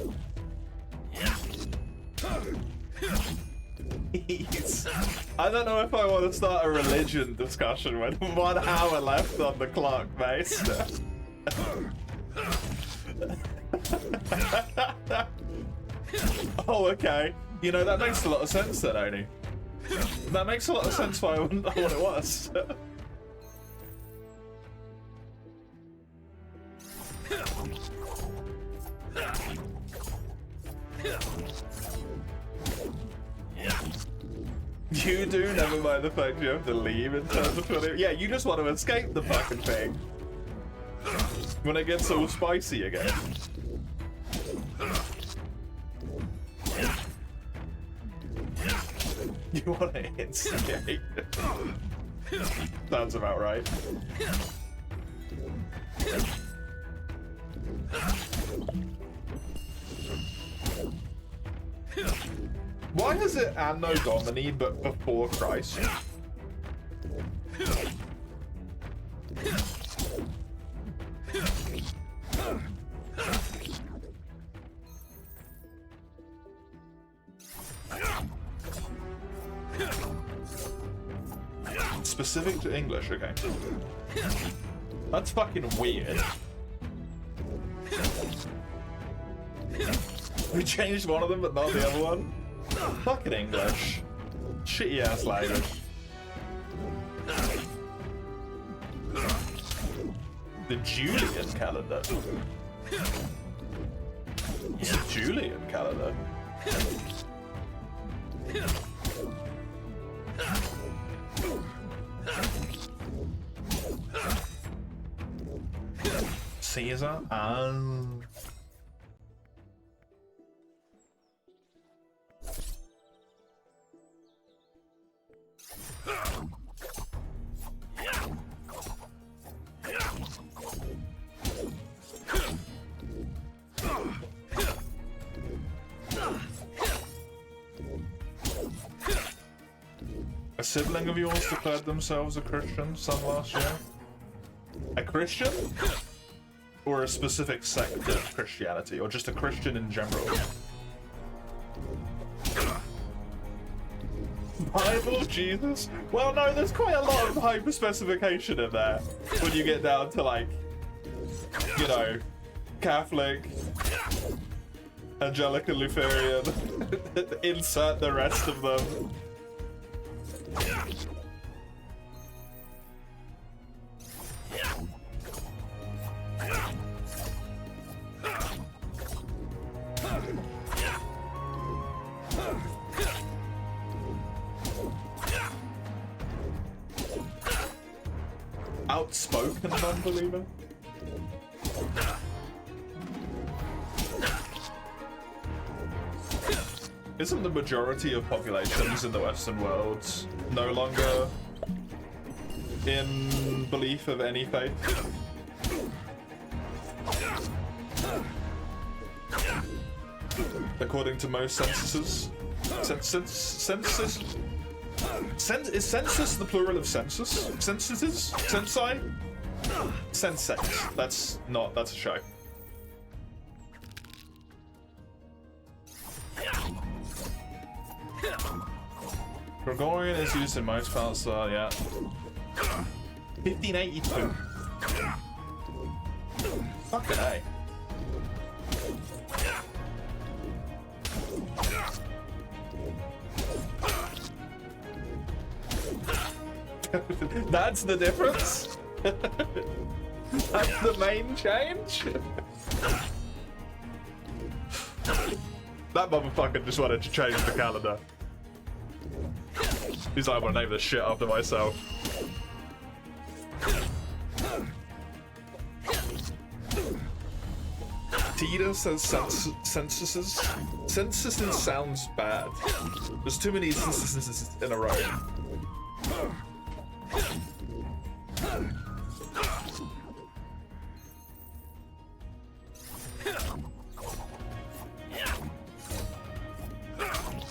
I don't know if I want to start a religion discussion with 1 hour left on the clock, mate. Oh, okay. You know, that makes a lot of sense then, Oni. That makes a lot of sense why I wouldn't know what it was. You do, never mind the fact you have to leave in terms of 20. Yeah, you just want to escape the fucking thing. When it gets all spicy again. You want to instigate. Sounds about right. Why is it Anno Domini but before Christ? Specific to English, okay. That's fucking weird. We changed one of them but not the other one? Fucking English. Shitty ass language. The Julian calendar. What's the Julian calendar? Caesar and a sibling of yours declared themselves a Christian some last year. A Christian? Or a specific sect of Christianity, or just a Christian in general? Bible, Jesus? Well, no, there's quite a lot of hyper-specification in there when you get down to, like, you know, Catholic, Angelican Lutheran, insert the rest of them. Outspoken non-believer? Isn't the majority of populations in the Western world no longer in belief of any faith? According to most censuses? Census? Is census the plural of census? Censuses? Sensei? Sensex. That's a show. Gregorian is used in most parts, yeah. 1582. Fucking A. That's the difference? That's the main change? That motherfucker just wanted to change the calendar. He's like, I'm gonna name this shit after myself. Tita says censuses. Censuses sounds bad. There's too many censuses in a row.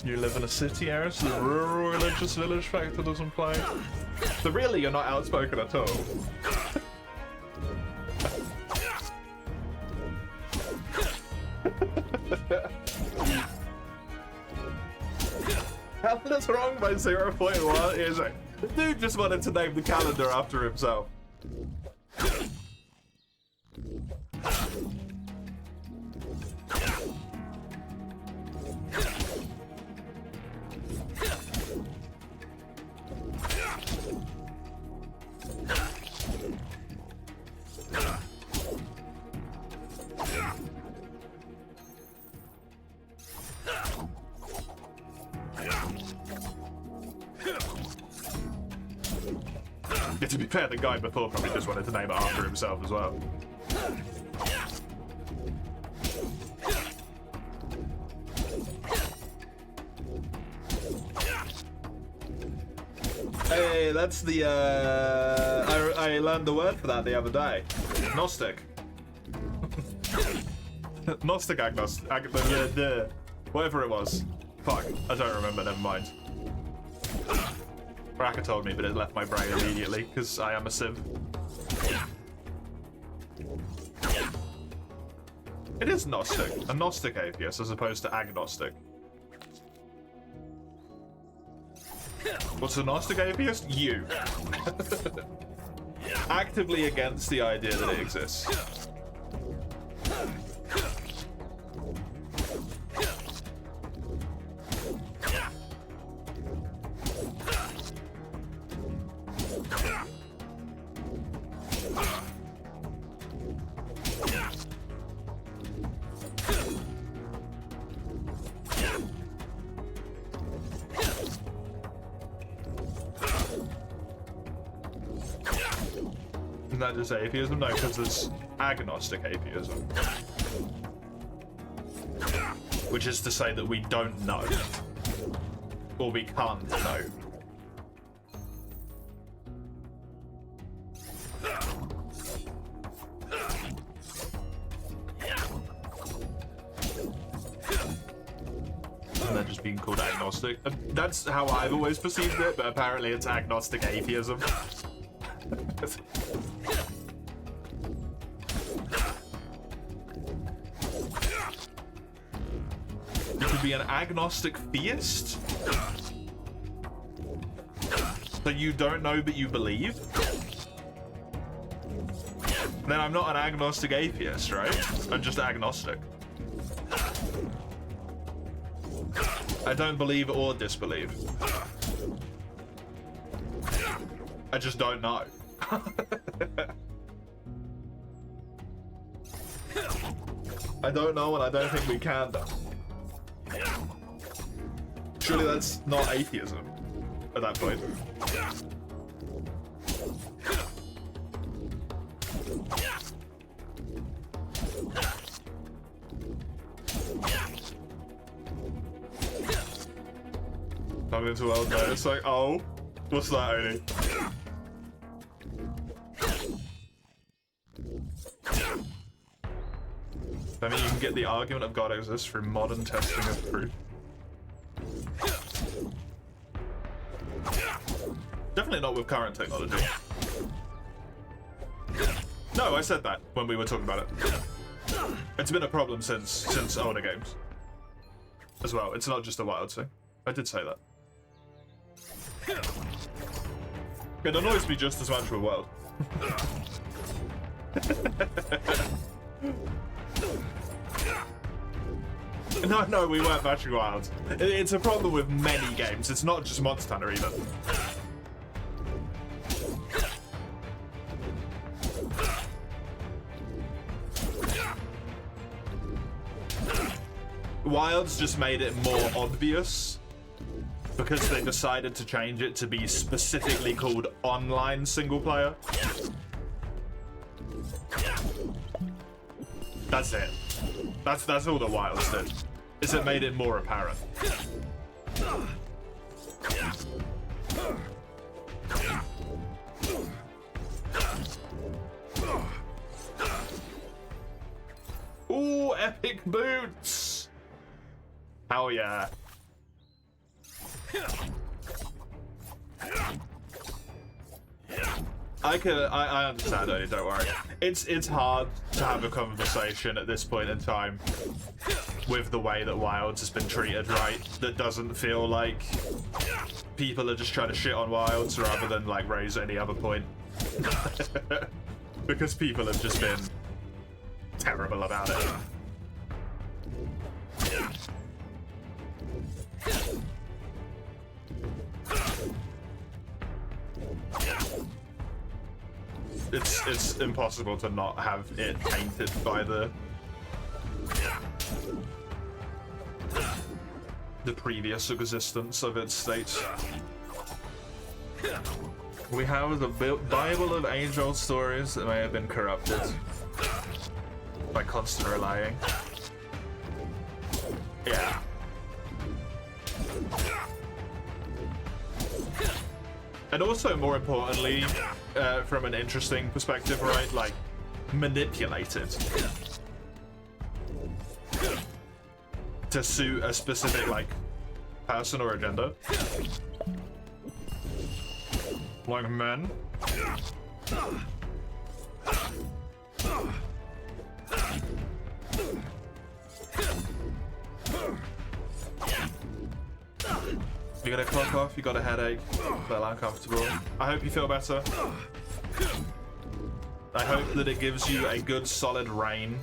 You live in a city area, so the rural religious village factor doesn't play. So really, you're not outspoken at all. Calendar's wrong by 0.1 is it? The dude just wanted to name the calendar after himself. fair, the guy before probably just wanted to name it after himself as well. Hey, that's the, I learned the word for that the other day. Gnostic. Gnostic agnostic. Whatever it was. Fuck, I don't remember, never mind. Raka told me, but it left my brain immediately, because I am a civ. It is Gnostic. A Gnostic atheist as opposed to agnostic. What's a Gnostic atheist? You. Actively against the idea that it exists. Isn't that just atheism? No, because it's agnostic atheism. Which is to say that we don't know. Or we can't know. And they're just being called agnostic. That's how I've always perceived it, but apparently it's agnostic atheism. You could be an agnostic theist? So you don't know but you believe? Then I'm not an agnostic atheist, right? I'm just agnostic. I don't believe or disbelieve. I just don't know. I don't know, and I don't think we can, though. Surely that's not atheism at that point. Not into well, no. It's like, oh, what's that, Oni? I mean, you can get the argument of God exists through modern testing of proof. Definitely not with current technology. No, I said that when we were talking about it. It's been a problem since older games. As well, it's not just a wild thing. I did say that. It annoys me just as much with World. No, we weren't matching Wilds. It's a problem with many games. It's not just Monster Hunter either. Wilds just made it more obvious because they decided to change it to be specifically called online single player. That's it. That's all the Wilds did. Is it made it more apparent. Ooh, epic boots! Hell yeah. I understand, Odie, don't worry. It's hard to have a conversation at this point in time with the way that Wilds has been treated, right? That doesn't feel like people are just trying to shit on Wilds rather than like raise any other point. Because people have just been terrible about it. It's impossible to not have it tainted by the previous existence of its state. We have the Bible of age-old stories that may have been corrupted by constant relying. Yeah. And also, more importantly, from an interesting perspective, right? Like, manipulated to suit a specific, like, person or agenda. Like men. You got a clock off, you got a headache, feel uncomfortable. I hope you feel better. I hope that it gives you a good solid rain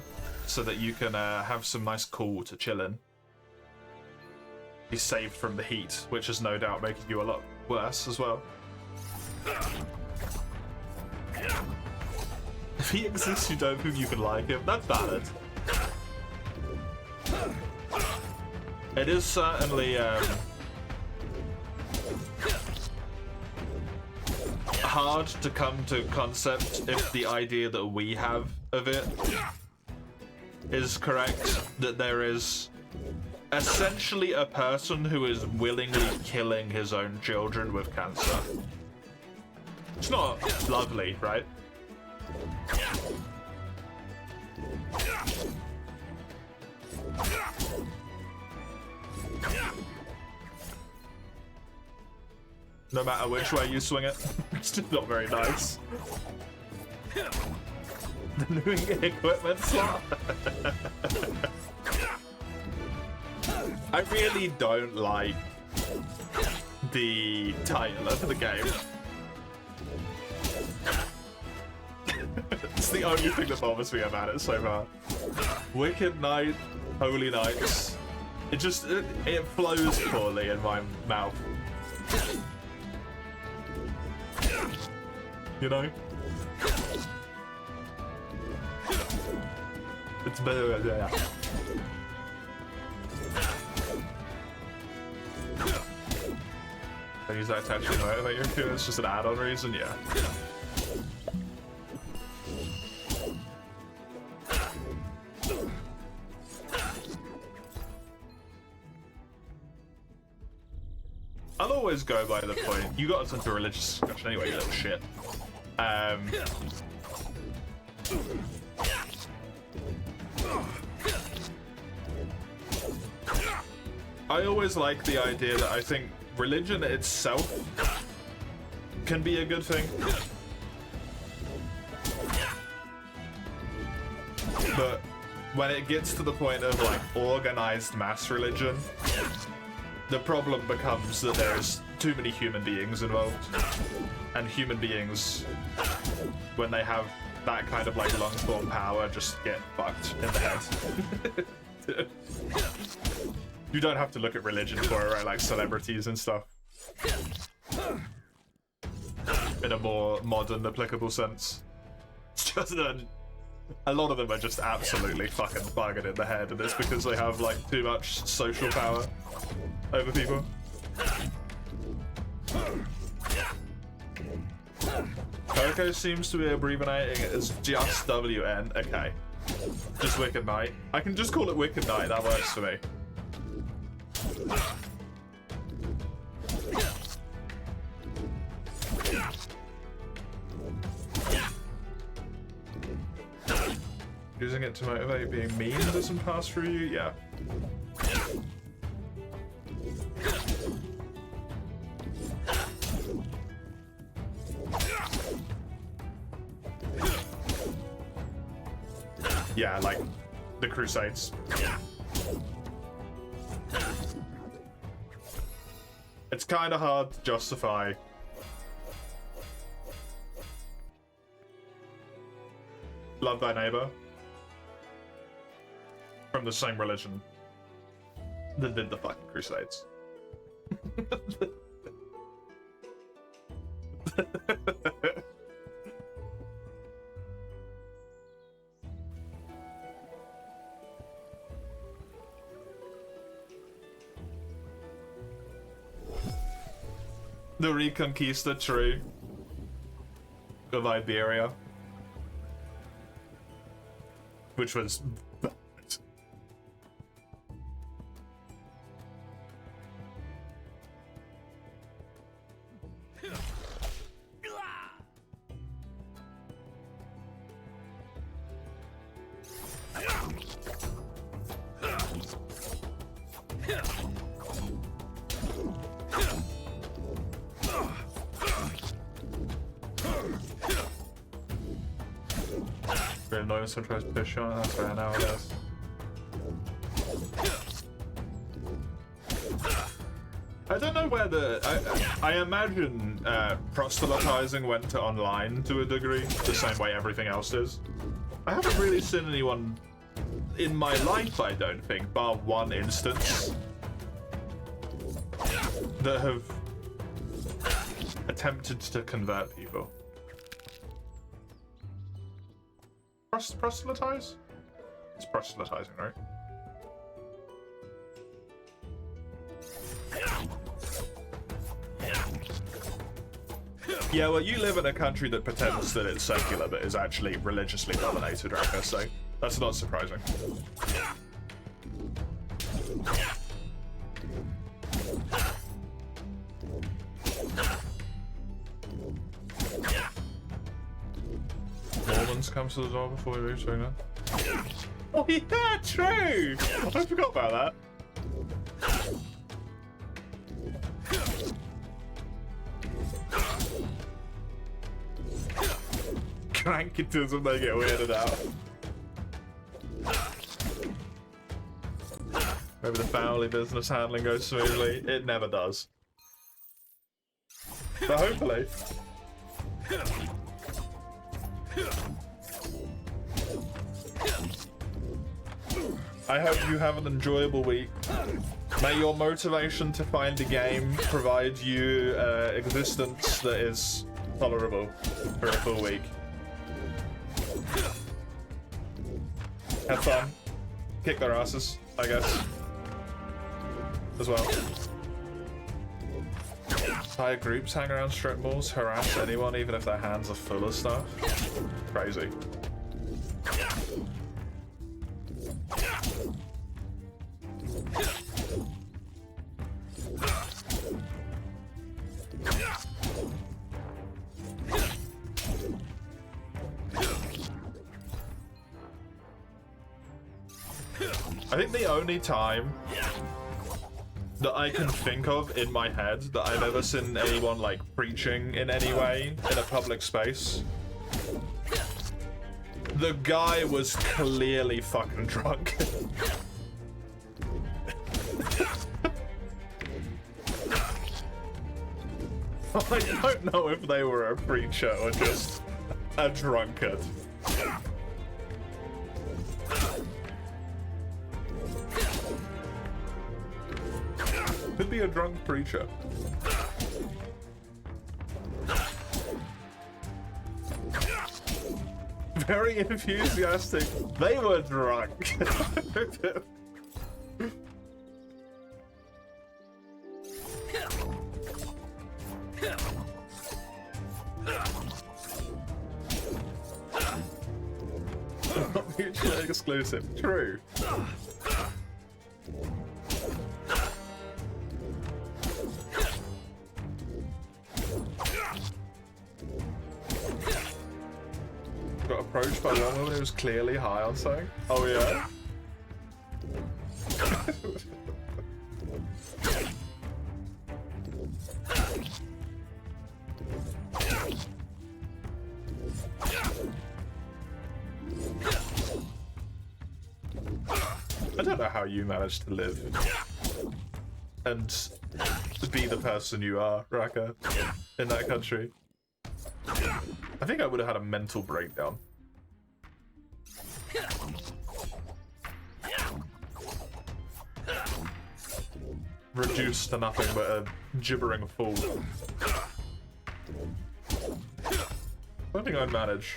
so that you can have some nice cool to chill in. Be saved from the heat, which is no doubt making you a lot worse as well. If he exists, you don't think you can like him? That's valid. It is certainly hard to come to concept if the idea that we have of it is correct, that there is essentially a person who is willingly killing his own children with cancer. It's not lovely, right? No matter which way you swing it, it's just not very nice. The new equipment slot. I really don't like the title of the game. It's the only thing that bothers me about it so far. Wicked Night, Holy Nights. It flows poorly in my mouth. You know? It's better, yeah. I use that to actually motivate your kid. It's just an add-on reason, yeah. I'll always go by the point. You got us into a religious discussion anyway, you little shit. I always like the idea that I think religion itself can be a good thing. But when it gets to the point of like organized mass religion, the problem becomes that there's too many human beings involved. And human beings, when they have that kind of like long-form power, just get fucked in the head. You don't have to look at religion for it, right? Like celebrities and stuff. In a more modern, applicable sense. It's just a lot of them are just absolutely fucking bugging in the head, and it's because they have like too much social power over people. Coco seems to be abbreviating it as just WN. Okay. Just Wicked Night. I can just call it Wicked Night, that works for me. Using it to motivate being mean doesn't pass through you? Yeah. Yeah, like the Crusades. It's kind of hard to justify love thy neighbor from the same religion that did the fucking Crusades. The Reconquista, true. of Iberia, which was really annoying. Someone tries to push you on. That's fair now, I guess. I don't know where I imagine proselytizing went to online to a degree, the same way everything else is. I haven't really seen anyone in my life, I don't think, bar one instance, that have attempted to convert people. Proselytize? It's proselytizing, right? Yeah, well, you live in a country that pretends that it's secular but is actually religiously dominated, right? So that's not surprising. Mormons come to the door before we reach China. Oh yeah, true! I forgot about that. Crankitism, they get weirded out. Maybe the family business handling goes smoothly. It never does. But hopefully. I hope you have an enjoyable week. May your motivation to find a game provide you existence that is tolerable for a full week. Have fun. Kick their asses, I guess. As well. Entire groups hang around strip malls, harass anyone even if their hands are full of stuff. Crazy. I think the only time that I can think of in my head that I've ever seen anyone like preaching in any way in a public space, the guy was clearly fucking drunk. I don't know if they were a preacher or just a drunkard. Could be a drunk preacher. Very enthusiastic. They were drunk. Not mutually exclusive. True. Got approached by one woman who was clearly high on something. Oh yeah? I don't know how you managed to live and be the person you are, Raka, in that country. I think I would have had a mental breakdown. Reduced to nothing but a gibbering fool. I don't think I'd manage.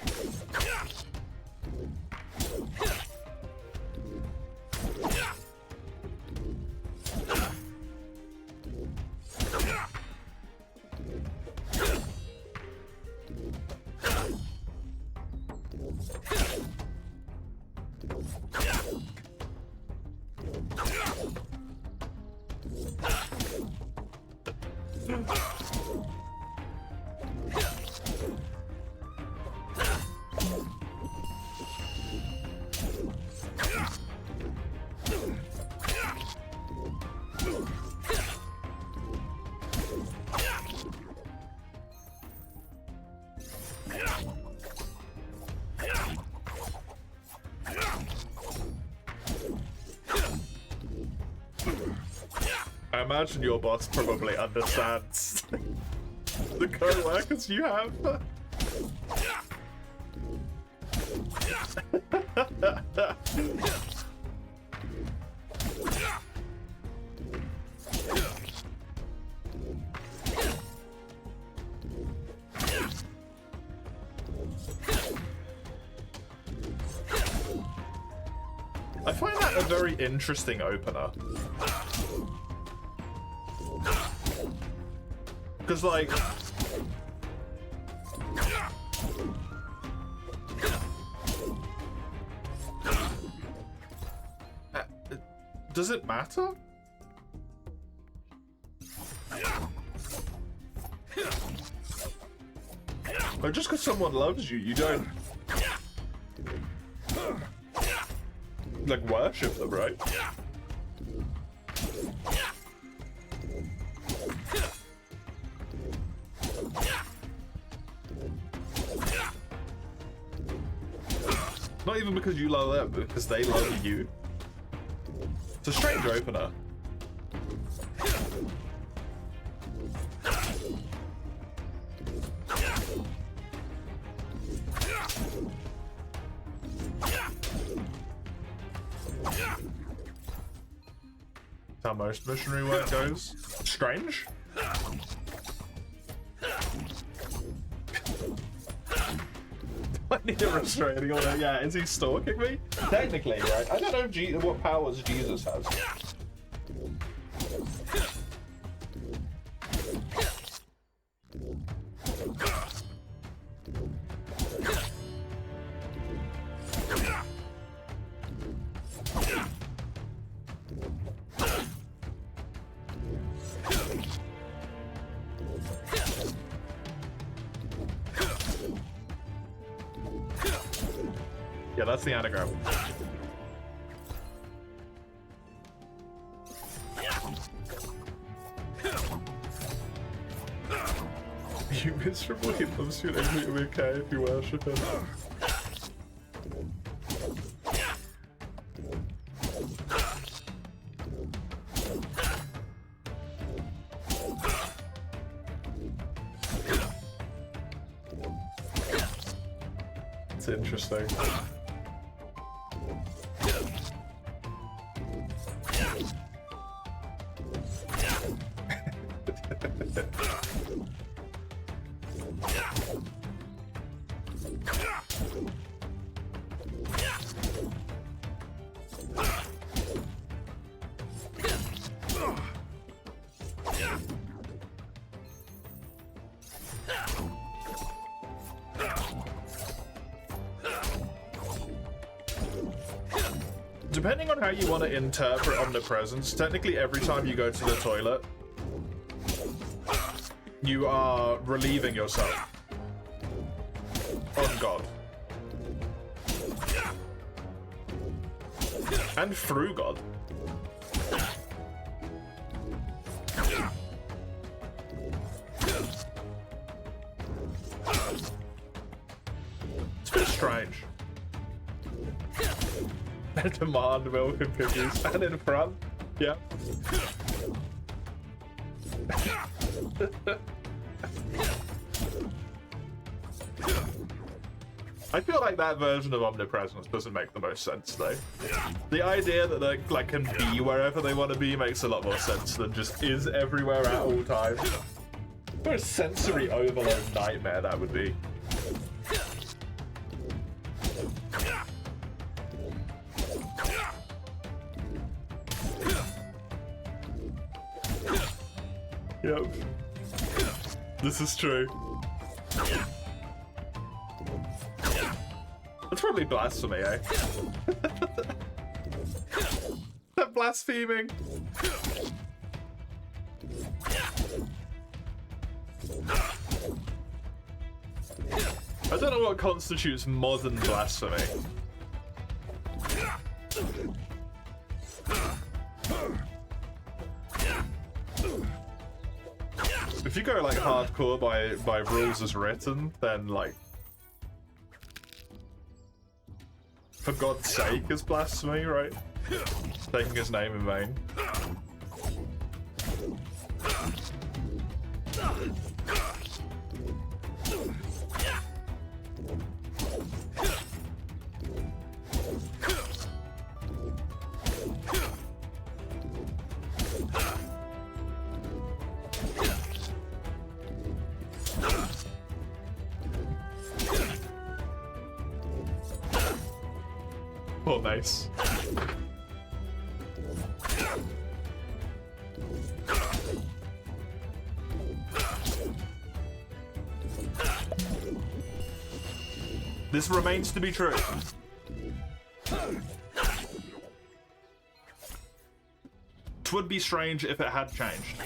I imagine your boss probably understands the co-workers you have. I find that a very interesting opener. Because, like... does it matter? Like, just because someone loves you, you don't... like, worship them, right? Not even because you love them, but because they love you. It's a strange opener. That's how most missionary work goes. Strange? I need a restraining order. Yeah, is he stalking me? Technically, right? I don't know what powers Jesus has. Yeah, that's the anagram. You miserable, he loves you and everything will be okay if you worship him. It's interesting. Depending on how you want to interpret omnipresence, technically every time you go to the toilet, you are relieving yourself on God. And through God. It's a bit strange. Demand milk and cookies. And in front. Yeah. I feel like that version of omnipresence doesn't make the most sense though. The idea that they like can be wherever they want to be makes a lot more sense than just is everywhere at all times. What a sensory overload nightmare that would be. Yep. This is true. That's probably blasphemy, eh? They're blaspheming. I don't know what constitutes modern blasphemy. If you go like hardcore by rules as written, then like for God's sake is blasphemy, right? Taking his name in vain. Oh, nice. This remains to be true. It would be strange if it had changed.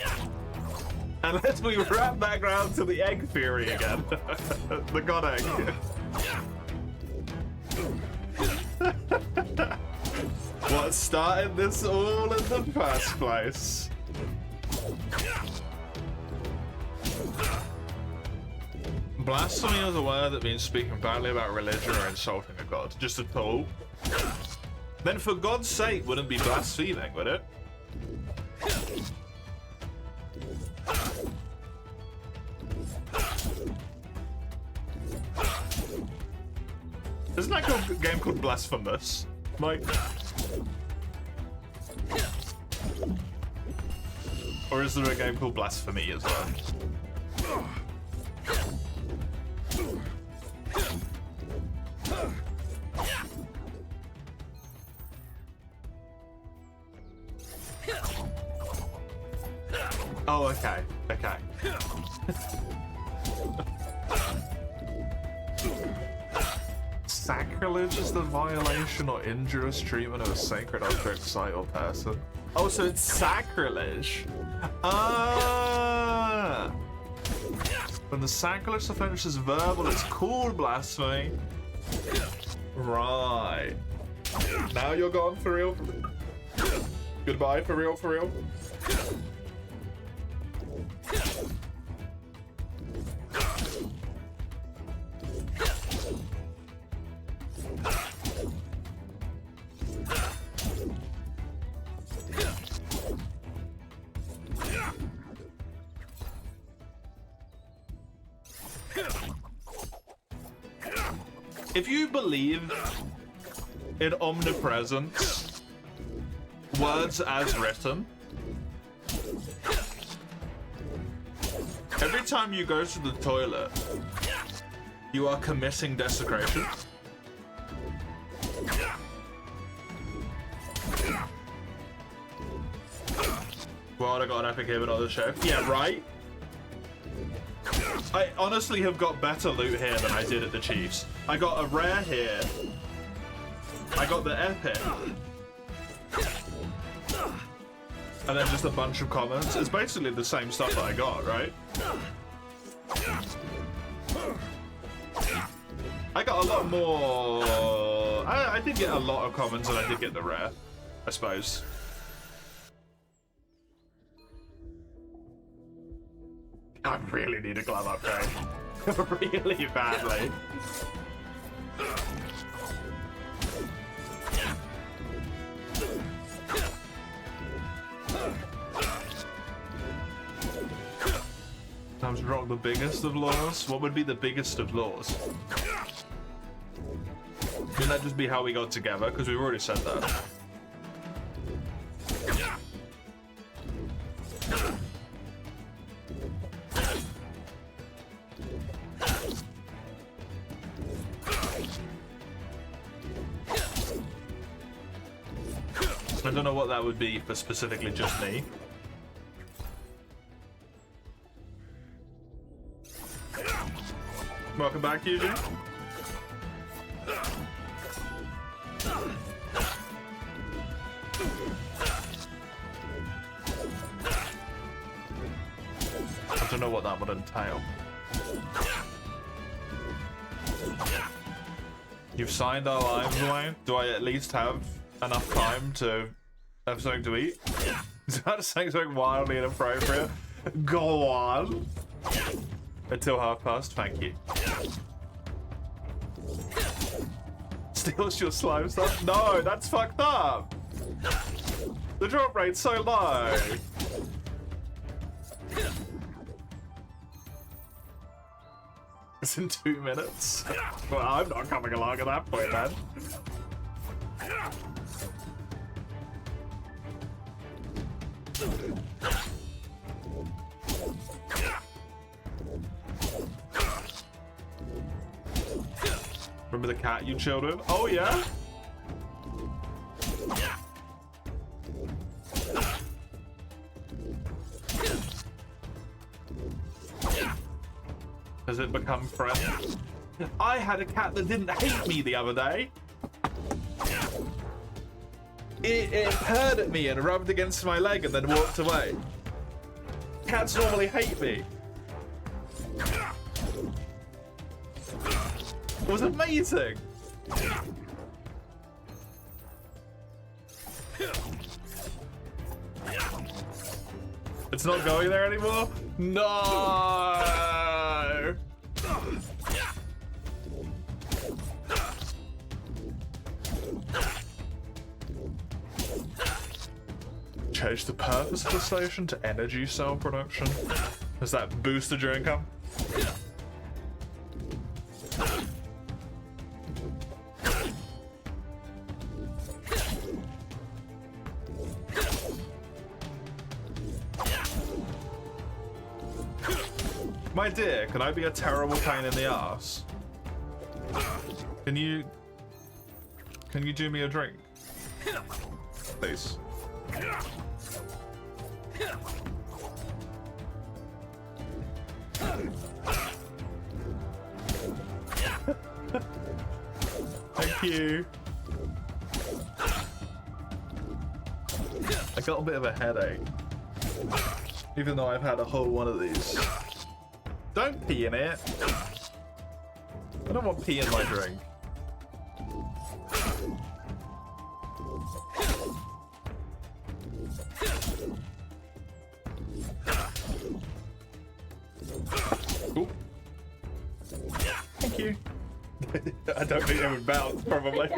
Unless we wrap back around to the egg theory again. The god egg. What started this all in the first place? Blasphemy is a word that means speaking badly about religion or insulting a god. Just a tool. Then for God's sake wouldn't be blaspheming, would it? Isn't that a game called Blasphemous, Mike? Or is there a game called Blasphemy as well? Oh, okay, okay. Sacrilege is the violation or injurious treatment of a sacred object, site, or person. Oh, so it's sacrilege. Ah! When the sacrilege offense is verbal, it's called blasphemy. Right. Now you're gone for real. Goodbye for real, for real. If you believe in omnipresence, words as written, every time you go to the toilet, you are committing desecration. Well, I got an epic here, but not the chef. Yeah, right? I honestly have got better loot here than I did at the Chiefs. I got a rare here. I got the epic. And then just a bunch of commons. It's basically the same stuff that I got, right? I got a lot more... I did get a lot of commons and I did get the rare, I suppose. I really need a glove upgrade. Really badly. Times rock the biggest of laws? What would be the biggest of laws? Wouldn't that just be how we got together? Because we've already said that. I don't know what that would be for specifically just me. Welcome back, Eugene. don't know what that would entail. You've signed our lives away. Do I at least have enough time to have something to eat? Is that saying something wildly inappropriate? Go on. Until 1:30, thank you. Steals your slime stuff? No, that's fucked up. The drop rate's so low. It's in 2 minutes. Well, I'm not coming along at that point, man. Remember the cat you chilled with? Oh, yeah? Has it become friends? I had a cat that didn't hate me the other day. It purred at me and rubbed against my leg and then walked away. Cats normally hate me. It was amazing. It's not going there anymore? No! Change the purpose of the station to energy cell production. Does that boost your income? My dear, can I be a terrible pain in the ass? Can you do me a drink? Please. Thank you. I got a bit of a headache. Even though I've had a whole one of these. Don't pee in it. I don't want pee in my drink. Ooh. Thank you. I don't think it would bounce, probably.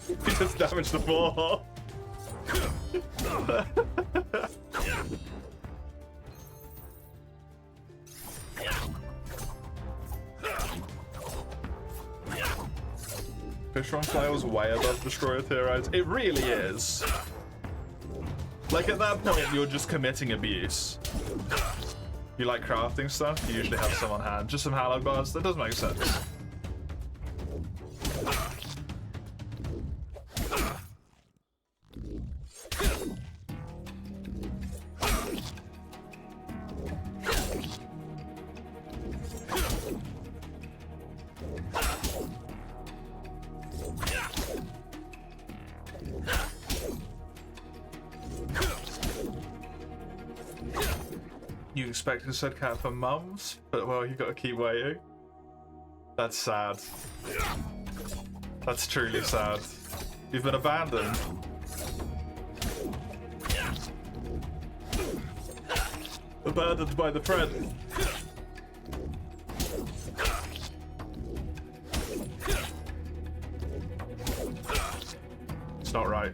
He just damaged the floor. Fishron Flyle's way above Destroyer Theorides. It really is. Like, at that point, you're just committing abuse. You like crafting stuff, you usually have some on hand. Just some Hallowed bars, that does make sense. You expected said cat for mums, but well, you gotta keep waiting. That's sad. That's truly sad. You've been abandoned. Abandoned by the friend. It's not right.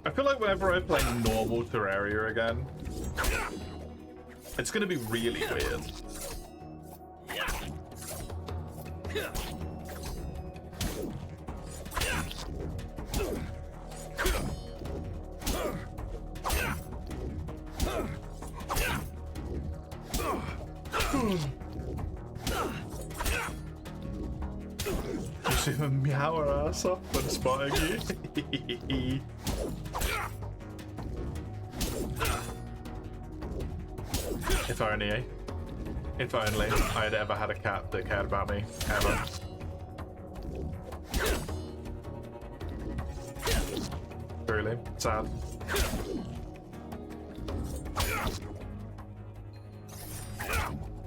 I feel like whenever I play normal Terraria again, it's gonna be really weird. You see them meow her ass off when spotting you? If only. If only I had ever had a cat that cared about me. Ever. Truly. Sad.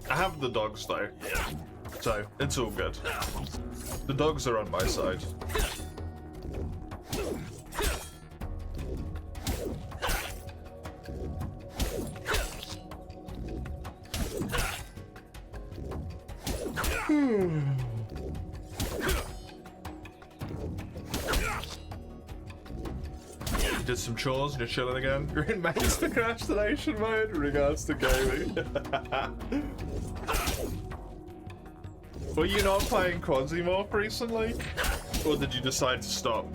I have the dogs though, so it's all good. The dogs are on my side. Did some chores and you're chilling again. You're in master procrastination mode in regards to gaming. Were you not playing Quasimorph recently? Or did you decide to stop?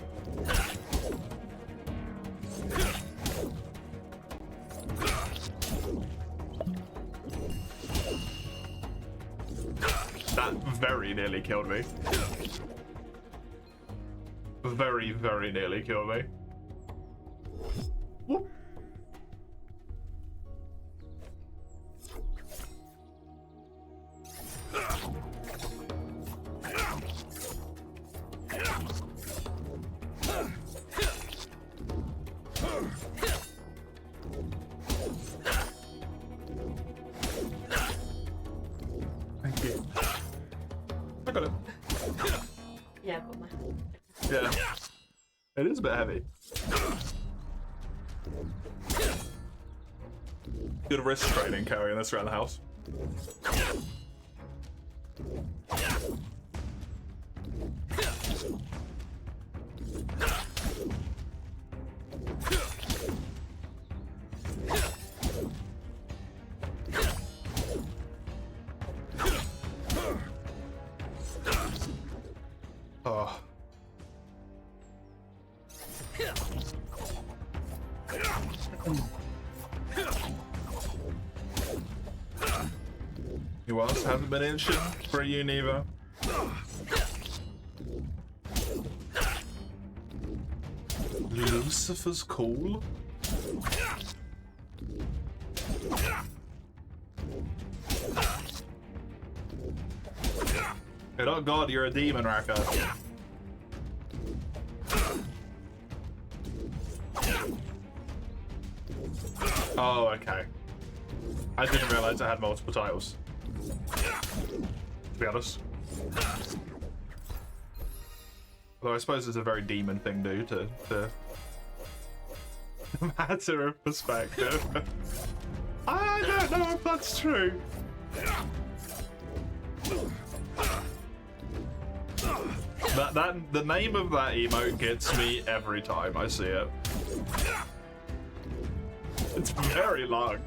That very nearly killed me. Very, very nearly killed me. Whoop. Thank you. I got it. Yeah, I've got my hand. Yeah. It is a bit heavy. Good wrist training carrying this around the house. Oh. Who else hasn't been inching for you neither? Lucifer's cool? Oh god, you're a demon, Raka. Oh, okay. I didn't realize I had multiple titles. To be honest. Although I suppose it's a very demon thing, dude, to matter of perspective. I don't know if that's true. The name of that emote gets me every time I see it. It's very long.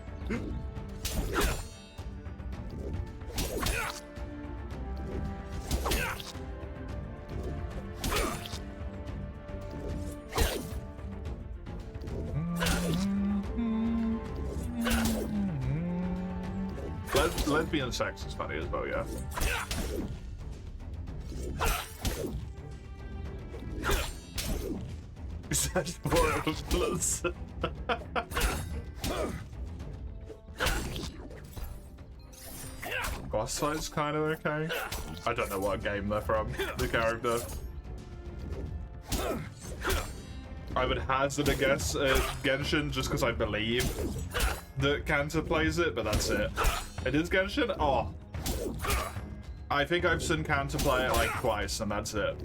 Lesbian sex is funny as well, yeah. Such horribles. Boss fight's kind of okay. I don't know what game they're from, the character. I would hazard a guess at Genshin just because I believe that Kanta plays it, but that's it. It is Genshin? Oh. I think I've seen Kanta play it like twice, and that's it.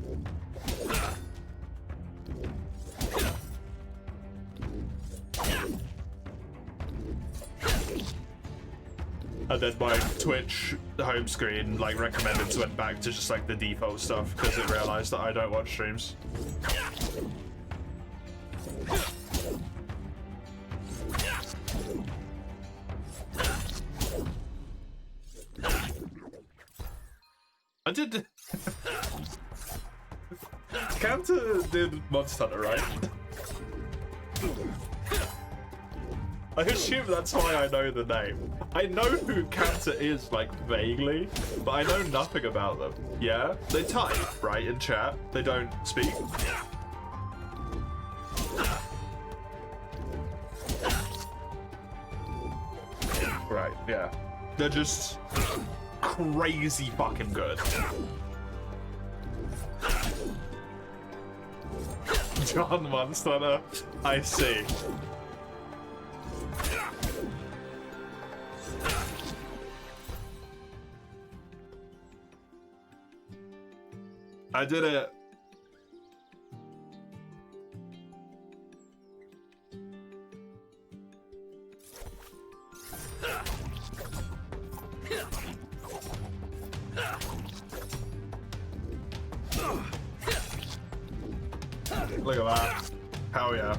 And then my Twitch home screen like recommended went back to just like the default stuff because it realized that I don't watch streams. I did. Kanta did Monster Hunter, right? I assume that's why I know the name. I know who Kanta is, like, vaguely, but I know nothing about them. Yeah? They type, right, in chat. They don't speak. Right, Yeah. They're just crazy fucking good. John Monster, I see. I did it. Look at that. Hell yeah.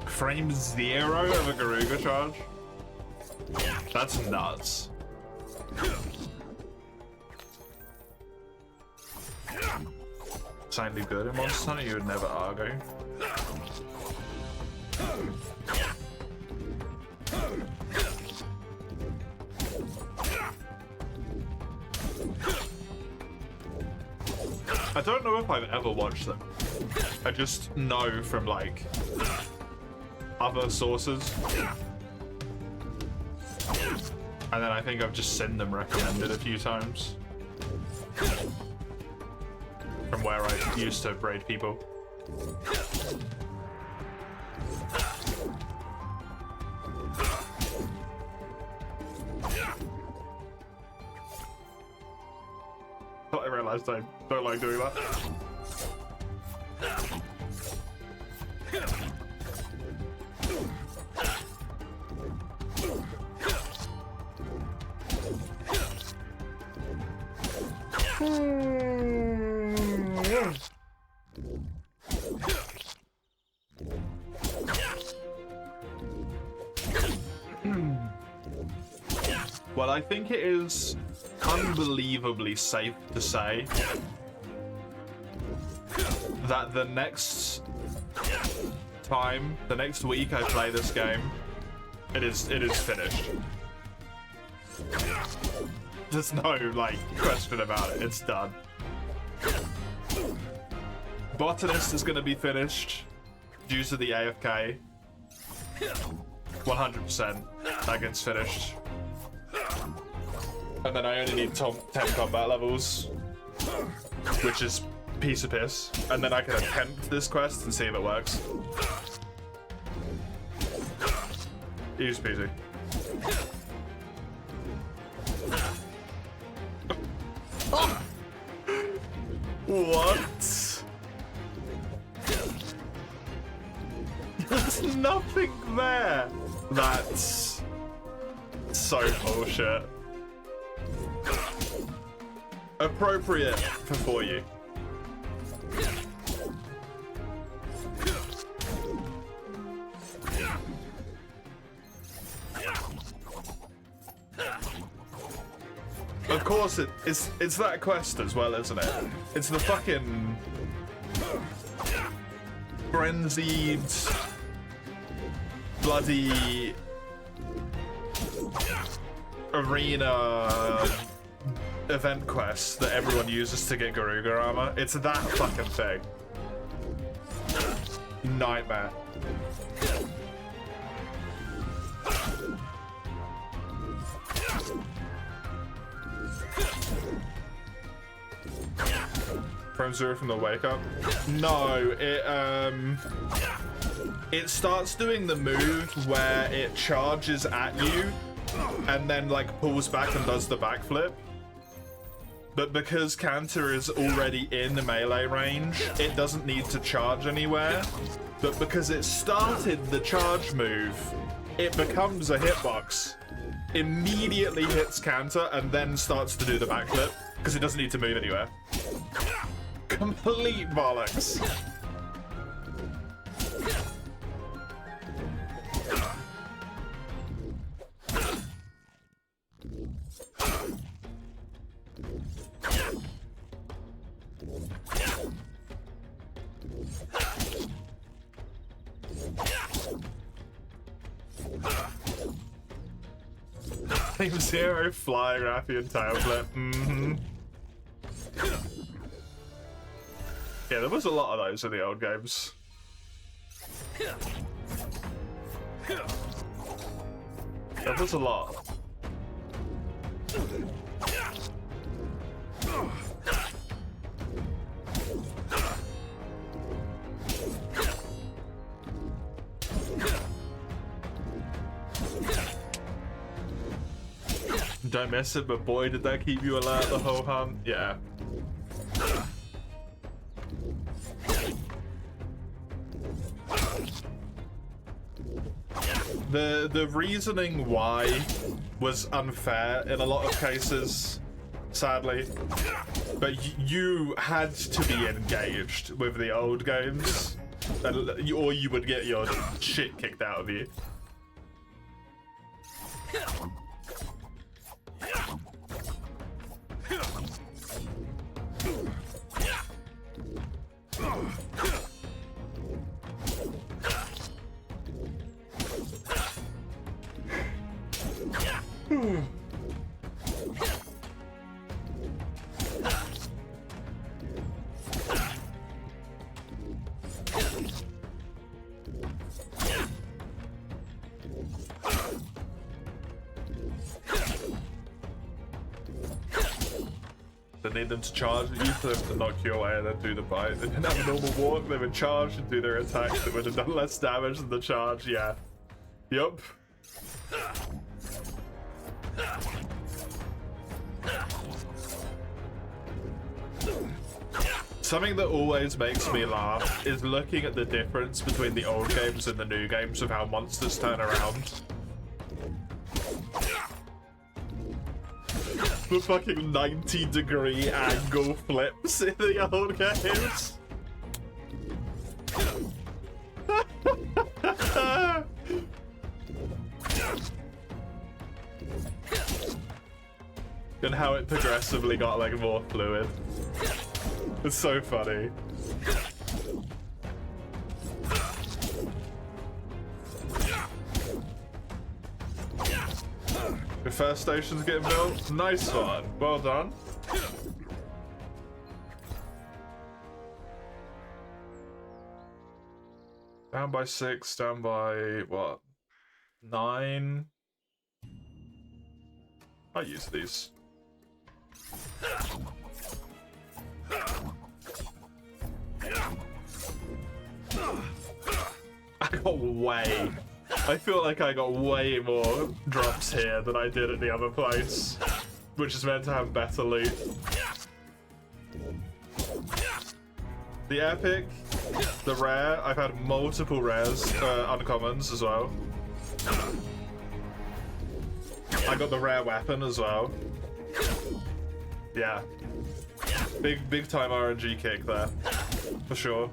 Frame 0 of a Garuga charge? That's nuts. Insanely good in Monster Hunter, you would never argue. I don't know if I've ever watched them. I just know from like other sources. And then I think I've just seen them recommended a few times. From where I used to braid people. I realized I don't like doing that. Well, I think it is unbelievably safe to say that the next time, the next week I play this game, it is finished. There's no, like, question about it. It's done. Botanist is going to be finished due to the AFK. 100% that gets finished. And then I only need 10 combat levels, which is piece of piss. And then I can attempt this quest and see if it works. Easy peasy. Oh! What? There's nothing there. That's so bullshit. Appropriate for you. Of course, it's that quest as well, isn't it? It's the fucking frenzied, bloody arena event quest that everyone uses to get Garuga armor. It's that fucking thing. Nightmare. From Zero from the wake up? No, it starts doing the move where it charges at you and then like pulls back and does the backflip. But because Cantor is already in the melee range, it doesn't need to charge anywhere. But because it started the charge move, it becomes a hitbox. Immediately hits Cantor and then starts to do the backflip because it doesn't need to move anywhere. Complete bollocks. Flame Zero, Flying Rathian Tail Flip. Yeah, there was a lot of those in the old games. There was a lot. Don't miss it, but boy, did that keep you alert the whole hunt. Yeah. The reasoning why was unfair in a lot of cases, sadly. But you had to be engaged with the old games, or you would get your shit kicked out of you. They need them to charge at you for them to knock you away and then do the bite. They didn't have a normal walk, they would charge and do their attacks that would have done less damage than the charge, yeah. Yup. Something that always makes me laugh is looking at the difference between the old games and the new games of how monsters turn around. The fucking 90-degree angle flips in the old games. And how it progressively got like more fluid. It's so funny. The first station's getting built. Nice one. Well done. Down by 6, down by what? 9? I use these. I got way. I feel like I got way more drops here than I did at the other place, which is meant to have better loot. The epic, the rare, I've had multiple rares, uncommons as well. I got the rare weapon as well. Yeah. Big time RNG kick there, for sure.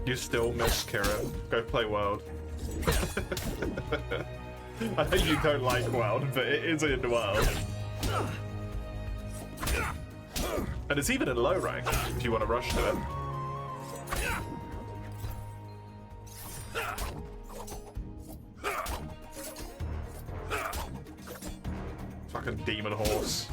You still miss Kieran. Go play World. I think you don't like World, but it is in World. And it's even in low rank, if you want to rush to it. Fucking demon horse.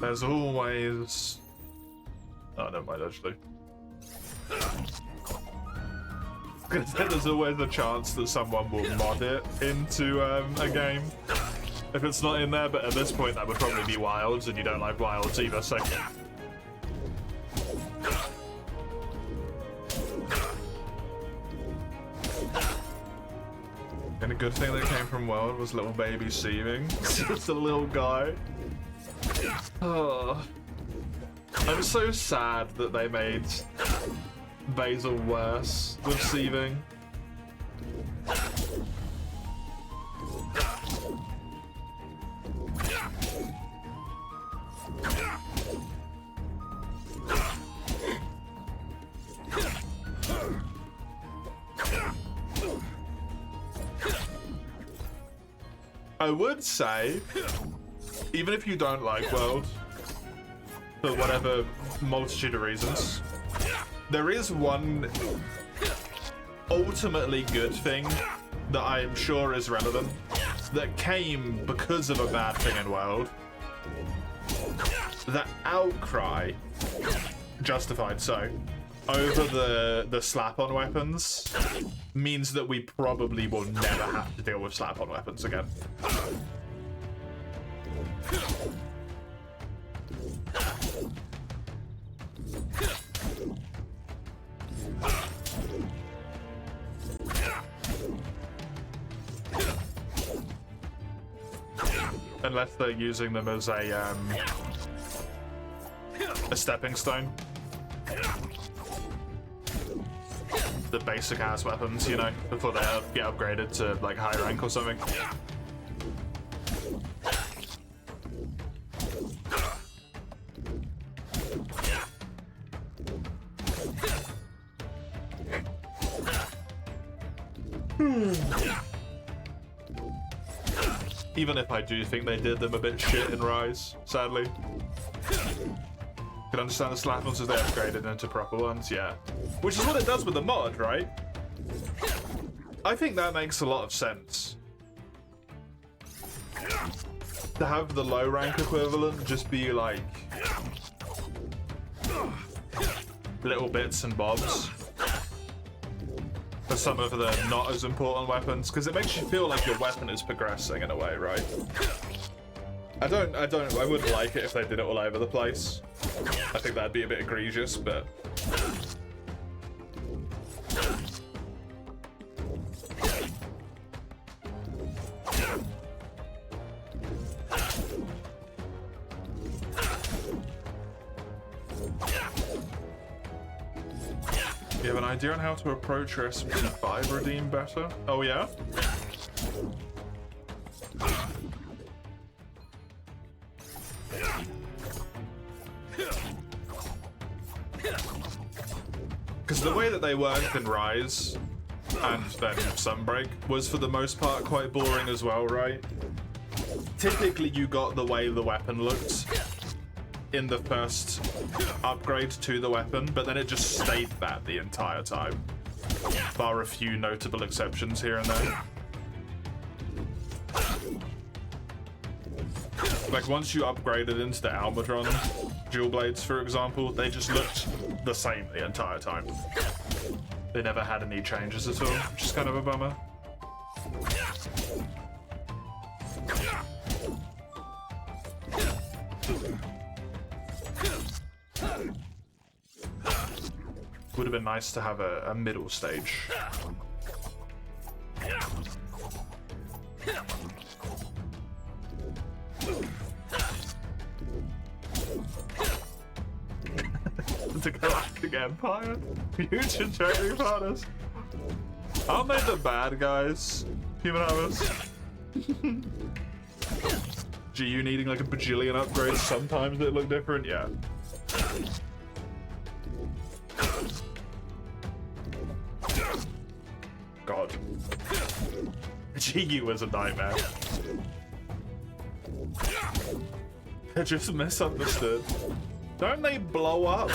There's always... Oh, never mind, actually. There's always a chance that someone will mod it into a game. If it's not in there, but at this point that would probably be Wilds, and you don't like Wilds either, so... And a good thing that came from World was little baby Seeming. Just a little guy. Oh. I'm so sad that they made Basil worse with sieving. I would say, even if you don't like World, for whatever multitude of reasons, there is one ultimately good thing that I am sure is relevant that came because of a bad thing in World. The outcry, justified so, over the slap-on weapons means that we probably will never have to deal with slap-on weapons again. Unless they're using them as a stepping stone. The basic ass weapons, you know, before they get upgraded to like high rank or something. Even if I do think they did them a bit shit in Rise, sadly. Could understand the slap ones as they upgraded into proper ones, yeah. Which is what it does with the mod, right? I think that makes a lot of sense. To have the low rank equivalent just be like little bits and bobs for some of the not as important weapons, because it makes you feel like your weapon is progressing in a way, right? I wouldn't like it if they did it all over the place. I think that'd be a bit egregious, but you have an idea on how to approach your SP5 redeem better? Oh yeah? Because the way that they worked in Rise and then Sunbreak was for the most part quite boring as well, right? Typically you got the way the weapon looked in the first upgrade to the weapon, but then it just stayed that the entire time. Bar a few notable exceptions here and there. Like once you upgraded into the Almadron dual blades, for example, they just looked the same the entire time. They never had any changes at all, which is kind of a bummer. Would have been nice to have a middle stage. The Galactic Empire? Huge and trading partners. Aren't they the bad guys? Human Hammers? GU needing like a bajillion upgrades, sometimes they look different, yeah. God. GU was a nightmare. They're just misunderstood. Don't they blow up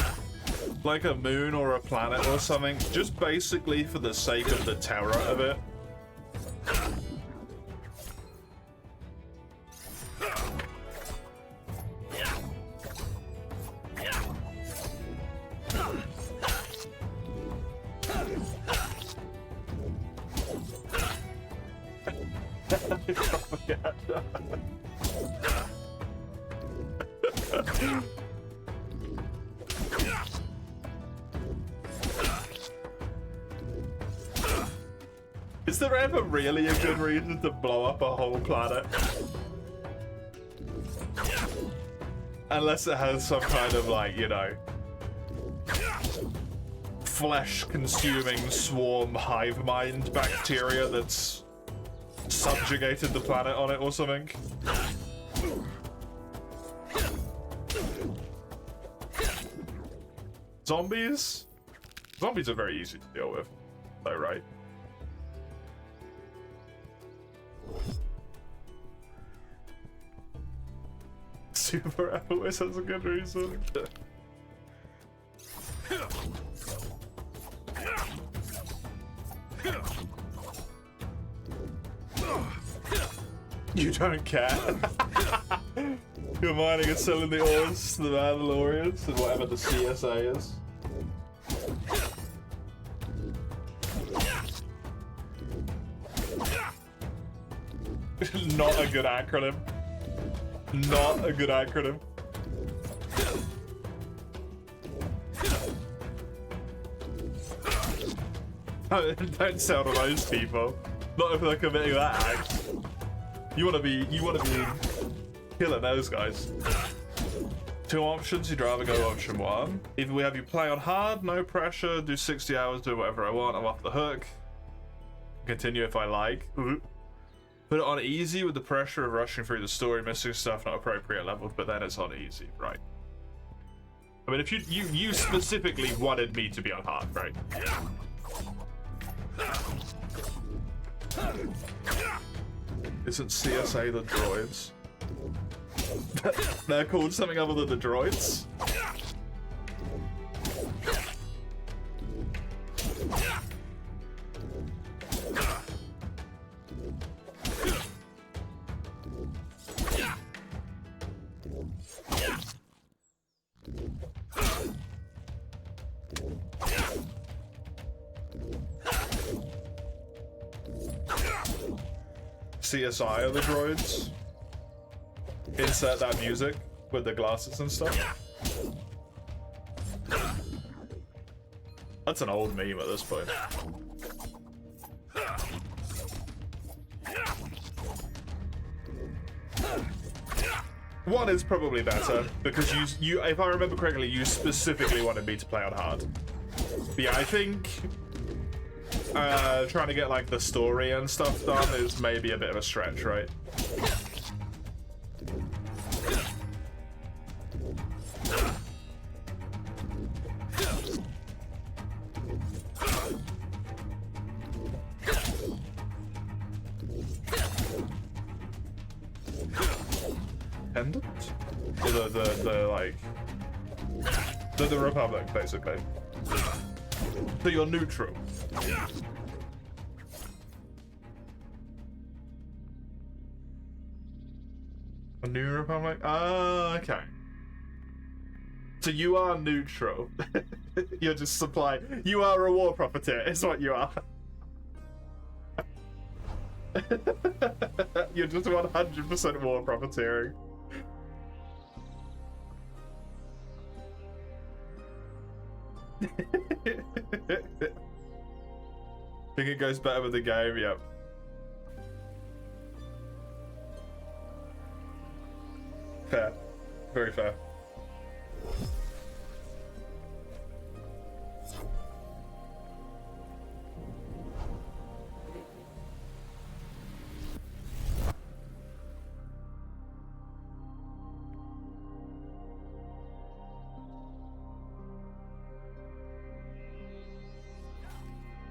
like a moon or a planet or something, just basically for the sake of the terror of it? Is there ever really a good reason to blow up a whole planet? Unless it has some kind of, like, you know, flesh-consuming swarm hive mind bacteria that's subjugated the planet on it or something. Zombies? Zombies are very easy to deal with, though, right? Super always has a good reason. You don't care. You're mining and selling the ores to the Mandalorians and whatever the CSA is. Not a good acronym. Not a good acronym. Don't sell to those people. Not if they're committing that act. You wanna be killing those guys. 2 options, you'd rather go option 1. Either we have you play on hard, no pressure, do 60 hours, do whatever I want, I'm off the hook. Continue if I like. Put it on easy with the pressure of rushing through the story, missing stuff not appropriate leveled, but then it's on easy, right? I mean, if you specifically wanted me to be on hard, right? Isn't CSA the droids? They're called something other than the droids? CSI are the droids. Insert that music with the glasses and stuff. That's an old meme at this point. One is probably better because you if I remember correctly, you specifically wanted me to play on hard. But yeah, I think trying to get like the story and stuff done is maybe a bit of a stretch, right? Pendant? The Republic, basically. So you're neutral. A New Republic? Ah, okay. So you are neutral. You're just supply. You are a war profiteer, is what you are. You're just 100% war profiteering. Think it goes better with the game? Yep. Fair. Very fair.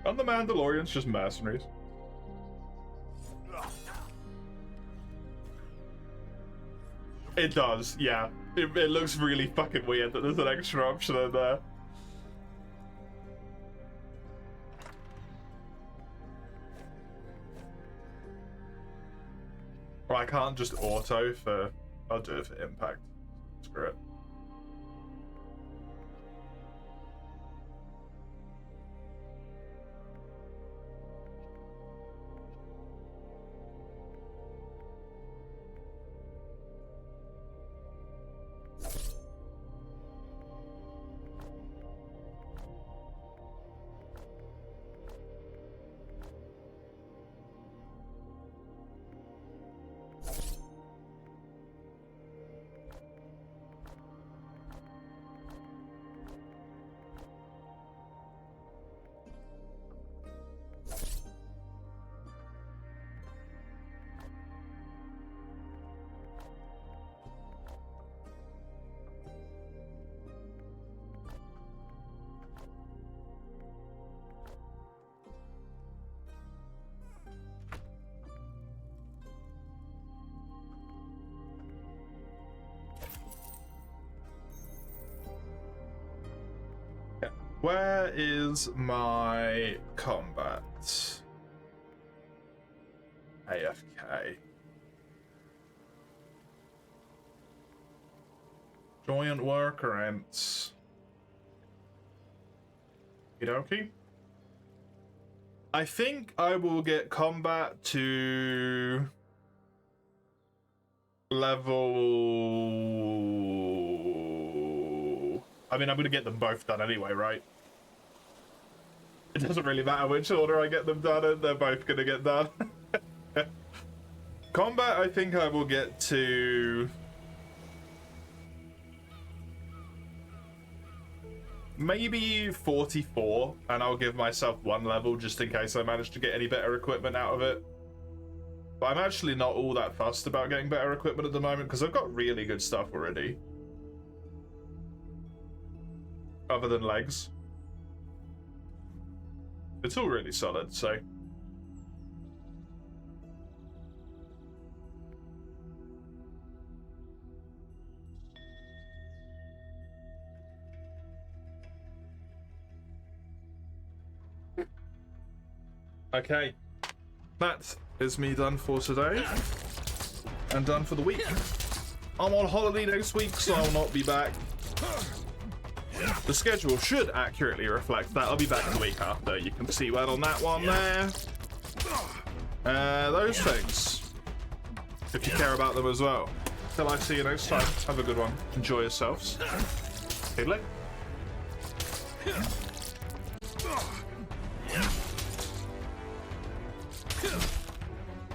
Aren't the Mandalorians just mercenaries? It does, yeah. It looks really fucking weird that there's an extra option in there. Well, I can't just auto for... I'll do it for impact. Screw it. Where is my combat? AFK. Joint workarounds. Okie. I think I will get combat to level. I mean, I'm gonna get them both done anyway, right? It doesn't really matter which order I get them done in, they're both gonna get done. Combat, I think I will get to maybe 44, and I'll give myself 1 level just in case I manage to get any better equipment out of it. But I'm actually not all that fussed about getting better equipment at the moment because I've got really good stuff already. Other than legs. It's all really solid, so. Okay, that is me done for today, and done for the week. I'm on holiday next week, so I'll not be back. The schedule should accurately reflect that. I'll be back the week after. You can see well on that one there. Those things, if you care about them as well. Till I see you next time, have a good one. Enjoy yourselves. Hey,